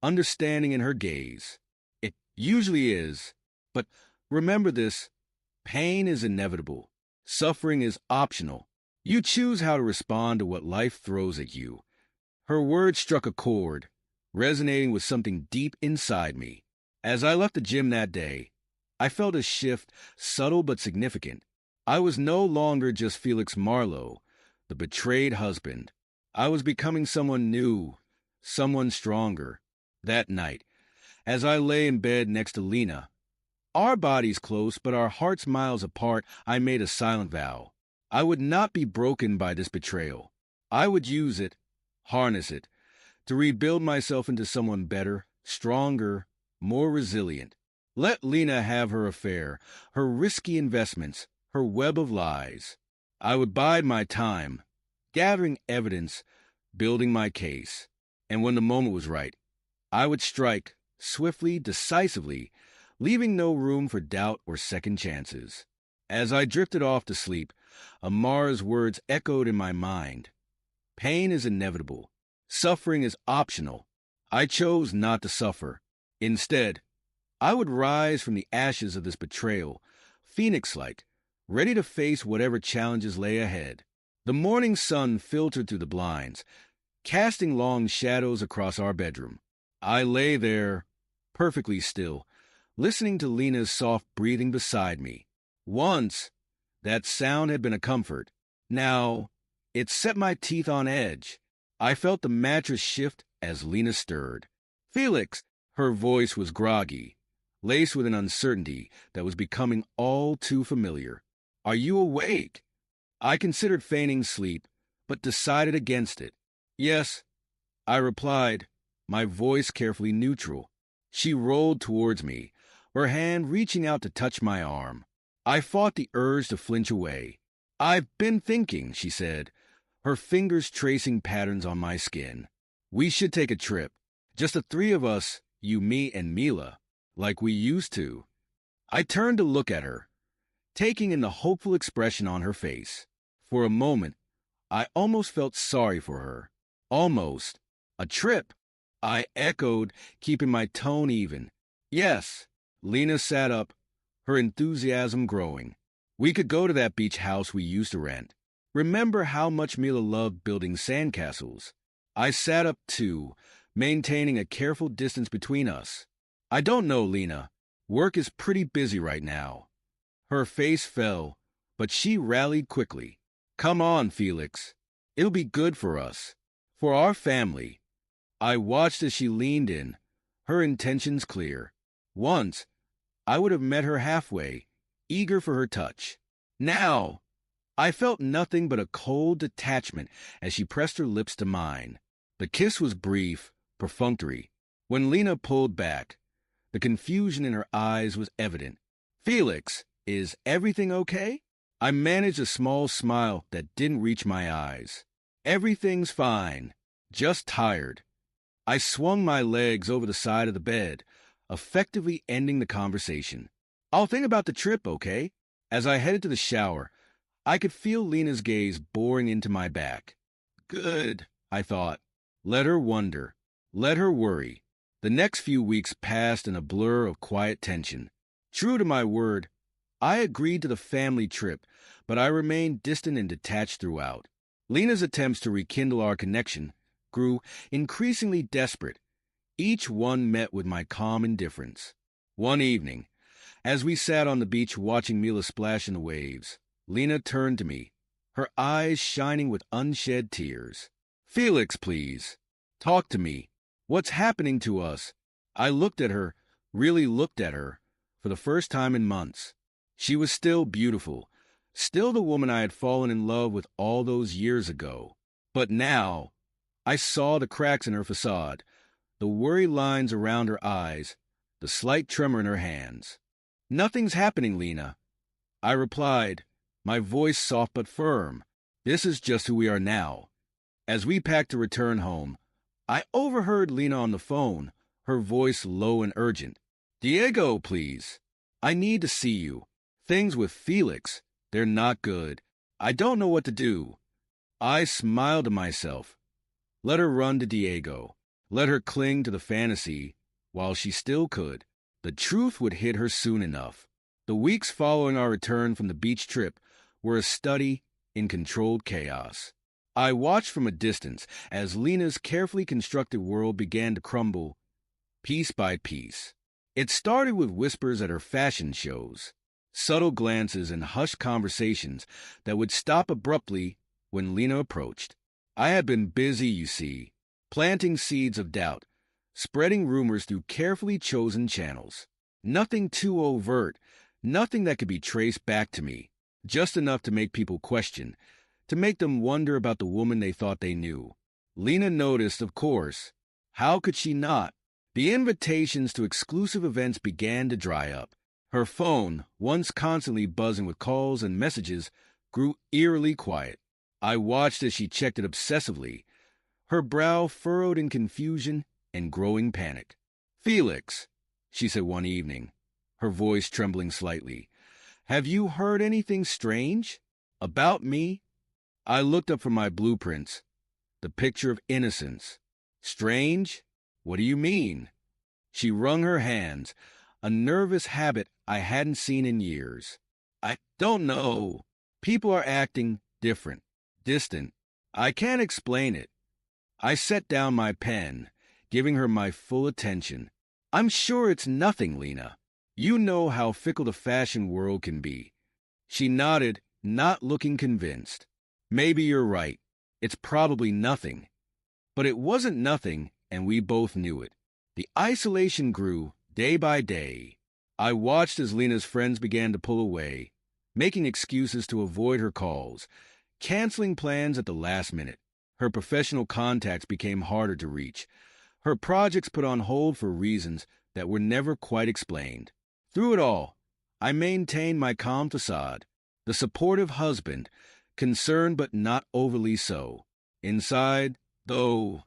understanding in her gaze. It usually is, but remember this, pain is inevitable. Suffering is optional. You choose how to respond to what life throws at you. Her words struck a chord, resonating with something deep inside me. As I left the gym that day, I felt a shift, subtle but significant. I was no longer just Felix Marlowe, the betrayed husband. I was becoming someone new, someone stronger. That night, as I lay in bed next to Lena, our bodies close but our hearts miles apart, I made a silent vow. I would not be broken by this betrayal. I would use it, harness it, to rebuild myself into someone better, stronger, more resilient. Let Lena have her affair, her risky investments, her web of lies. I would bide my time, gathering evidence, building my case. And when the moment was right, I would strike, swiftly, decisively, leaving no room for doubt or second chances. As I drifted off to sleep, Amara's words echoed in my mind. Pain is inevitable. Suffering is optional. I chose not to suffer. Instead, I would rise from the ashes of this betrayal, phoenix-like, ready to face whatever challenges lay ahead. The morning sun filtered through the blinds, casting long shadows across our bedroom. I lay there, perfectly still, listening to Lena's soft breathing beside me. Once, that sound had been a comfort. Now, it set my teeth on edge. I felt the mattress shift as Lena stirred. Felix! Her voice was groggy, laced with an uncertainty that was becoming all too familiar. Are you awake? I considered feigning sleep, but decided against it. Yes, I replied, my voice carefully neutral. She rolled towards me, her hand reaching out to touch my arm. I fought the urge to flinch away. I've been thinking, she said, her fingers tracing patterns on my skin. We should take a trip. Just the three of us, you, me, and Mila, like we used to. I turned to look at her, taking in the hopeful expression on her face. For a moment, I almost felt sorry for her. Almost. A trip? I echoed, keeping my tone even. Yes. Lena sat up, her enthusiasm growing. We could go to that beach house we used to rent. Remember how much Mila loved building sandcastles? I sat up too, maintaining a careful distance between us. I don't know, Lena. Work is pretty busy right now. Her face fell, but she rallied quickly. Come on, Felix. It'll be good for us. For our family. I watched as she leaned in, her intentions clear. Once, I would have met her halfway, eager for her touch. Now, I felt nothing but a cold detachment as she pressed her lips to mine. The kiss was brief, perfunctory. When Lena pulled back, the confusion in her eyes was evident. Felix, is everything okay? I managed a small smile that didn't reach my eyes. Everything's fine, just tired. I swung my legs over the side of the bed, effectively ending the conversation. I'll think about the trip, okay? As I headed to the shower, I could feel Lena's gaze boring into my back. Good, I thought. Let her wonder. Let her worry. The next few weeks passed in a blur of quiet tension. True to my word, I agreed to the family trip, but I remained distant and detached throughout. Lena's attempts to rekindle our connection grew increasingly desperate. Each one met with my calm indifference. One evening, as we sat on the beach watching Mila splash in the waves, Lena turned to me, her eyes shining with unshed tears. "Felix, please. Talk to me. What's happening to us?" I looked at her, really looked at her, for the first time in months. She was still beautiful, still the woman I had fallen in love with all those years ago. But now, I saw the cracks in her facade, the worry lines around her eyes, the slight tremor in her hands. "Nothing's happening, Lena," I replied, my voice soft but firm. "This is just who we are now." As we packed to return home, I overheard Lena on the phone, her voice low and urgent. "Diego, please. I need to see you. Things with Felix, they're not good. I don't know what to do." I smiled to myself. Let her run to Diego. Let her cling to the fantasy while she still could. The truth would hit her soon enough. The weeks following our return from the beach trip were a study in controlled chaos. I watched from a distance as Lena's carefully constructed world began to crumble piece by piece. It started with whispers at her fashion shows, subtle glances and hushed conversations that would stop abruptly when Lena approached. I had been busy, you see, planting seeds of doubt, spreading rumors through carefully chosen channels. Nothing too overt, nothing that could be traced back to me, just enough to make people question, to make them wonder about the woman they thought they knew. Lena noticed, of course. How could she not? The invitations to exclusive events began to dry up. Her phone, once constantly buzzing with calls and messages, grew eerily quiet. I watched as she checked it obsessively, her brow furrowed in confusion and growing panic. "Felix," she said one evening, her voice trembling slightly, "have you heard anything strange? About me?" I looked up from my blueprints, the picture of innocence. "Strange? What do you mean?" She wrung her hands, a nervous habit I hadn't seen in years. "I don't know. People are acting different, distant. I can't explain it." I set down my pen, giving her my full attention. "I'm sure it's nothing, Lena. You know how fickle the fashion world can be." She nodded, not looking convinced. "Maybe you're right. It's probably nothing." But it wasn't nothing, and we both knew it. The isolation grew day by day. I watched as Lena's friends began to pull away, making excuses to avoid her calls, canceling plans at the last minute. Her professional contacts became harder to reach. Her projects put on hold for reasons that were never quite explained. Through it all, I maintained my calm facade, the supportive husband, concerned but not overly so. Inside, though,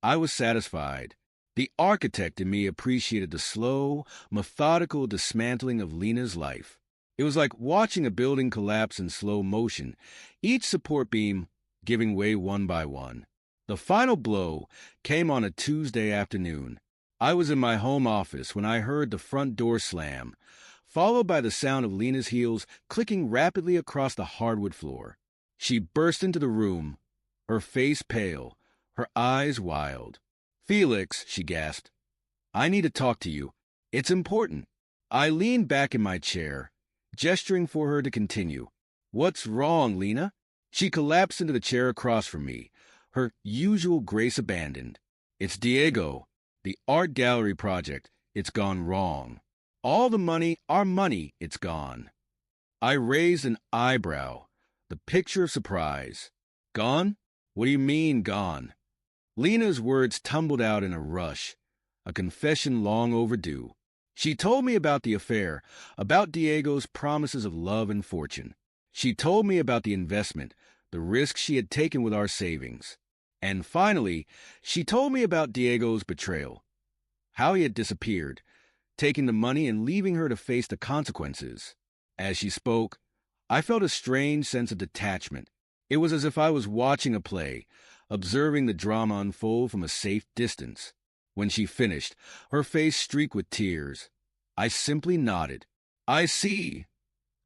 I was satisfied. The architect in me appreciated the slow, methodical dismantling of Lena's life. It was like watching a building collapse in slow motion, each support beam giving way one by one. The final blow came on a Tuesday afternoon. I was in my home office when I heard the front door slam, followed by the sound of Lena's heels clicking rapidly across the hardwood floor. She burst into the room, her face pale, her eyes wild. "Felix," she gasped, "I need to talk to you. It's important." I leaned back in my chair, gesturing for her to continue. "What's wrong, Lena?" She collapsed into the chair across from me, her usual grace abandoned. "It's Diego. The art gallery project. It's gone wrong. All the money, our money, it's gone." I raised an eyebrow, the picture of surprise. "Gone? What do you mean, gone?" Lena's words tumbled out in a rush, a confession long overdue. She told me about the affair, about Diego's promises of love and fortune. She told me about the investment, the risk she had taken with our savings. And finally, she told me about Diego's betrayal, how he had disappeared, taking the money and leaving her to face the consequences. As she spoke, I felt a strange sense of detachment. It was as if I was watching a play, observing the drama unfold from a safe distance. When she finished, her face streaked with tears. I simply nodded. "I see,"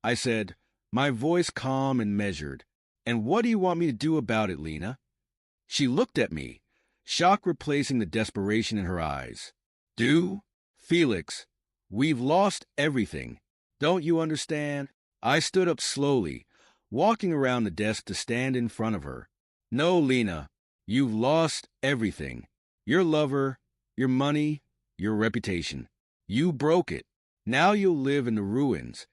I said, my voice calm and measured. "And what do you want me to do about it, Lena?" She looked at me, shock replacing the desperation in her eyes. "Do? Felix, we've lost everything. Don't you understand?" I stood up slowly, walking around the desk to stand in front of her. No, Lena, you've lost everything. Your lover, your money, your reputation. You broke it. Now you'll live in the ruins.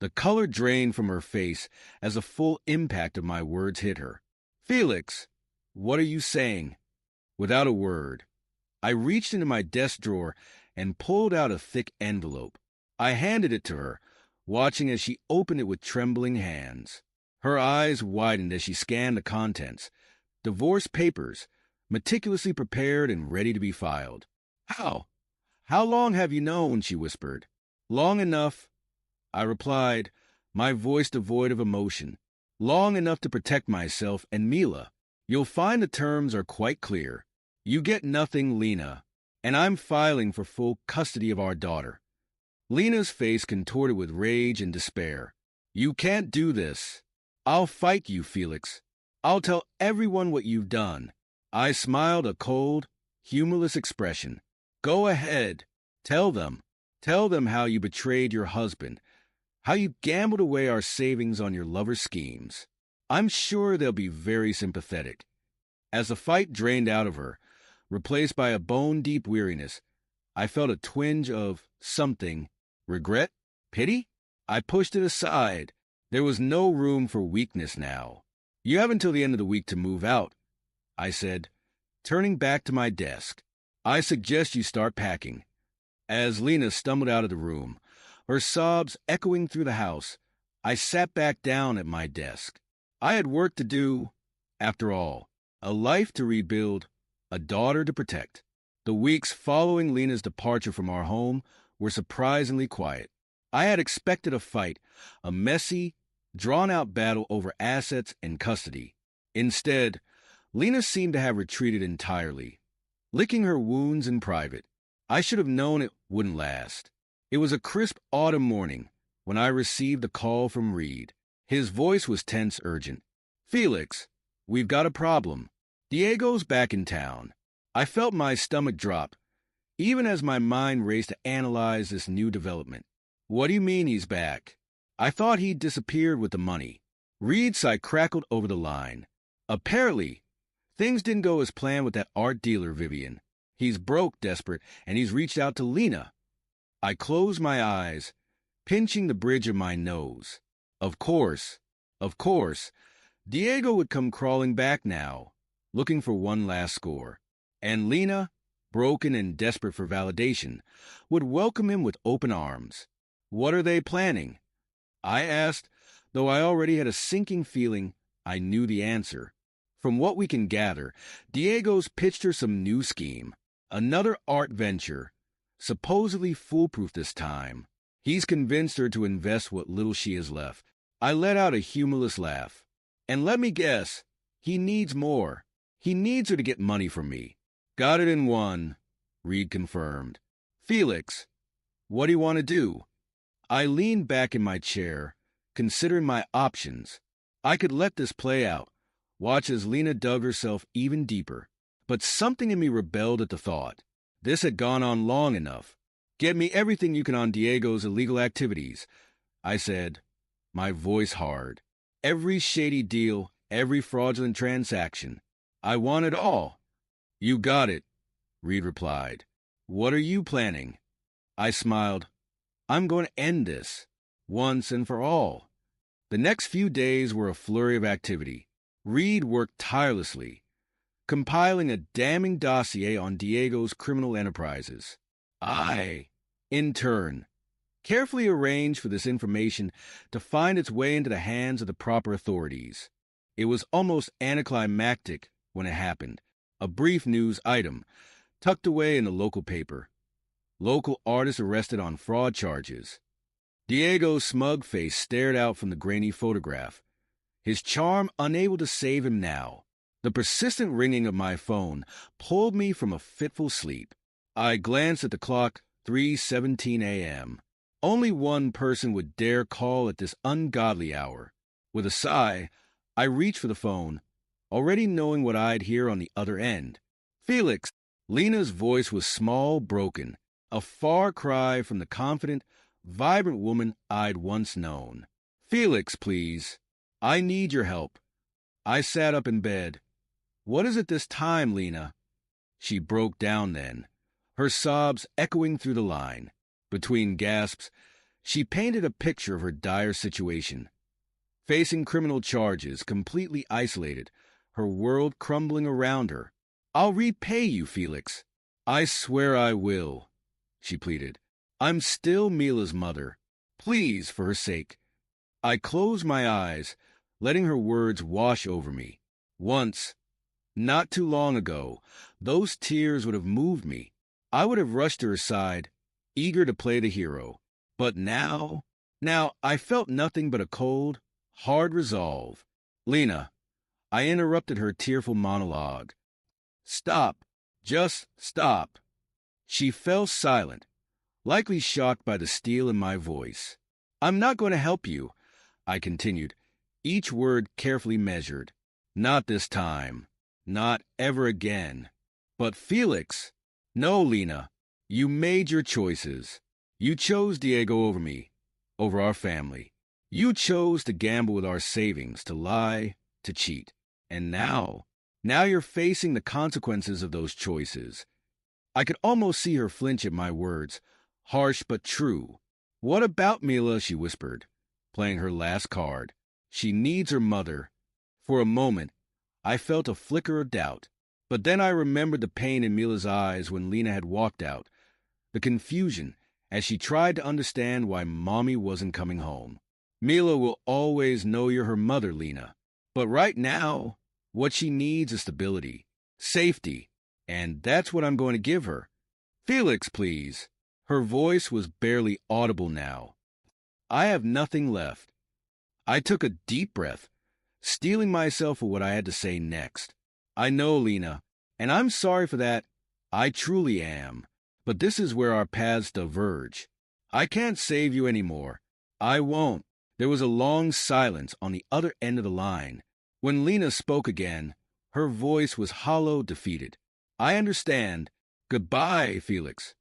The color drained from her face as the full impact of my words hit her. Felix, what are you saying? Without a word, I reached into my desk drawer and pulled out a thick envelope. I handed it to her, watching as she opened it with trembling hands. Her eyes widened as she scanned the contents. Divorce papers, meticulously prepared and ready to be filed. How? How long have you known? She whispered. Long enough, I replied, my voice devoid of emotion. Long enough to protect myself and Mila. You'll find the terms are quite clear. You get nothing, Lena, and I'm filing for full custody of our daughter. Lena's face contorted with rage and despair. You can't do this. I'll fight you, Felix. I'll tell everyone what you've done. I smiled a cold, humorless expression. Go ahead. Tell them. Tell them how you betrayed your husband, how you gambled away our savings on your lover's schemes. I'm sure they'll be very sympathetic. As the fight drained out of her, replaced by a bone-deep weariness, I felt a twinge of something. Regret? Pity? I pushed it aside. There was no room for weakness now. You have until the end of the week to move out, I said, turning back to my desk. I suggest you start packing. As Lena stumbled out of the room, her sobs echoing through the house, I sat back down at my desk. I had work to do, after all, a life to rebuild, a daughter to protect. The weeks following Lena's departure from our home were surprisingly quiet. I had expected a fight, a messy, drawn-out battle over assets and custody. Instead, Lena seemed to have retreated entirely, licking her wounds in private. I should have known it wouldn't last. It was a crisp autumn morning when I received a call from Reed. His voice was tense, urgent. Felix, we've got a problem. Diego's back in town. I felt my stomach drop, even as my mind raced to analyze this new development. What do you mean he's back? I thought he'd disappeared with the money. Reed's sigh crackled over the line. Apparently, things didn't go as planned with that art dealer, Vivian. He's broke, desperate, and he's reached out to Lena. I closed my eyes, pinching the bridge of my nose. Of course, Diego would come crawling back now, looking for one last score. And Lena, broken and desperate for validation, would welcome him with open arms. What are they planning? I asked, though I already had a sinking feeling I knew the answer. From what we can gather, Diego's pitched her some new scheme. Another art venture, supposedly foolproof this time. He's convinced her to invest what little she has left. I let out a humorless laugh. And let me guess, he needs more. He needs her to get money from me. Got it in one, Reed confirmed. Felix, what do you want to do? I leaned back in my chair, considering my options. I could let this play out, watch as Lena dug herself even deeper. But something in me rebelled at the thought. This had gone on long enough. Get me everything you can on Diego's illegal activities, I said, my voice hard. Every shady deal, every fraudulent transaction. I want it all. You got it, Reed replied. What are you planning? I smiled. I'm going to end this, once and for all. The next few days were a flurry of activity. Reed worked tirelessly, compiling a damning dossier on Diego's criminal enterprises. I, in turn, carefully arranged for this information to find its way into the hands of the proper authorities. It was almost anticlimactic when it happened. A brief news item, tucked away in the local paper. Local artist arrested on fraud charges. Diego's smug face stared out from the grainy photograph, his charm unable to save him now. The persistent ringing of my phone pulled me from a fitful sleep. I glanced at the clock, 3:17 a.m. Only one person would dare call at this ungodly hour. With a sigh, I reached for the phone, already knowing what I'd hear on the other end. Felix. Lena's voice was small, broken, a far cry from the confident, vibrant woman I'd once known. Felix, please. I need your help. I sat up in bed. What is it this time, Lena? She broke down then, her sobs echoing through the line. Between gasps, she painted a picture of her dire situation. Facing criminal charges, completely isolated, her world crumbling around her. I'll repay you, Felix. I swear I will, she pleaded. I'm still Mila's mother. Please, for her sake. I closed my eyes, letting her words wash over me. Once, not too long ago, those tears would have moved me. I would have rushed to her side, eager to play the hero. But now I felt nothing but a cold, hard resolve. Lena, I interrupted her tearful monologue. Stop. Just stop. She fell silent, likely shocked by the steel in my voice. I'm not going to help you, I continued, each word carefully measured. Not this time. Not ever again. But Felix, no, Lena, you made your choices. You chose Diego over me, over our family. You chose to gamble with our savings, to lie, to cheat. And now you're facing the consequences of those choices. I could almost see her flinch at my words, harsh but true. What about Mila, she whispered, playing her last card. She needs her mother. For a moment, I felt a flicker of doubt, but then I remembered the pain in Mila's eyes when Lena had walked out, the confusion as she tried to understand why Mommy wasn't coming home. Mila will always know you're her mother, Lena, but right now, what she needs is stability, safety, and that's what I'm going to give her. Felix, please. Her voice was barely audible now. I have nothing left. I took a deep breath, steeling myself for what I had to say next. I know, Lena, and I'm sorry for that. I truly am. But this is where our paths diverge. I can't save you anymore. I won't. There was a long silence on the other end of the line. When Lena spoke again, her voice was hollow, defeated. I understand. Goodbye, Felix.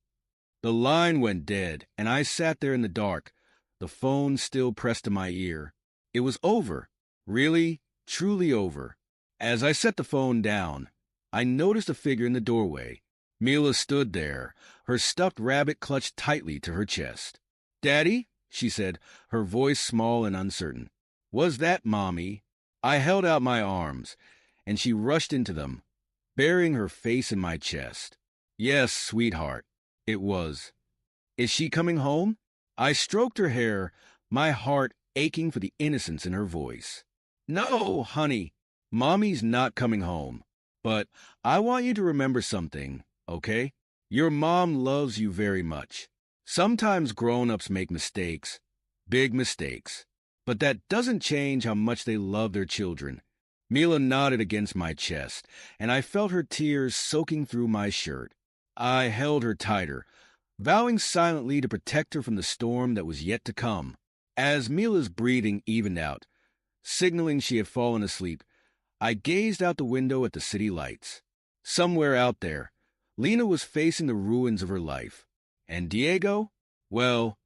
The line went dead, and I sat there in the dark, the phone still pressed to my ear. It was over. Really, truly over. As I set the phone down, I noticed a figure in the doorway. Mila stood there, her stuffed rabbit clutched tightly to her chest. Daddy, she said, her voice small and uncertain. Was that Mommy? I held out my arms, and she rushed into them, burying her face in my chest. Yes, sweetheart, it was. Is she coming home? I stroked her hair, my heart aching for the innocence in her voice. No, honey, Mommy's not coming home. But I want you to remember something, okay? Your mom loves you very much. Sometimes grown-ups make mistakes, big mistakes. But that doesn't change how much they love their children. Mila nodded against my chest, and I felt her tears soaking through my shirt. I held her tighter, vowing silently to protect her from the storm that was yet to come. As Mila's breathing evened out, signaling she had fallen asleep, I gazed out the window at the city lights. Somewhere out there, Lena was facing the ruins of her life. And Diego? Well,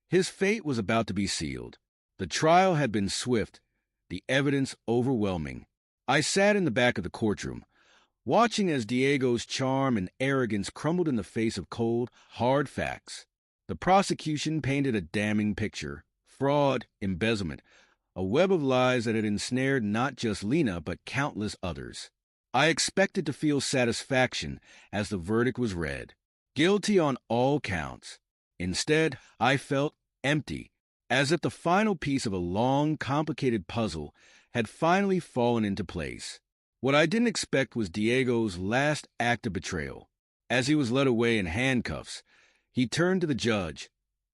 his fate was about to be sealed. The trial had been swift, the evidence overwhelming. I sat in the back of the courtroom, watching as Diego's charm and arrogance crumbled in the face of cold, hard facts. The prosecution painted a damning picture. Fraud, embezzlement, a web of lies that had ensnared not just Lena, but countless others. I expected to feel satisfaction as the verdict was read. Guilty on all counts. Instead, I felt empty, as if the final piece of a long, complicated puzzle had finally fallen into place. What I didn't expect was Diego's last act of betrayal. As he was led away in handcuffs, he turned to the judge,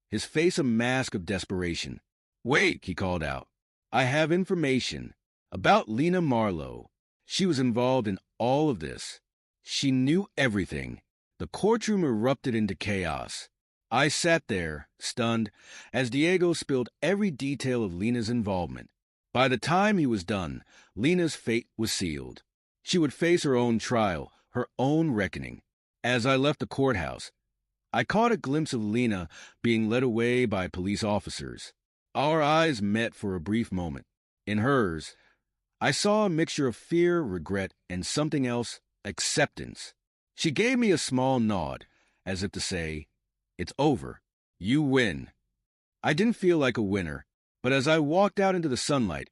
his face a mask of desperation. Wait, he called out. I have information about Lena Marlowe. She was involved in all of this. She knew everything. The courtroom erupted into chaos. I sat there, stunned, as Diego spilled every detail of Lena's involvement. By the time he was done, Lena's fate was sealed. She would face her own trial, her own reckoning. As I left the courthouse, I caught a glimpse of Lena being led away by police officers. Our eyes met for a brief moment. In hers, I saw a mixture of fear, regret, and something else, acceptance. She gave me a small nod, as if to say, "It's over. You win." I didn't feel like a winner, but as I walked out into the sunlight,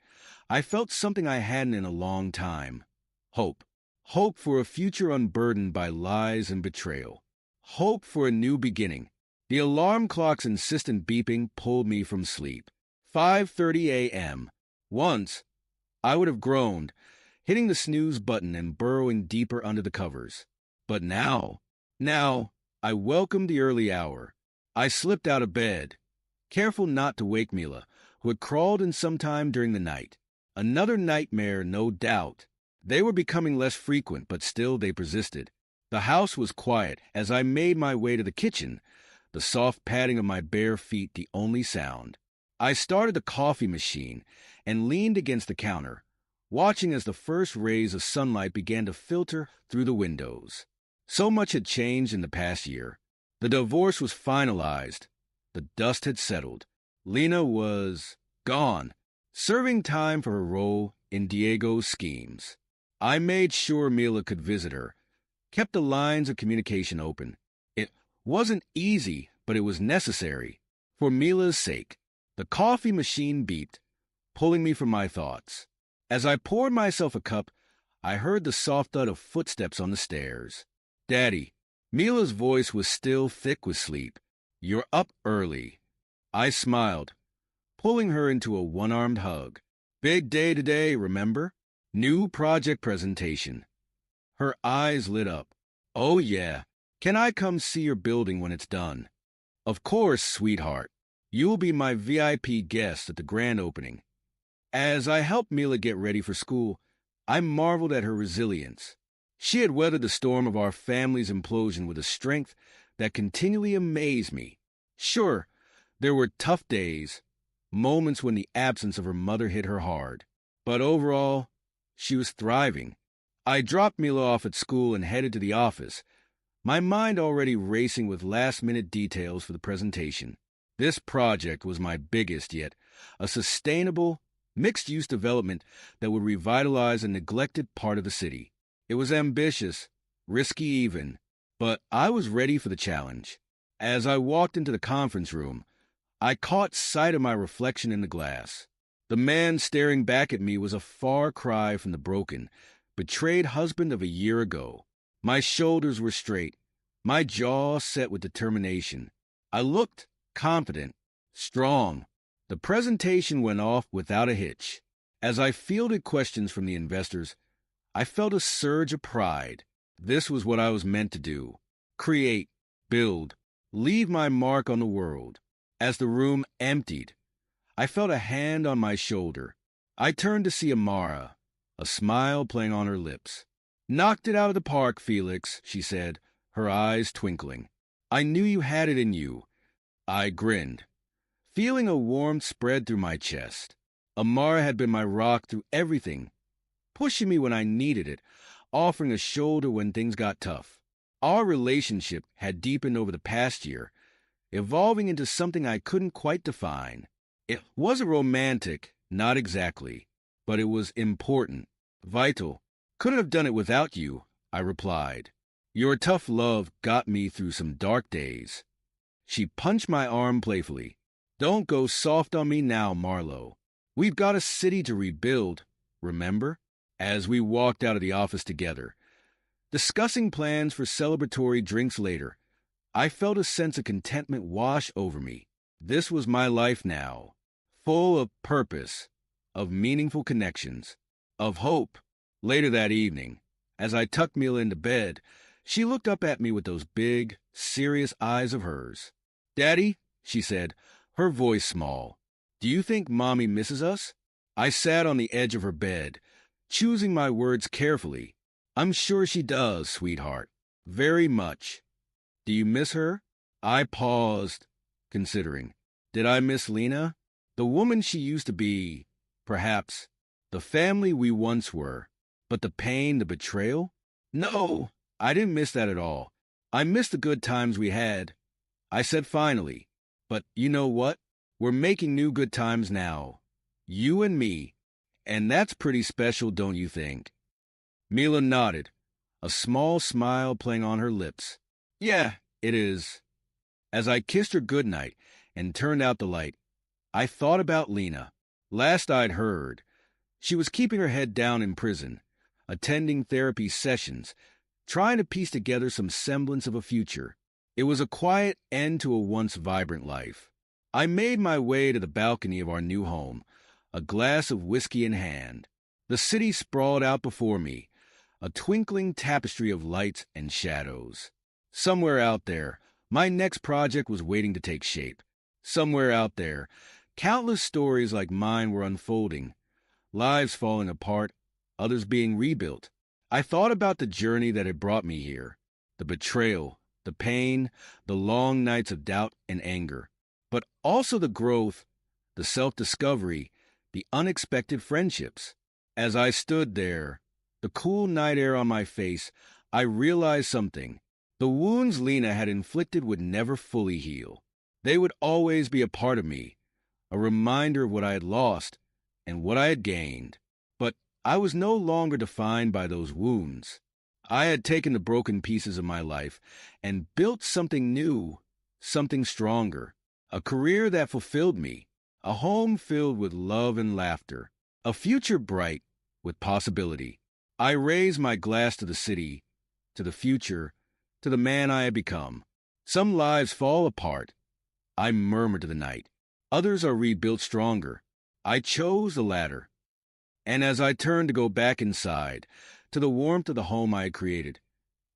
I felt something I hadn't in a long time. Hope. Hope for a future unburdened by lies and betrayal. Hope for a new beginning. The alarm clock's insistent beeping pulled me from sleep. 5:30 a.m. Once, I would have groaned, hitting the snooze button and burrowing deeper under the covers. But now, I welcomed the early hour. I slipped out of bed, careful not to wake Mila, who had crawled in sometime during the night. Another nightmare, no doubt. They were becoming less frequent, but still they persisted. The house was quiet as I made my way to the kitchen, the soft padding of my bare feet the only sound. I started the coffee machine and leaned against the counter, watching as the first rays of sunlight began to filter through the windows. So much had changed in the past year. The divorce was finalized. The dust had settled. Lena was gone, serving time for her role in Diego's schemes. I made sure Mila could visit her, kept the lines of communication open. It wasn't easy, but it was necessary. For Mila's sake. The coffee machine beeped, pulling me from my thoughts. As I poured myself a cup, I heard the soft thud of footsteps on the stairs. "Daddy." Mila's voice was still thick with sleep. "You're up early." I smiled, pulling her into a one-armed hug. "Big day today, remember? New project presentation." Her eyes lit up. "Oh yeah. Can I come see your building when it's done?" "Of course, sweetheart. You'll be my VIP guest at the grand opening." As I helped Mila get ready for school, I marveled at her resilience. She had weathered the storm of our family's implosion with a strength that continually amazed me. Sure, there were tough days, moments when the absence of her mother hit her hard. But overall, she was thriving. I dropped Mila off at school and headed to the office, my mind already racing with last-minute details for the presentation. This project was my biggest yet, a sustainable, mixed-use development that would revitalize a neglected part of the city. It was ambitious, risky even, but I was ready for the challenge. As I walked into the conference room, I caught sight of my reflection in the glass. The man staring back at me was a far cry from the broken, betrayed husband of a year ago. My shoulders were straight, my jaw set with determination. I looked confident, strong. The presentation went off without a hitch. As I fielded questions from the investors, I felt a surge of pride. This was what I was meant to do. Create, build, leave my mark on the world. As the room emptied, I felt a hand on my shoulder. I turned to see Amara, a smile playing on her lips. "Knocked it out of the park, Felix," she said, her eyes twinkling. "I knew you had it in you." I grinned, feeling a warmth spread through my chest. Amara had been my rock through everything, pushing me when I needed it, offering a shoulder when things got tough. Our relationship had deepened over the past year, evolving into something I couldn't quite define. It wasn't romantic, not exactly, but it was important, vital. "Couldn't have done it without you," I replied. "Your tough love got me through some dark days." She punched my arm playfully. "Don't go soft on me now, Marlo. We've got a city to rebuild, remember?" As we walked out of the office together, discussing plans for celebratory drinks later, I felt a sense of contentment wash over me. This was my life now, full of purpose, of meaningful connections, of hope. Later that evening, as I tucked Mila into bed, she looked up at me with those big, serious eyes of hers. "Daddy," she said, her voice small, "do you think Mommy misses us?" I sat on the edge of her bed, choosing my words carefully. "I'm sure she does, sweetheart. Very much." "Do you miss her?" I paused, considering. Did I miss Lena? The woman she used to be, perhaps. The family we once were. But the pain, the betrayal? No, I didn't miss that at all. I missed the good times we had. I said finally, "But you know what? We're making new good times now. You and me, And that's pretty special, don't you think? Mila nodded, a small smile playing on her lips. Yeah, it is. As I kissed her goodnight and turned out the light, I thought about Lena. Last I'd heard, she was keeping her head down in prison, attending therapy sessions, trying to piece together some semblance of a future. It was a quiet end to a once vibrant life. I made my way to the balcony of our new home, a glass of whiskey in hand. The city sprawled out before me, a twinkling tapestry of lights and shadows. Somewhere out there, my next project was waiting to take shape. Somewhere out there, countless stories like mine were unfolding, lives falling apart, others being rebuilt. I thought about the journey that had brought me here, the betrayal, the pain, the long nights of doubt and anger, but also the growth, the self-discovery, the unexpected friendships. As I stood there, the cool night air on my face, I realized something. The wounds Lena had inflicted would never fully heal. They would always be a part of me, a reminder of what I had lost and what I had gained. But I was no longer defined by those wounds. I had taken the broken pieces of my life and built something new, something stronger, a career that fulfilled me, a home filled with love and laughter, a future bright with possibility. I raised my glass to the city, to the future, to the man I had become. Some lives fall apart. I murmur to the night. Others are rebuilt stronger. I chose the latter. And as I turned to go back inside, to the warmth of the home I had created,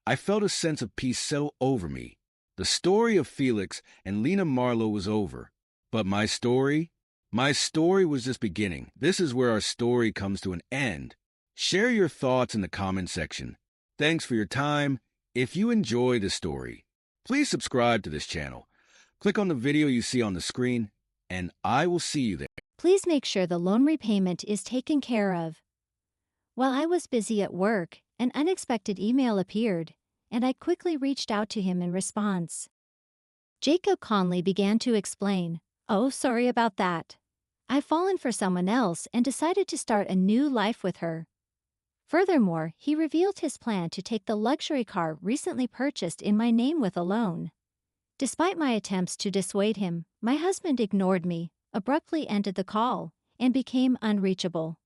I felt a sense of peace settle over me. The story of Felix and Lena Marlowe was over. But my story was just beginning. This is where our story comes to an end. Share your thoughts in the comment section. Thanks for your time. If you enjoy this story, please subscribe to this channel. Click on the video you see on the screen, and I will see you there. Please make sure the loan repayment is taken care of. While I was busy at work, an unexpected email appeared, and I quickly reached out to him in response. Jacob calmly began to explain, "Oh, sorry about that. I've fallen for someone else and decided to start a new life with her." Furthermore, he revealed his plan to take the luxury car recently purchased in my name with a loan. Despite my attempts to dissuade him, my husband ignored me, abruptly ended the call, and became unreachable.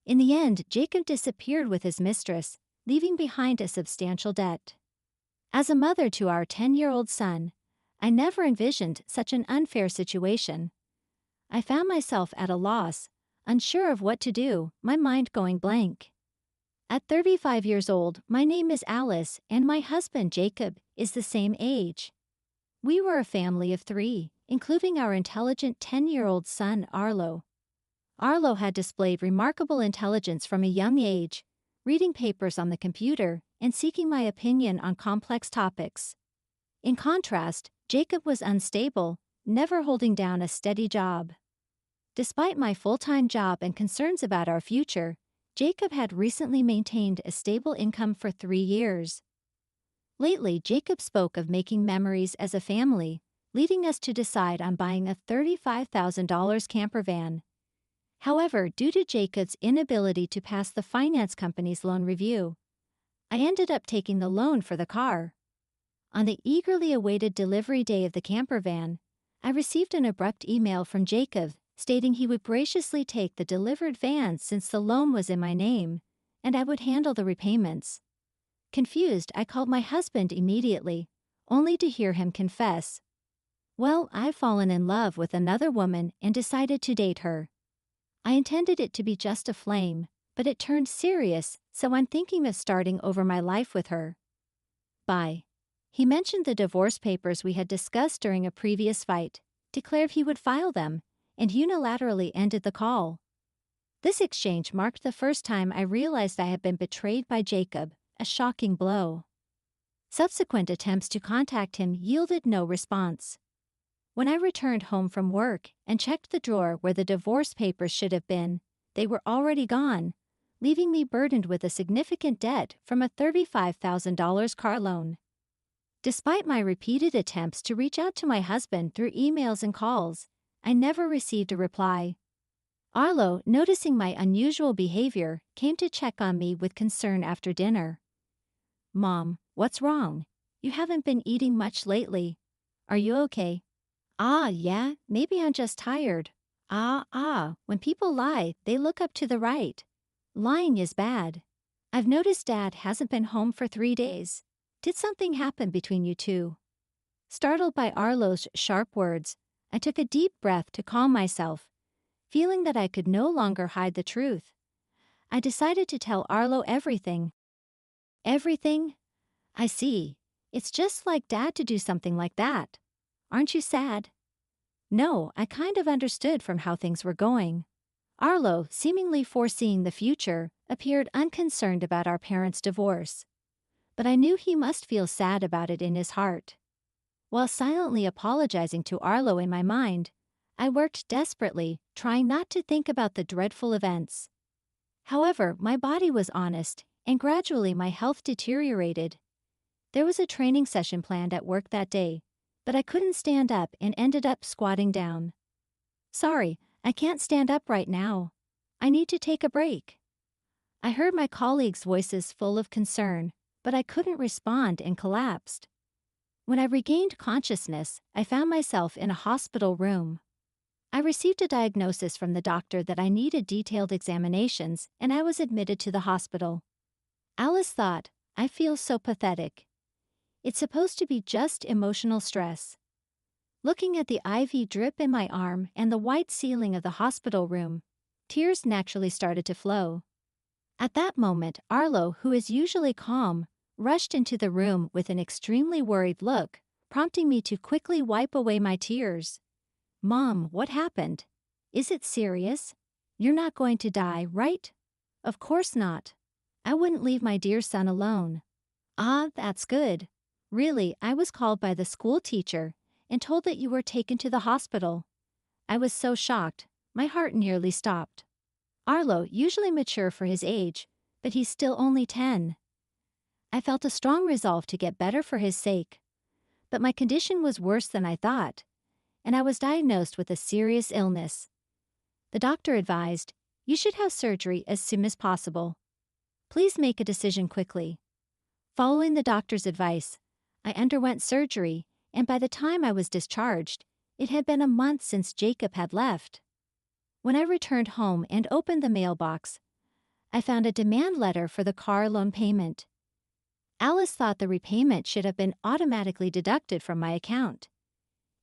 In the end, Jacob disappeared with his mistress, leaving behind a substantial debt. As a mother to our 10-year-old son, I never envisioned such an unfair situation. I found myself at a loss, unsure of what to do, my mind going blank. At 35 years old, my name is Alice, and my husband, Jacob, is the same age. We were a family of 3, including our intelligent 10-year-old son, Arlo. Arlo had displayed remarkable intelligence from a young age, reading papers on the computer and seeking my opinion on complex topics. In contrast, Jacob was unstable, never holding down a steady job. Despite my full-time job and concerns about our future, Jacob had recently maintained a stable income for 3 years. Lately, Jacob spoke of making memories as a family, leading us to decide on buying a $35,000 camper van. However, due to Jacob's inability to pass the finance company's loan review, I ended up taking the loan for the car. On the eagerly awaited delivery day of the camper van, I received an abrupt email from Jacob stating he would graciously take the delivered van since the loan was in my name, and I would handle the repayments. Confused, I called my husband immediately, only to hear him confess, "Well, I've fallen in love with another woman and decided to date her. I intended it to be just a flame, but it turned serious, so I'm thinking of starting over my life with her. Bye." He mentioned the divorce papers we had discussed during a previous fight, declared he would file them, and unilaterally ended the call. This exchange marked the first time I realized I had been betrayed by Jacob, a shocking blow. Subsequent attempts to contact him yielded no response. When I returned home from work and checked the drawer where the divorce papers should have been, they were already gone, leaving me burdened with a significant debt from a $35,000 car loan. Despite my repeated attempts to reach out to my husband through emails and calls, I never received a reply. Arlo, noticing my unusual behavior, came to check on me with concern after dinner. Mom, what's wrong? You haven't been eating much lately. Are you okay? Yeah, maybe I'm just tired. When people lie, they look up to the right. Lying is bad. I've noticed Dad hasn't been home for 3 days. Did something happen between you two? Startled by Arlo's sharp words, I took a deep breath to calm myself, feeling that I could no longer hide the truth. I decided to tell Arlo everything. Everything? I see. It's just like Dad to do something like that. Aren't you sad? No, I kind of understood from how things were going. Arlo, seemingly foreseeing the future, appeared unconcerned about our parents' divorce. But I knew he must feel sad about it in his heart. While silently apologizing to Arlo in my mind, I worked desperately, trying not to think about the dreadful events. However, my body was honest, and gradually my health deteriorated. There was a training session planned at work that day, but I couldn't stand up and ended up squatting down. Sorry, I can't stand up right now. I need to take a break. I heard my colleagues' voices full of concern, but I couldn't respond and collapsed. When I regained consciousness, I found myself in a hospital room. I received a diagnosis from the doctor that I needed detailed examinations, and I was admitted to the hospital. Alice thought, I feel so pathetic. It's supposed to be just emotional stress. Looking at the IV drip in my arm and the white ceiling of the hospital room, tears naturally started to flow. At that moment, Arlo, who is usually calm, rushed into the room with an extremely worried look, prompting me to quickly wipe away my tears. Mom, what happened? Is it serious? You're not going to die, right? Of course not. I wouldn't leave my dear son alone. That's good. Really, I was called by the school teacher and told that you were taken to the hospital. I was so shocked, my heart nearly stopped. Arlo, usually mature for his age, but he's still only 10. I felt a strong resolve to get better for his sake. But my condition was worse than I thought, and I was diagnosed with a serious illness. The doctor advised, you should have surgery as soon as possible. Please make a decision quickly. Following the doctor's advice, I underwent surgery, and by the time I was discharged, it had been a month since Jacob had left. When I returned home and opened the mailbox, I found a demand letter for the car loan payment. Alice thought the repayment should have been automatically deducted from my account.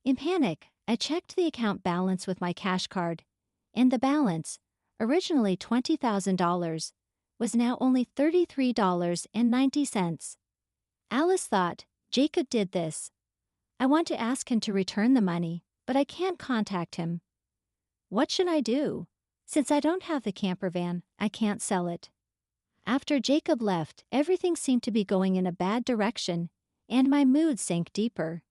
In panic, I checked the account balance with my cash card, and the balance, originally $20,000, was now only $33.90. Alice thought, Jacob did this. I want to ask him to return the money, but I can't contact him. What should I do? Since I don't have the camper van, I can't sell it. After Jacob left, everything seemed to be going in a bad direction, and my mood sank deeper.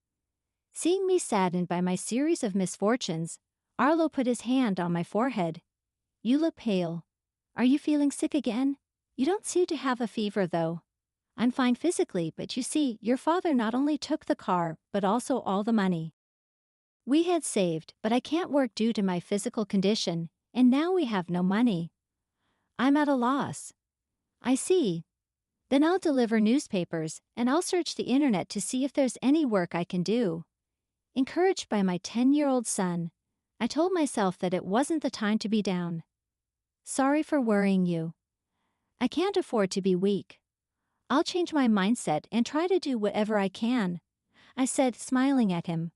Seeing me saddened by my series of misfortunes, Arlo put his hand on my forehead. You look pale. Are you feeling sick again? You don't seem to have a fever, though. I'm fine physically, but you see, your father not only took the car, but also all the money. We had saved, but I can't work due to my physical condition, and now we have no money. I'm at a loss. I see. Then I'll deliver newspapers, and I'll search the internet to see if there's any work I can do. Encouraged by my 10-year-old son, I told myself that it wasn't the time to be down. Sorry for worrying you. I can't afford to be weak. I'll change my mindset and try to do whatever I can, I said, smiling at him.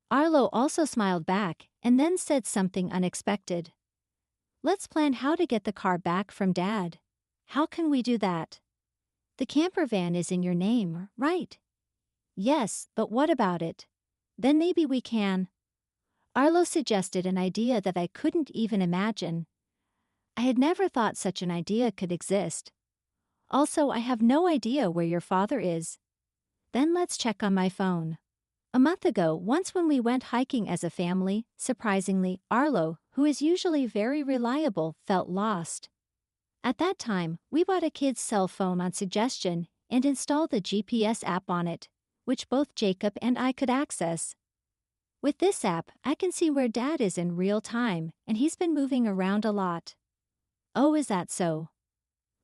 Arlo also smiled back and then said something unexpected. Let's plan how to get the car back from Dad. How can we do that? The camper van is in your name, right? Yes, but what about it? Then maybe we can. Arlo suggested an idea that I couldn't even imagine. I had never thought such an idea could exist. Also, I have no idea where your father is. Then let's check on my phone. A month ago, once when we went hiking as a family, surprisingly, Arlo, who is usually very reliable, felt lost. At that time, we bought a kid's cell phone on suggestion and installed the GPS app on it, which both Jacob and I could access. With this app, I can see where Dad is in real time, and he's been moving around a lot. Oh, is that so?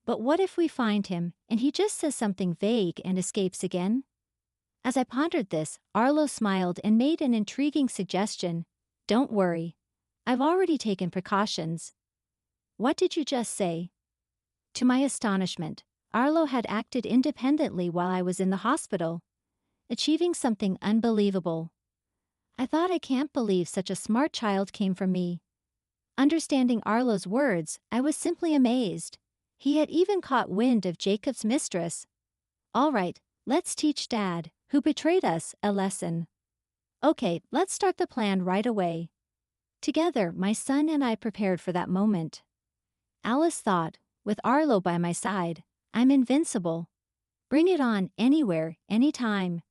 But what if we find him, and he just says something vague and escapes again? As I pondered this, Arlo smiled and made an intriguing suggestion. Don't worry. I've already taken precautions. What did you just say? To my astonishment, Arlo had acted independently while I was in the hospital, achieving something unbelievable. I thought, I can't believe such a smart child came from me. Understanding Arlo's words, I was simply amazed. He had even caught wind of Jacob's mistress. All right, let's teach Dad, who betrayed us, a lesson. Okay, let's start the plan right away. Together, my son and I prepared for that moment. Alice thought, with Arlo by my side, I'm invincible. Bring it on, anywhere, anytime.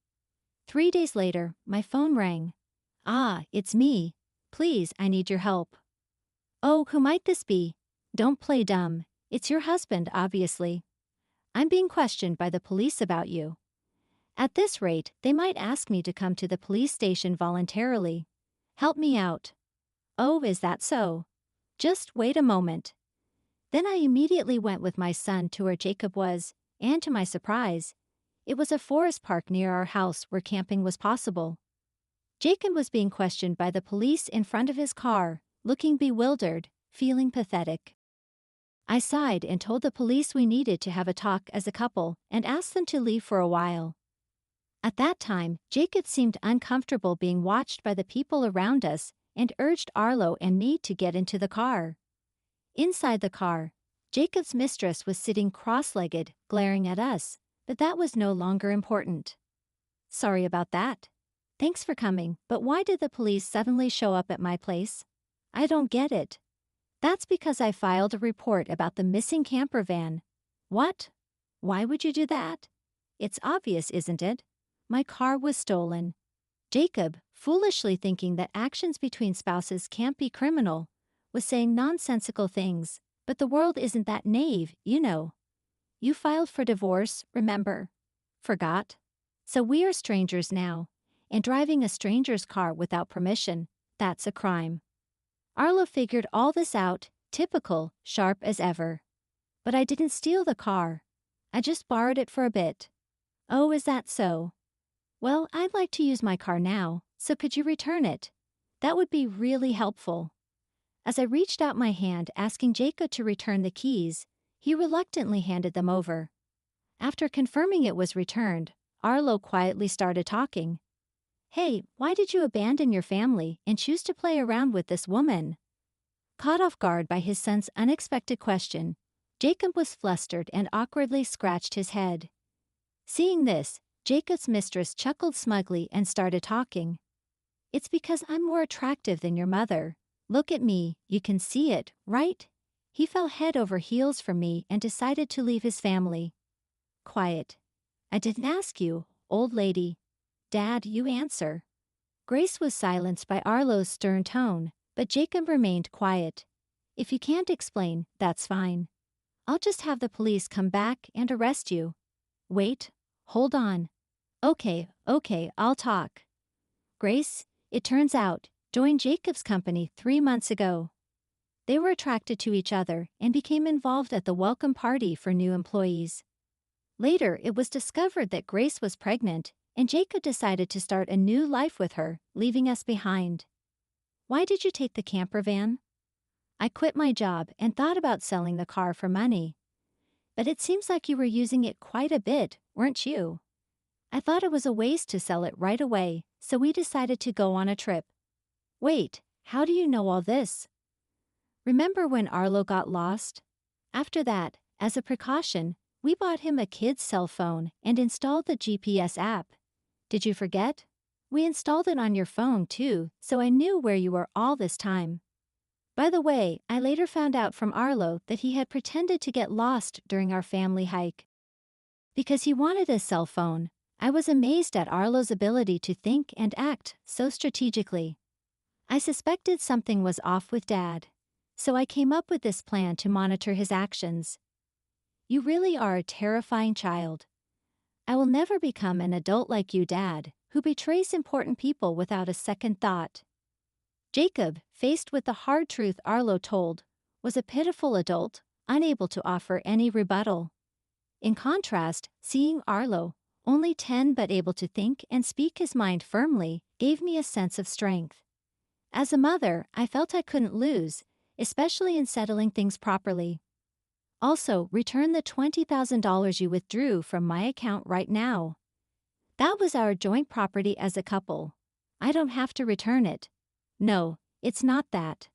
3 days later, my phone rang. Ah, it's me. Please, I need your help. Oh, who might this be? Don't play dumb. It's your husband, obviously. I'm being questioned by the police about you. At this rate, they might ask me to come to the police station voluntarily. Help me out. Oh, is that so? Just wait a moment. Then I immediately went with my son to where Jacob was, and to my surprise, it was a forest park near our house where camping was possible. Jacob was being questioned by the police in front of his car, looking bewildered, feeling pathetic. I sighed and told the police we needed to have a talk as a couple and asked them to leave for a while. At that time, Jacob seemed uncomfortable being watched by the people around us and urged Arlo and me to get into the car. Inside the car, Jacob's mistress was sitting cross-legged, glaring at us, but that was no longer important. Sorry about that. Thanks for coming, but why did the police suddenly show up at my place? I don't get it. That's because I filed a report about the missing camper van. What? Why would you do that? It's obvious, isn't it? My car was stolen. Jacob, foolishly thinking that actions between spouses can't be criminal, was saying nonsensical things, but the world isn't that naive, you know. You filed for divorce, remember? Forgot? So we are strangers now, and driving a stranger's car without permission, that's a crime. Arlo figured all this out, typical, sharp as ever. But I didn't steal the car. I just borrowed it for a bit. Oh, is that so? Well, I'd like to use my car now, so could you return it? That would be really helpful. As I reached out my hand asking Jacob to return the keys, he reluctantly handed them over. After confirming it was returned, Arlo quietly started talking. Hey, why did you abandon your family and choose to play around with this woman? Caught off guard by his son's unexpected question, Jacob was flustered and awkwardly scratched his head. Seeing this, Jacob's mistress chuckled smugly and started talking. It's because I'm more attractive than your mother. Look at me, you can see it, right? He fell head over heels for me and decided to leave his family. Quiet. I didn't ask you, old lady. Dad, you answer. Grace was silenced by Arlo's stern tone, but Jacob remained quiet. If you can't explain, that's fine. I'll just have the police come back and arrest you. Wait, hold on. Okay, I'll talk. Grace, it turns out, joined Jacob's company 3 months ago. They were attracted to each other and became involved at the welcome party for new employees. Later, it was discovered that Grace was pregnant, and Jacob decided to start a new life with her, leaving us behind. Why did you take the camper van? I quit my job and thought about selling the car for money. But it seems like you were using it quite a bit, weren't you? I thought it was a waste to sell it right away, so we decided to go on a trip. Wait, how do you know all this? Remember when Arlo got lost? After that, as a precaution, we bought him a kid's cell phone and installed the GPS app. Did you forget? We installed it on your phone too, so I knew where you were all this time. By the way, I later found out from Arlo that he had pretended to get lost during our family hike. Because he wanted a cell phone, I was amazed at Arlo's ability to think and act so strategically. I suspected something was off with Dad, so I came up with this plan to monitor his actions. You really are a terrifying child. I will never become an adult like you, Dad, who betrays important people without a second thought. Jacob, faced with the hard truth Arlo told, was a pitiful adult, unable to offer any rebuttal. In contrast, seeing Arlo, only 10 but able to think and speak his mind firmly, gave me a sense of strength. As a mother, I felt I couldn't lose, especially in settling things properly. Also, return the $20,000 you withdrew from my account right now. That was our joint property as a couple. I don't have to return it. No, it's not that.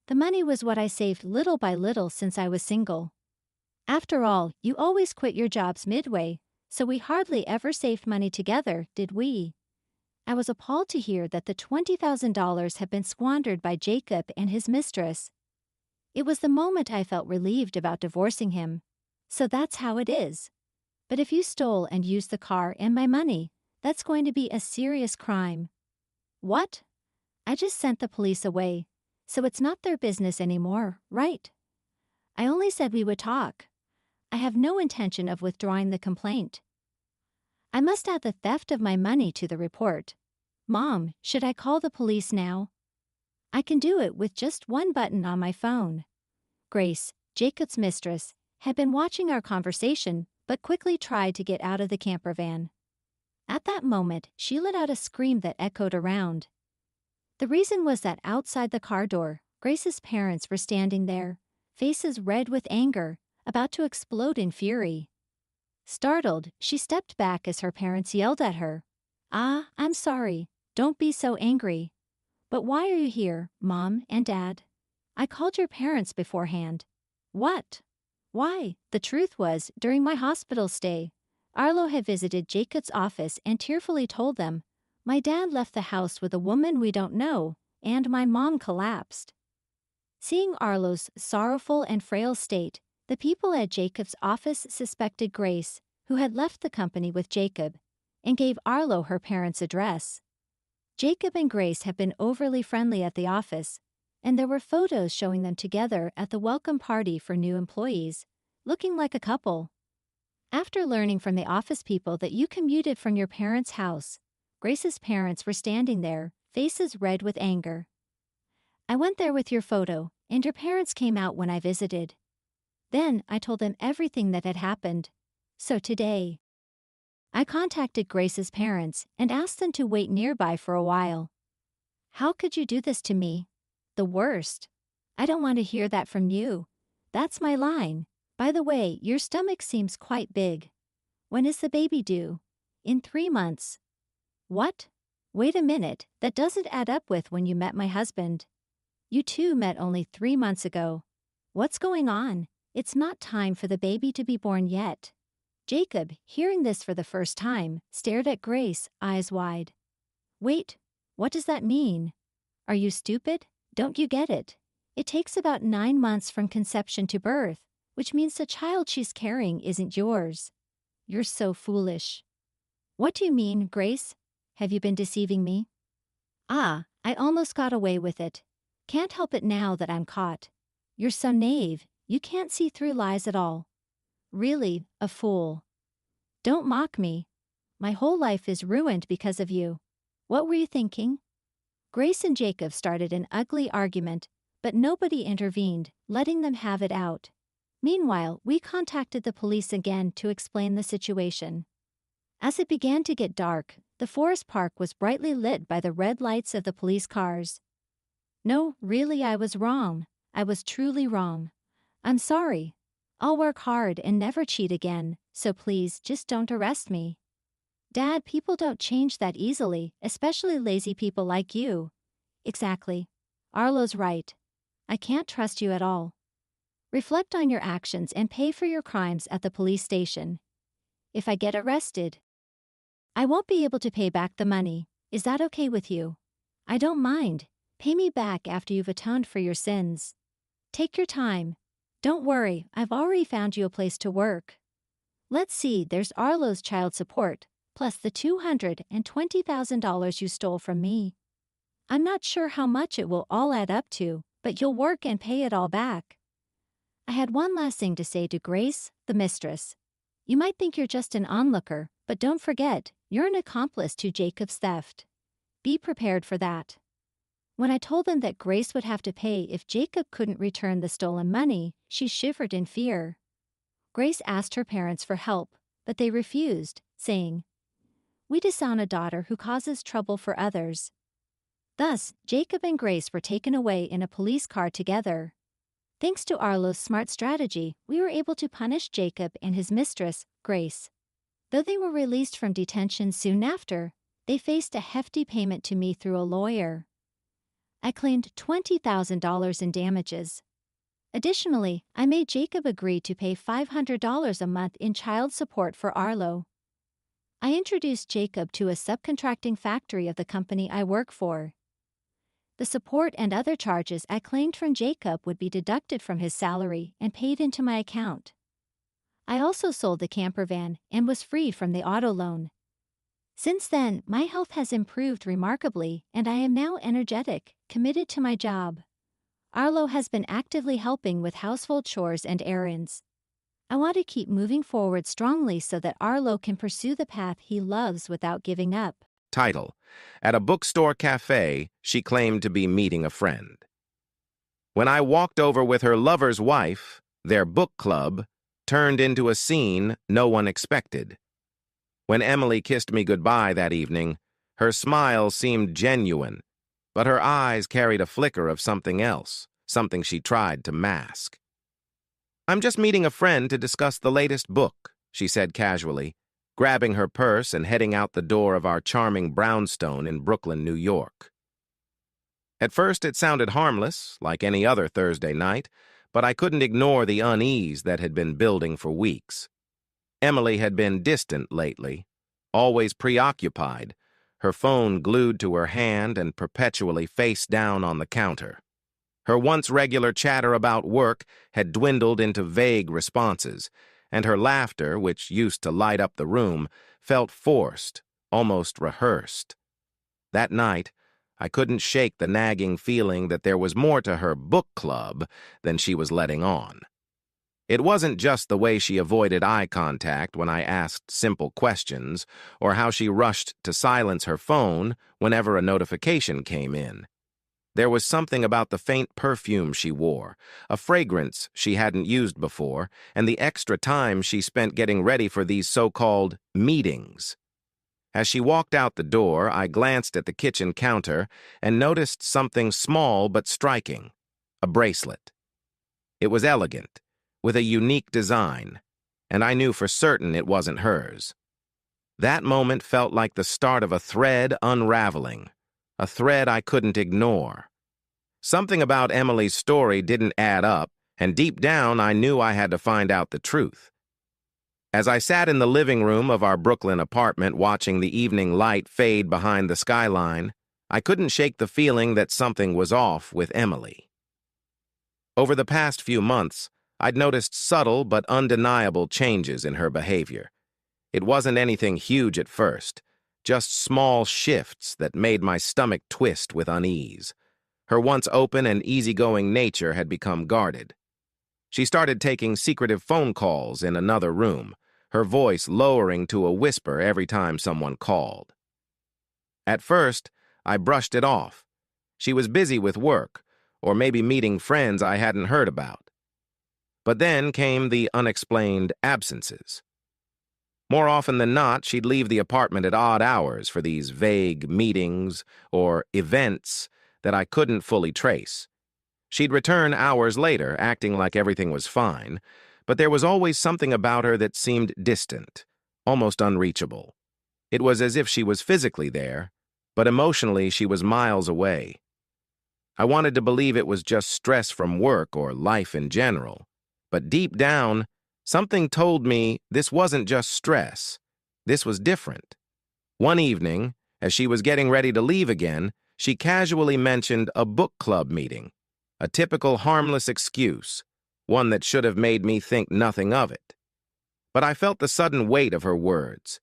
The money was what I saved little by little since I was single. After all, you always quit your jobs midway, so we hardly ever saved money together, did we? I was appalled to hear that the $20,000 had been squandered by Jacob and his mistress. It was the moment I felt relieved about divorcing him. So that's how it is. But if you stole and used the car and my money, that's going to be a serious crime. What? I just sent the police away, so it's not their business anymore, right? I only said we would talk. I have no intention of withdrawing the complaint. I must add the theft of my money to the report. Mom, should I call the police now? I can do it with just one button on my phone. Grace, Jacob's mistress, had been watching our conversation but quickly tried to get out of the camper van. At that moment, she let out a scream that echoed around. The reason was that outside the car door, Grace's parents were standing there, faces red with anger, about to explode in fury. Startled, she stepped back as her parents yelled at her. "Ah, I'm sorry. Don't be so angry. But why are you here, Mom and Dad? I called your parents beforehand." "What? Why?" The truth was, during my hospital stay, Arlo had visited Jacob's office and tearfully told them, "My dad left the house with a woman we don't know, and my mom collapsed." Seeing Arlo's sorrowful and frail state, the people at Jacob's office suspected Grace, who had left the company with Jacob, and gave Arlo her parents' address. Jacob and Grace had been overly friendly at the office, and there were photos showing them together at the welcome party for new employees, looking like a couple. After learning from the office people that you commuted from your parents' house, Grace's parents were standing there, faces red with anger. "I went there with your photo, and your parents came out when I visited." Then I told them everything that had happened. So today, I contacted Grace's parents and asked them to wait nearby for a while. "How could you do this to me? The worst. I don't want to hear that from you. That's my line. By the way, your stomach seems quite big. When is the baby due?" "In 3 months." "What? Wait a minute, that doesn't add up with when you met my husband. You two met only 3 months ago. What's going on? It's not time for the baby to be born yet." Jacob, hearing this for the first time, stared at Grace, eyes wide. "Wait, what does that mean? Are you stupid? Don't you get it? It takes about 9 months from conception to birth, which means the child she's carrying isn't yours. You're so foolish." "What do you mean, Grace? Have you been deceiving me?" "Ah, I almost got away with it. Can't help it now that I'm caught. You're so naive, you can't see through lies at all. Really, a fool. Don't mock me. My whole life is ruined because of you. What were you thinking?" Grace and Jacob started an ugly argument, but nobody intervened, letting them have it out. Meanwhile, we contacted the police again to explain the situation. As it began to get dark, the forest park was brightly lit by the red lights of the police cars. "No, really, I was wrong. I was truly wrong. I'm sorry. I'll work hard and never cheat again, so please just don't arrest me." "Dad, people don't change that easily, especially lazy people like you." "Exactly. Arlo's right. I can't trust you at all. Reflect on your actions and pay for your crimes at the police station. If I get arrested, I won't be able to pay back the money. Is that okay with you?" "I don't mind. Pay me back after you've atoned for your sins. Take your time. Don't worry, I've already found you a place to work. Let's see, there's Arlo's child support, plus the $220,000 you stole from me. I'm not sure how much it will all add up to, but you'll work and pay it all back." I had one last thing to say to Grace, the mistress. "You might think you're just an onlooker, But don't forget, you're an accomplice to Jacob's theft. Be prepared for that. When I told them that Grace would have to pay if Jacob couldn't return the stolen money, she shivered in fear. Grace asked her parents for help, but they refused, saying, "We disown a daughter who causes trouble for others." Thus, Jacob and Grace were taken away in a police car together. Thanks to Arlo's smart strategy, we were able to punish Jacob and his mistress, Grace. Though they were released from detention soon after, they faced a hefty payment to me through a lawyer. I claimed $20,000 in damages. Additionally, I made Jacob agree to pay $500 a month in child support for Arlo. I introduced Jacob to a subcontracting factory of the company I work for. The support and other charges I claimed from Jacob would be deducted from his salary and paid into my account. I also sold the camper van and was freed from the auto loan. Since then, my health has improved remarkably, and I am now energetic, committed to my job. Arlo has been actively helping with household chores and errands. I want to keep moving forward strongly so that Arlo can pursue the path he loves without giving up. Title: At a bookstore cafe, she claimed to be meeting a friend. When I walked over with her lover's wife, their book club turned into a scene no one expected. When Emily kissed me goodbye that evening, her smile seemed genuine, but her eyes carried a flicker of something else, something she tried to mask. "I'm just meeting a friend to discuss the latest book," she said casually, grabbing her purse and heading out the door of our charming brownstone in Brooklyn, New York. At first it sounded harmless, like any other Thursday night, but I couldn't ignore the unease that had been building for weeks. Emily had been distant lately, always preoccupied, her phone glued to her hand and perpetually face down on the counter. Her once regular chatter about work had dwindled into vague responses, and her laughter, which used to light up the room, felt forced, almost rehearsed. That night, I couldn't shake the nagging feeling that there was more to her book club than she was letting on. It wasn't just the way she avoided eye contact when I asked simple questions, or how she rushed to silence her phone whenever a notification came in. There was something about the faint perfume she wore, a fragrance she hadn't used before, and the extra time she spent getting ready for these so-called meetings. As she walked out the door, I glanced at the kitchen counter and noticed something small but striking: a bracelet. It was elegant, with a unique design, and I knew for certain it wasn't hers. That moment felt like the start of a thread unraveling, a thread I couldn't ignore. Something about Emily's story didn't add up, and deep down I knew I had to find out the truth. As I sat in the living room of our Brooklyn apartment watching the evening light fade behind the skyline, I couldn't shake the feeling that something was off with Emily. Over the past few months, I'd noticed subtle but undeniable changes in her behavior. It wasn't anything huge at first, just small shifts that made my stomach twist with unease. Her once open and easygoing nature had become guarded. She started taking secretive phone calls in another room, her voice lowering to a whisper every time someone called. At first, I brushed it off. She was busy with work, or maybe meeting friends I hadn't heard about. But then came the unexplained absences. More often than not, she'd leave the apartment at odd hours for these vague meetings or events that I couldn't fully trace. She'd return hours later, acting like everything was fine, but there was always something about her that seemed distant, almost unreachable. It was as if she was physically there, but emotionally she was miles away. I wanted to believe it was just stress from work or life in general. But deep down, something told me this wasn't just stress. This was different. One evening, as she was getting ready to leave again, she casually mentioned a book club meeting, a typical harmless excuse, one that should have made me think nothing of it. But I felt the sudden weight of her words.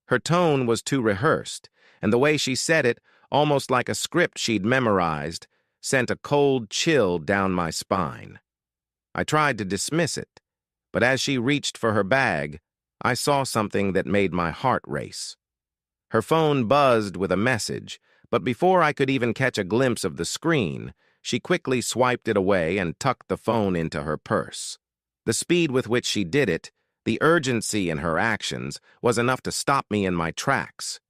Her tone was too rehearsed, and the way she said it, almost like a script she'd memorized, sent a cold chill down my spine. I tried to dismiss it, but as she reached for her bag, I saw something that made my heart race. Her phone buzzed with a message, but before I could even catch a glimpse of the screen, she quickly swiped it away and tucked the phone into her purse. The speed with which she did it, the urgency in her actions, was enough to stop me in my tracks.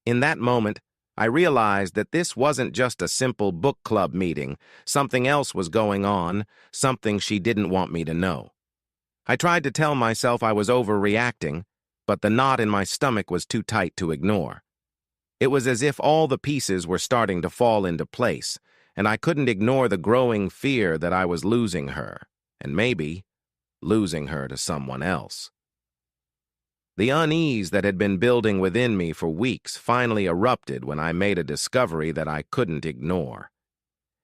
In that moment, I realized that this wasn't just a simple book club meeting. Something else was going on, something she didn't want me to know. I tried to tell myself I was overreacting, but the knot in my stomach was too tight to ignore. It was as if all the pieces were starting to fall into place, and I couldn't ignore the growing fear that I was losing her, and maybe losing her to someone else. The unease that had been building within me for weeks finally erupted when I made a discovery that I couldn't ignore.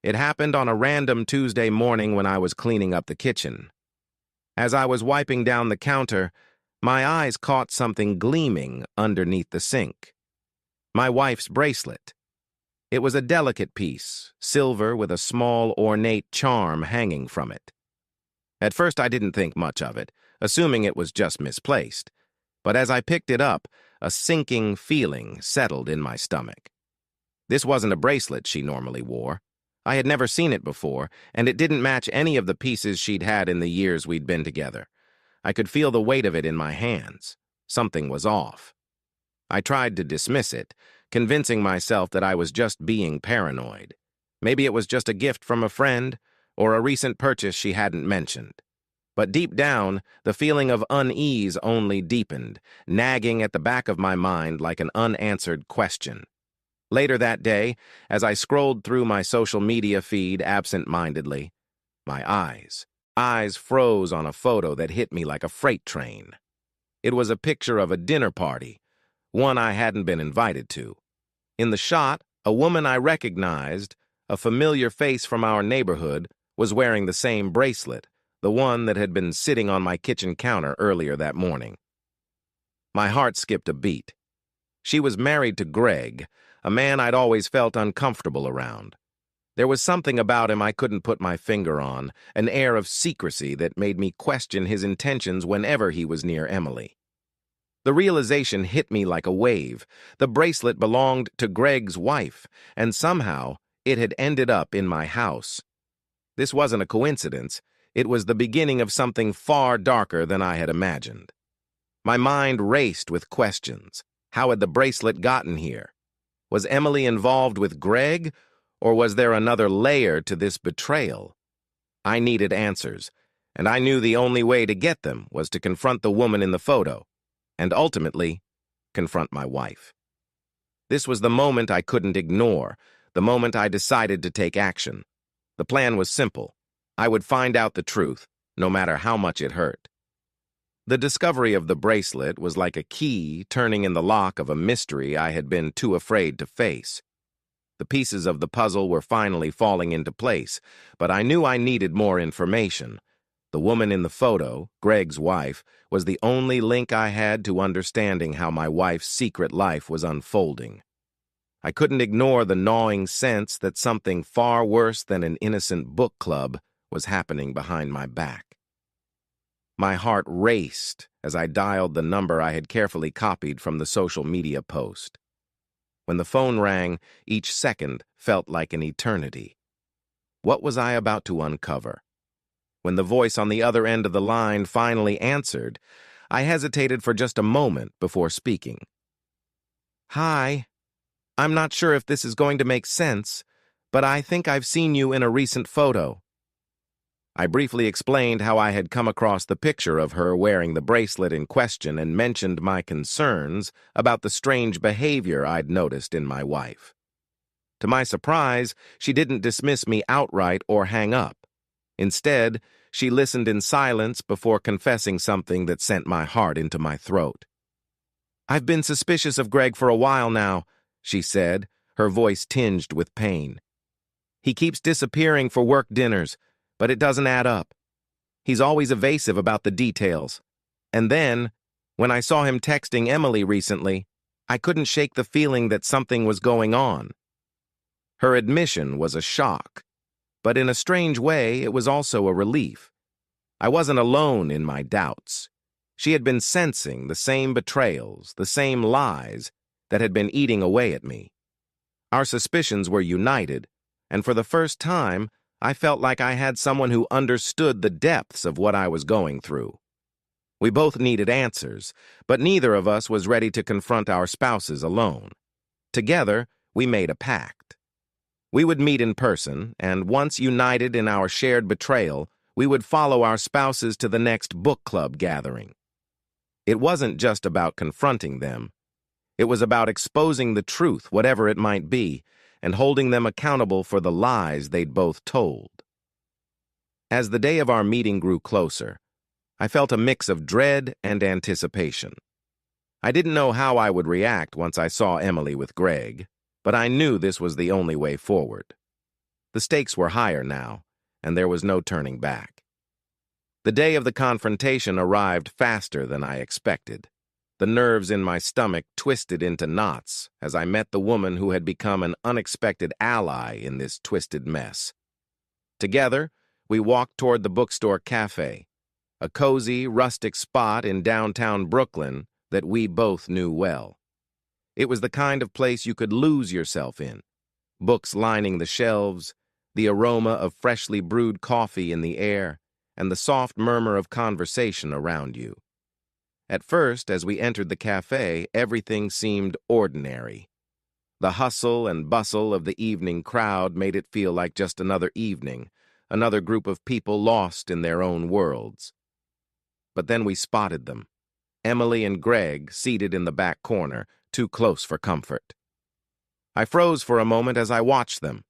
It happened on a random Tuesday morning when I was cleaning up the kitchen. As I was wiping down the counter, my eyes caught something gleaming underneath the sink. My wife's bracelet. It was a delicate piece, silver with a small, ornate charm hanging from it. At first I didn't think much of it, assuming it was just misplaced. But as I picked it up, a sinking feeling settled in my stomach. This wasn't a bracelet she normally wore. I had never seen it before, and it didn't match any of the pieces she'd had in the years we'd been together. I could feel the weight of it in my hands. Something was off. I tried to dismiss it, convincing myself that I was just being paranoid. Maybe it was just a gift from a friend, or a recent purchase she hadn't mentioned. But deep down, the feeling of unease only deepened, nagging at the back of my mind like an unanswered question. Later that day, as I scrolled through my social media feed absent-mindedly, my eyes froze on a photo that hit me like a freight train. It was a picture of a dinner party, one I hadn't been invited to. In the shot, a woman I recognized, a familiar face from our neighborhood, was wearing the same bracelet, the one that had been sitting on my kitchen counter earlier that morning. My heart skipped a beat. She was married to Greg, a man I'd always felt uncomfortable around. There was something about him I couldn't put my finger on, an air of secrecy that made me question his intentions whenever he was near Emily. The realization hit me like a wave. The bracelet belonged to Greg's wife, and somehow it had ended up in my house. This wasn't a coincidence. It was the beginning of something far darker than I had imagined. My mind raced with questions. How had the bracelet gotten here? Was Emily involved with Greg, or was there another layer to this betrayal? I needed answers, and I knew the only way to get them was to confront the woman in the photo, and ultimately, confront my wife. This was the moment I couldn't ignore, the moment I decided to take action. The plan was simple. I would find out the truth, no matter how much it hurt. The discovery of the bracelet was like a key turning in the lock of a mystery I had been too afraid to face. The pieces of the puzzle were finally falling into place, but I knew I needed more information. The woman in the photo, Greg's wife, was the only link I had to understanding how my wife's secret life was unfolding. I couldn't ignore the gnawing sense that something far worse than an innocent book club was happening behind my back. My heart raced as I dialed the number I had carefully copied from the social media post. When the phone rang, each second felt like an eternity. What was I about to uncover? When the voice on the other end of the line finally answered, I hesitated for just a moment before speaking. "Hi, I'm not sure if this is going to make sense, but I think I've seen you in a recent photo." I briefly explained how I had come across the picture of her wearing the bracelet in question and mentioned my concerns about the strange behavior I'd noticed in my wife. To my surprise, she didn't dismiss me outright or hang up. Instead, she listened in silence before confessing something that sent my heart into my throat. "I've been suspicious of Greg for a while now," she said, her voice tinged with pain. "He keeps disappearing for work dinners, but it doesn't add up. He's always evasive about the details. And then, when I saw him texting Emily recently, I couldn't shake the feeling that something was going on." Her admission was a shock, but in a strange way, it was also a relief. I wasn't alone in my doubts. She had been sensing the same betrayals, the same lies that had been eating away at me. Our suspicions were united, and for the first time, I felt like I had someone who understood the depths of what I was going through. We both needed answers, but neither of us was ready to confront our spouses alone. Together, we made a pact. We would meet in person, and once united in our shared betrayal, we would follow our spouses to the next book club gathering. It wasn't just about confronting them. It was about exposing the truth, whatever it might be, and holding them accountable for the lies they'd both told. As the day of our meeting grew closer, I felt a mix of dread and anticipation. I didn't know how I would react once I saw Emily with Greg, but I knew this was the only way forward. The stakes were higher now, and there was no turning back. The day of the confrontation arrived faster than I expected. The nerves in my stomach twisted into knots as I met the woman who had become an unexpected ally in this twisted mess. Together, we walked toward the bookstore cafe, a cozy, rustic spot in downtown Brooklyn that we both knew well. It was the kind of place you could lose yourself in, books lining the shelves, the aroma of freshly brewed coffee in the air, and the soft murmur of conversation around you. At first, as we entered the cafe, everything seemed ordinary. The hustle and bustle of the evening crowd made it feel like just another evening, another group of people lost in their own worlds. But then we spotted them, Emily and Greg seated in the back corner, too close for comfort. I froze for a moment as I watched them.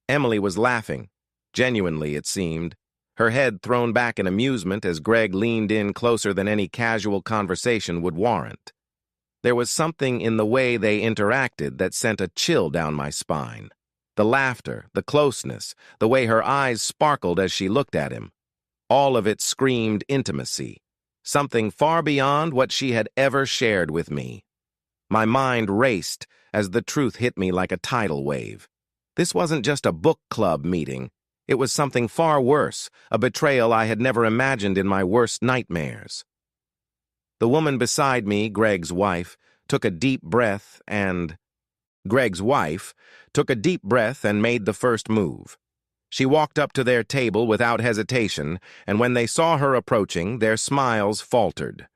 Emily was laughing, genuinely it seemed, her head thrown back in amusement as Greg leaned in closer than any casual conversation would warrant. There was something in the way they interacted that sent a chill down my spine. The laughter, the closeness, the way her eyes sparkled as she looked at him. All of it screamed intimacy, something far beyond what she had ever shared with me. My mind raced as the truth hit me like a tidal wave. This wasn't just a book club meeting. It was something far worse, a betrayal I had never imagined in my worst nightmares. The woman beside me, Greg's wife, took a deep breath and made the first move. She walked up to their table without hesitation, and when they saw her approaching, their smiles faltered.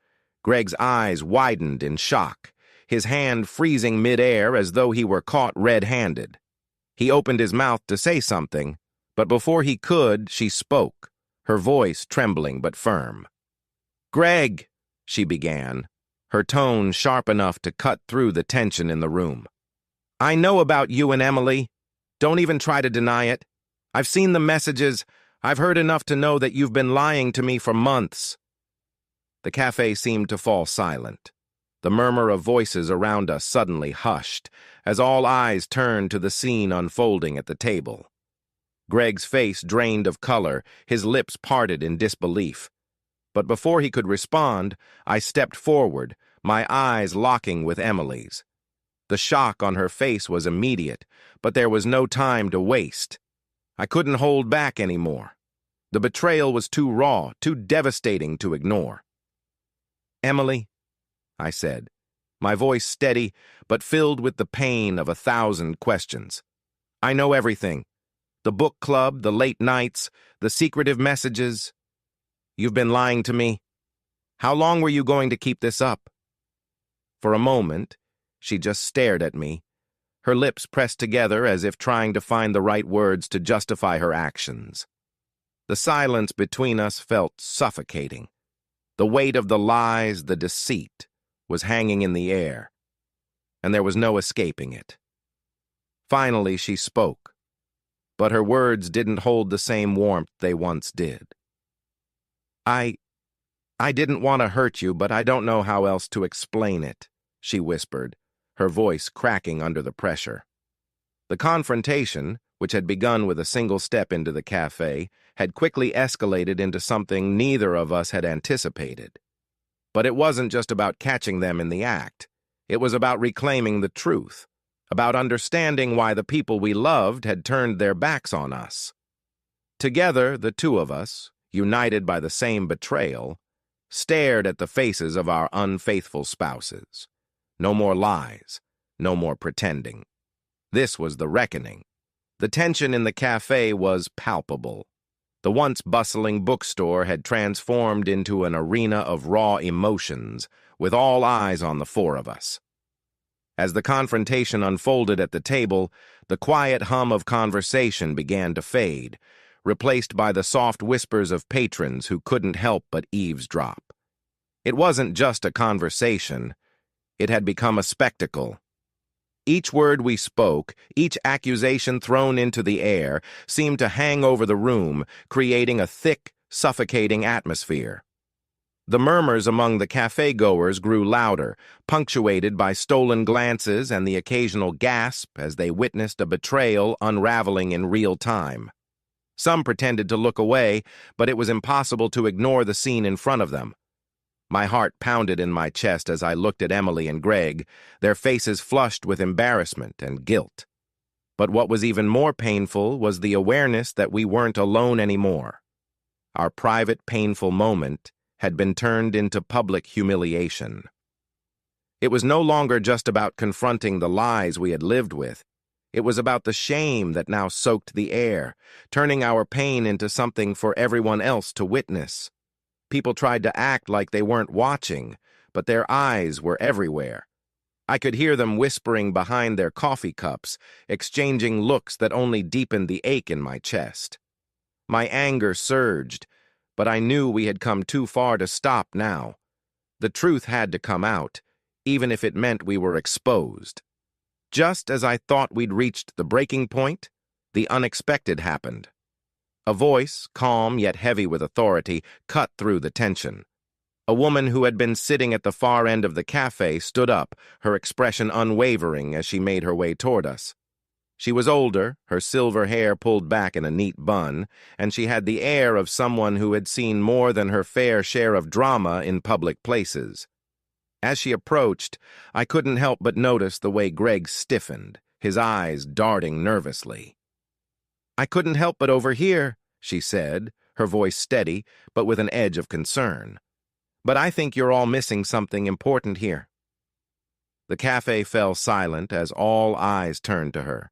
Greg's eyes widened in shock, his hand freezing mid-air as though he were caught red-handed. He opened his mouth to say something, but before he could, she spoke, her voice trembling but firm. "Greg," she began, her tone sharp enough to cut through the tension in the room. "I know about you and Emily. Don't even try to deny it. I've seen the messages. I've heard enough to know that you've been lying to me for months." The cafe seemed to fall silent. The murmur of voices around us suddenly hushed, as all eyes turned to the scene unfolding at the table. Greg's face drained of color, his lips parted in disbelief. But before he could respond, I stepped forward, my eyes locking with Emily's. The shock on her face was immediate, but there was no time to waste. I couldn't hold back anymore. The betrayal was too raw, too devastating to ignore. "Emily," I said, my voice steady but filled with the pain of 1,000 questions. "I know everything. The book club, the late nights, the secretive messages. You've been lying to me. How long were you going to keep this up?" For a moment, she just stared at me, her lips pressed together as if trying to find the right words to justify her actions. The silence between us felt suffocating. The weight of the lies, the deceit, was hanging in the air, and there was no escaping it. Finally, she spoke, but her words didn't hold the same warmth they once did. I didn't want to hurt you, but I don't know how else to explain it," she whispered, her voice cracking under the pressure. The confrontation, which had begun with a single step into the cafe, had quickly escalated into something neither of us had anticipated. But it wasn't just about catching them in the act. It was about reclaiming the truth, about understanding why the people we loved had turned their backs on us. Together, the two of us, united by the same betrayal, stared at the faces of our unfaithful spouses. No more lies, no more pretending. This was the reckoning. The tension in the cafe was palpable. The once bustling bookstore had transformed into an arena of raw emotions, with all eyes on the four of us. As the confrontation unfolded at the table, the quiet hum of conversation began to fade, replaced by the soft whispers of patrons who couldn't help but eavesdrop. It wasn't just a conversation. It had become a spectacle. Each word we spoke, each accusation thrown into the air, seemed to hang over the room, creating a thick, suffocating atmosphere. The murmurs among the cafe-goers grew louder, punctuated by stolen glances and the occasional gasp as they witnessed a betrayal unraveling in real time. Some pretended to look away, but it was impossible to ignore the scene in front of them. My heart pounded in my chest as I looked at Emily and Greg, their faces flushed with embarrassment and guilt. But what was even more painful was the awareness that we weren't alone anymore. Our private, painful moment had been turned into public humiliation. It was no longer just about confronting the lies we had lived with. It was about the shame that now soaked the air, turning our pain into something for everyone else to witness. People tried to act like they weren't watching, but their eyes were everywhere. I could hear them whispering behind their coffee cups, exchanging looks that only deepened the ache in my chest. My anger surged, but I knew we had come too far to stop now. The truth had to come out, even if it meant we were exposed. Just as I thought we'd reached the breaking point, the unexpected happened. A voice, calm yet heavy with authority, cut through the tension. A woman who had been sitting at the far end of the cafe stood up, her expression unwavering as she made her way toward us. She was older, her silver hair pulled back in a neat bun, and she had the air of someone who had seen more than her fair share of drama in public places. As she approached, I couldn't help but notice the way Greg stiffened, his eyes darting nervously. "I couldn't help but overhear," she said, her voice steady, but with an edge of concern. "But I think you're all missing something important here." The cafe fell silent as all eyes turned to her.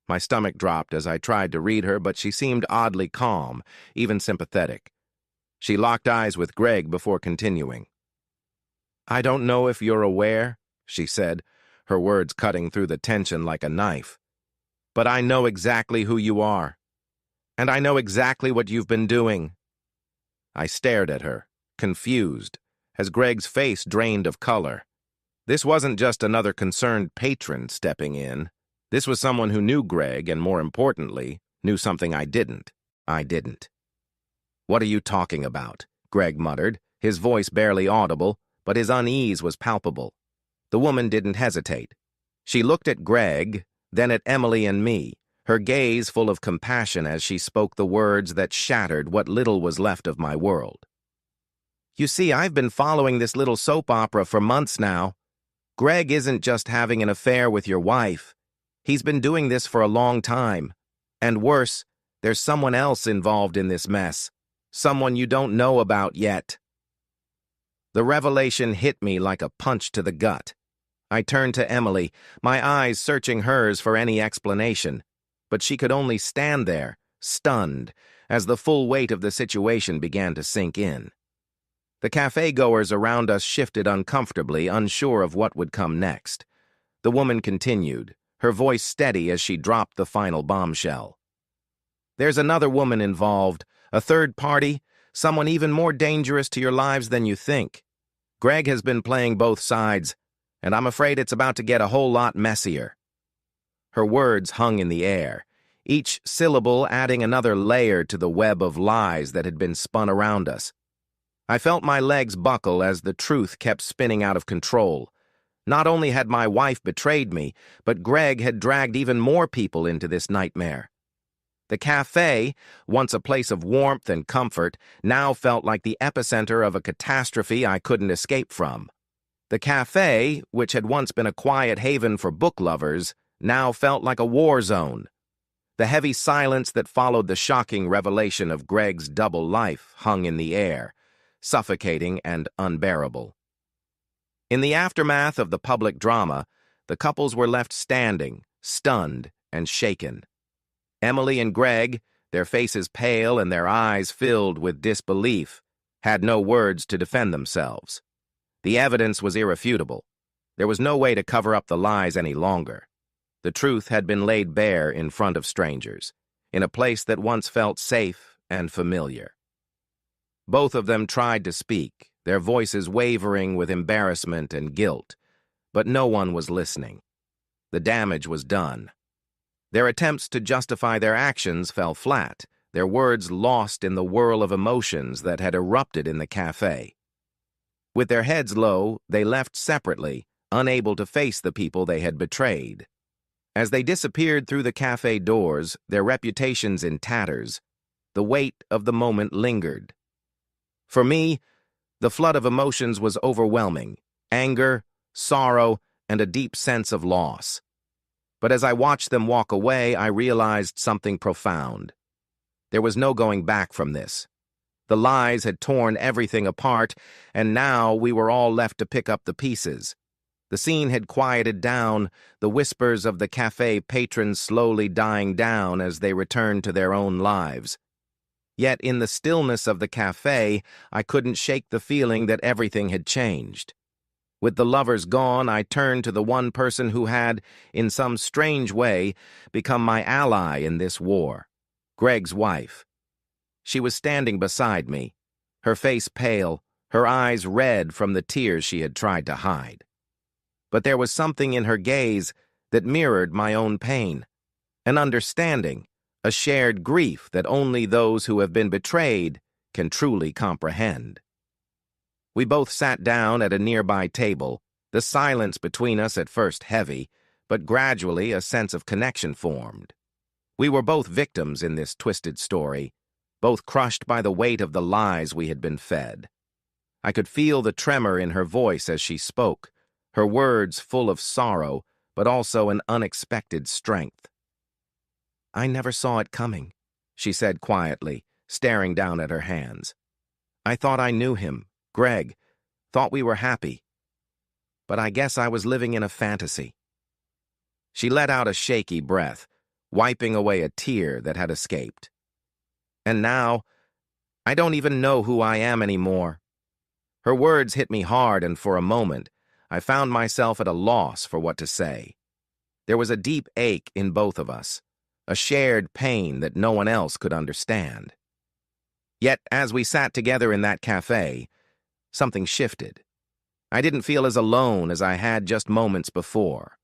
My stomach dropped as I tried to read her, but she seemed oddly calm, even sympathetic. She locked eyes with Greg before continuing. "I don't know if you're aware," she said, her words cutting through the tension like a knife, "but I know exactly who you are, and I know exactly what you've been doing." I stared at her, confused, as Greg's face drained of color. This wasn't just another concerned patron stepping in. This was someone who knew Greg and, more importantly, knew something I didn't. "What are you talking about?" Greg muttered, his voice barely audible, but his unease was palpable. The woman didn't hesitate. She looked at Greg, then at Emily and me, her gaze full of compassion as she spoke the words that shattered what little was left of my world. "You see, I've been following this little soap opera for months now. Greg isn't just having an affair with your wife. He's been doing this for a long time. And worse, there's someone else involved in this mess. Someone you don't know about yet." The revelation hit me like a punch to the gut. I turned to Emily, my eyes searching hers for any explanation, but she could only stand there, stunned, as the full weight of the situation began to sink in. The cafe-goers around us shifted uncomfortably, unsure of what would come next. The woman continued, her voice steady as she dropped the final bombshell. "There's another woman involved, a third party, someone even more dangerous to your lives than you think. Greg has been playing both sides, and I'm afraid it's about to get a whole lot messier." Her words hung in the air, each syllable adding another layer to the web of lies that had been spun around us. I felt my legs buckle as the truth kept spinning out of control. Not only had my wife betrayed me, but Greg had dragged even more people into this nightmare. The cafe, once a place of warmth and comfort, now felt like the epicenter of a catastrophe I couldn't escape from. The cafe, which had once been a quiet haven for book lovers, now felt like a war zone. The heavy silence that followed the shocking revelation of Greg's double life hung in the air, suffocating and unbearable. In the aftermath of the public drama, the couples were left standing, stunned and shaken. Emily and Greg, their faces pale and their eyes filled with disbelief, had no words to defend themselves. The evidence was irrefutable. There was no way to cover up the lies any longer. The truth had been laid bare in front of strangers, in a place that once felt safe and familiar. Both of them tried to speak, their voices wavering with embarrassment and guilt, but no one was listening. The damage was done. Their attempts to justify their actions fell flat, their words lost in the whirl of emotions that had erupted in the cafe. With their heads low, they left separately, unable to face the people they had betrayed. As they disappeared through the cafe doors, their reputations in tatters, the weight of the moment lingered. For me, the flood of emotions was overwhelming: anger, sorrow, and a deep sense of loss. But as I watched them walk away, I realized something profound. There was no going back from this. The lies had torn everything apart, and now we were all left to pick up the pieces. The scene had quieted down, the whispers of the cafe patrons slowly dying down as they returned to their own lives. Yet in the stillness of the cafe, I couldn't shake the feeling that everything had changed. With the lovers gone, I turned to the one person who had, in some strange way, become my ally in this war: Greg's wife. She was standing beside me, her face pale, her eyes red from the tears she had tried to hide. But there was something in her gaze that mirrored my own pain, an understanding, a shared grief that only those who have been betrayed can truly comprehend. We both sat down at a nearby table, the silence between us at first heavy, but gradually a sense of connection formed. We were both victims in this twisted story, both crushed by the weight of the lies we had been fed. I could feel the tremor in her voice as she spoke, her words full of sorrow, but also an unexpected strength. "I never saw it coming," she said quietly, staring down at her hands. "I thought I knew him, Greg, thought we were happy. But I guess I was living in a fantasy." She let out a shaky breath, wiping away a tear that had escaped. "And now, I don't even know who I am anymore." Her words hit me hard, and for a moment, I found myself at a loss for what to say. There was a deep ache in both of us, a shared pain that no one else could understand. Yet, as we sat together in that cafe, something shifted. I didn't feel as alone as I had just moments before.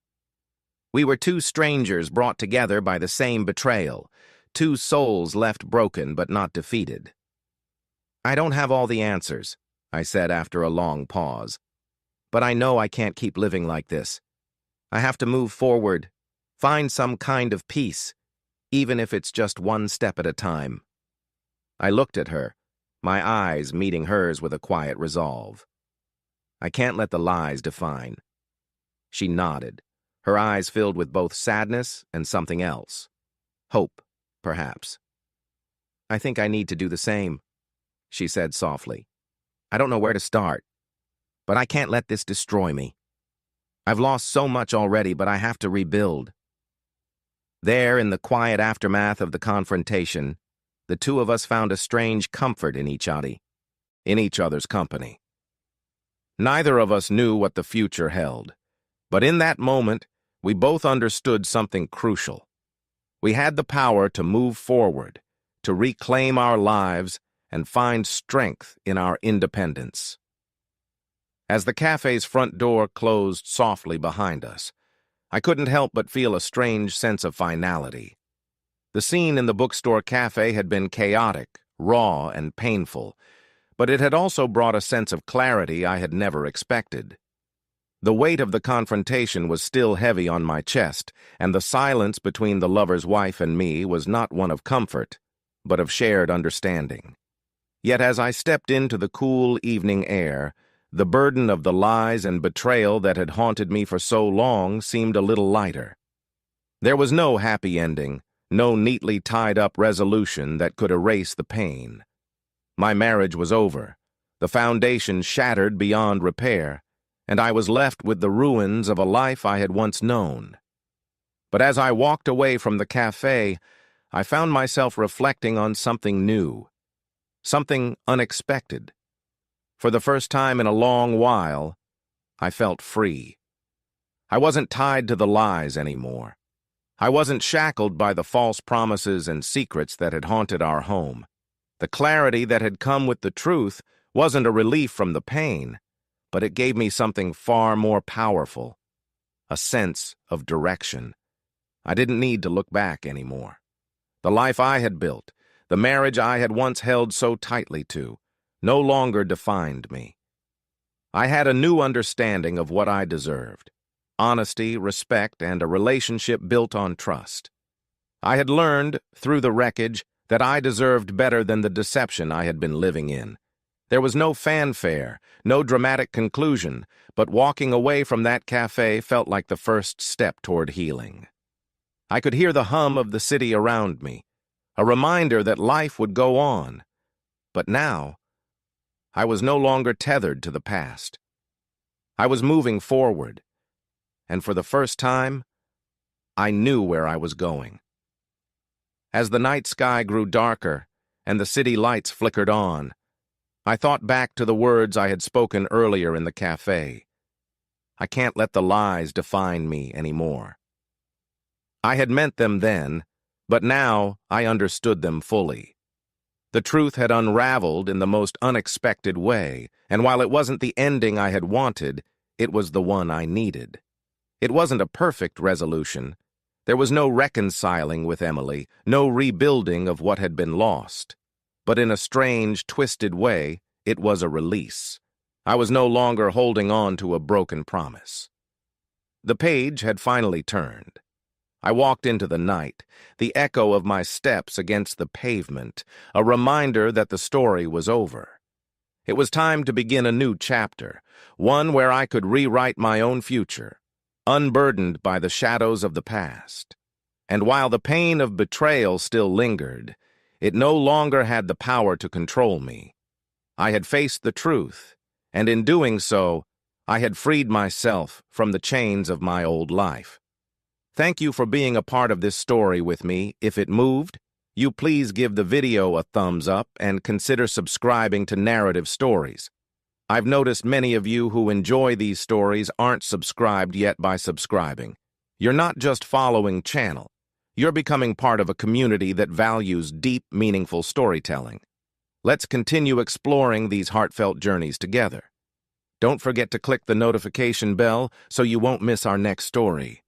We were two strangers brought together by the same betrayal, two souls left broken but not defeated. "I don't have all the answers," I said after a long pause. "But I know I can't keep living like this. I have to move forward, find some kind of peace, even if it's just one step at a time." I looked at her, my eyes meeting hers with a quiet resolve. "I can't let the lies define." She nodded, her eyes filled with both sadness and something else. Hope, perhaps. "I think I need to do the same," she said softly. "I don't know where to start, but I can't let this destroy me. I've lost so much already, but I have to rebuild." There, in the quiet aftermath of the confrontation, the two of us found a strange comfort in each other's company. Neither of us knew what the future held, but in that moment, we both understood something crucial. We had the power to move forward, to reclaim our lives, and find strength in our independence. As the cafe's front door closed softly behind us, I couldn't help but feel a strange sense of finality. The scene in the bookstore cafe had been chaotic, raw, and painful, but it had also brought a sense of clarity I had never expected. The weight of the confrontation was still heavy on my chest, and the silence between the lover's wife and me was not one of comfort, but of shared understanding. Yet as I stepped into the cool evening air, the burden of the lies and betrayal that had haunted me for so long seemed a little lighter. There was no happy ending, no neatly tied-up resolution that could erase the pain. My marriage was over, the foundation shattered beyond repair, and I was left with the ruins of a life I had once known. But as I walked away from the cafe, I found myself reflecting on something new, something unexpected. For the first time in a long while, I felt free. I wasn't tied to the lies anymore. I wasn't shackled by the false promises and secrets that had haunted our home. The clarity that had come with the truth wasn't a relief from the pain, but it gave me something far more powerful, a sense of direction. I didn't need to look back anymore. The life I had built, the marriage I had once held so tightly to, no longer defined me. I had a new understanding of what I deserved: honesty, respect, and a relationship built on trust. I had learned, through the wreckage, that I deserved better than the deception I had been living in. There was no fanfare, no dramatic conclusion, but walking away from that cafe felt like the first step toward healing. I could hear the hum of the city around me, a reminder that life would go on. But now, I was no longer tethered to the past. I was moving forward, and for the first time, I knew where I was going. As the night sky grew darker and the city lights flickered on, I thought back to the words I had spoken earlier in the cafe. I can't let the lies define me anymore. I had meant them then, but now I understood them fully. The truth had unraveled in the most unexpected way, and while it wasn't the ending I had wanted, it was the one I needed. It wasn't a perfect resolution. There was no reconciling with Emily, no rebuilding of what had been lost. But in a strange, twisted way, it was a release. I was no longer holding on to a broken promise. The page had finally turned. I walked into the night, the echo of my steps against the pavement, a reminder that the story was over. It was time to begin a new chapter, one where I could rewrite my own future, unburdened by the shadows of the past. And while the pain of betrayal still lingered, it no longer had the power to control me. I had faced the truth, and in doing so, I had freed myself from the chains of my old life. Thank you for being a part of this story with me. If it moved, you please give the video a thumbs up and consider subscribing to Narrative Stories. I've noticed many of you who enjoy these stories aren't subscribed yet by subscribing. You're not just following channel. You're becoming part of a community that values deep, meaningful storytelling. Let's continue exploring these heartfelt journeys together. Don't forget to click the notification bell so you won't miss our next story.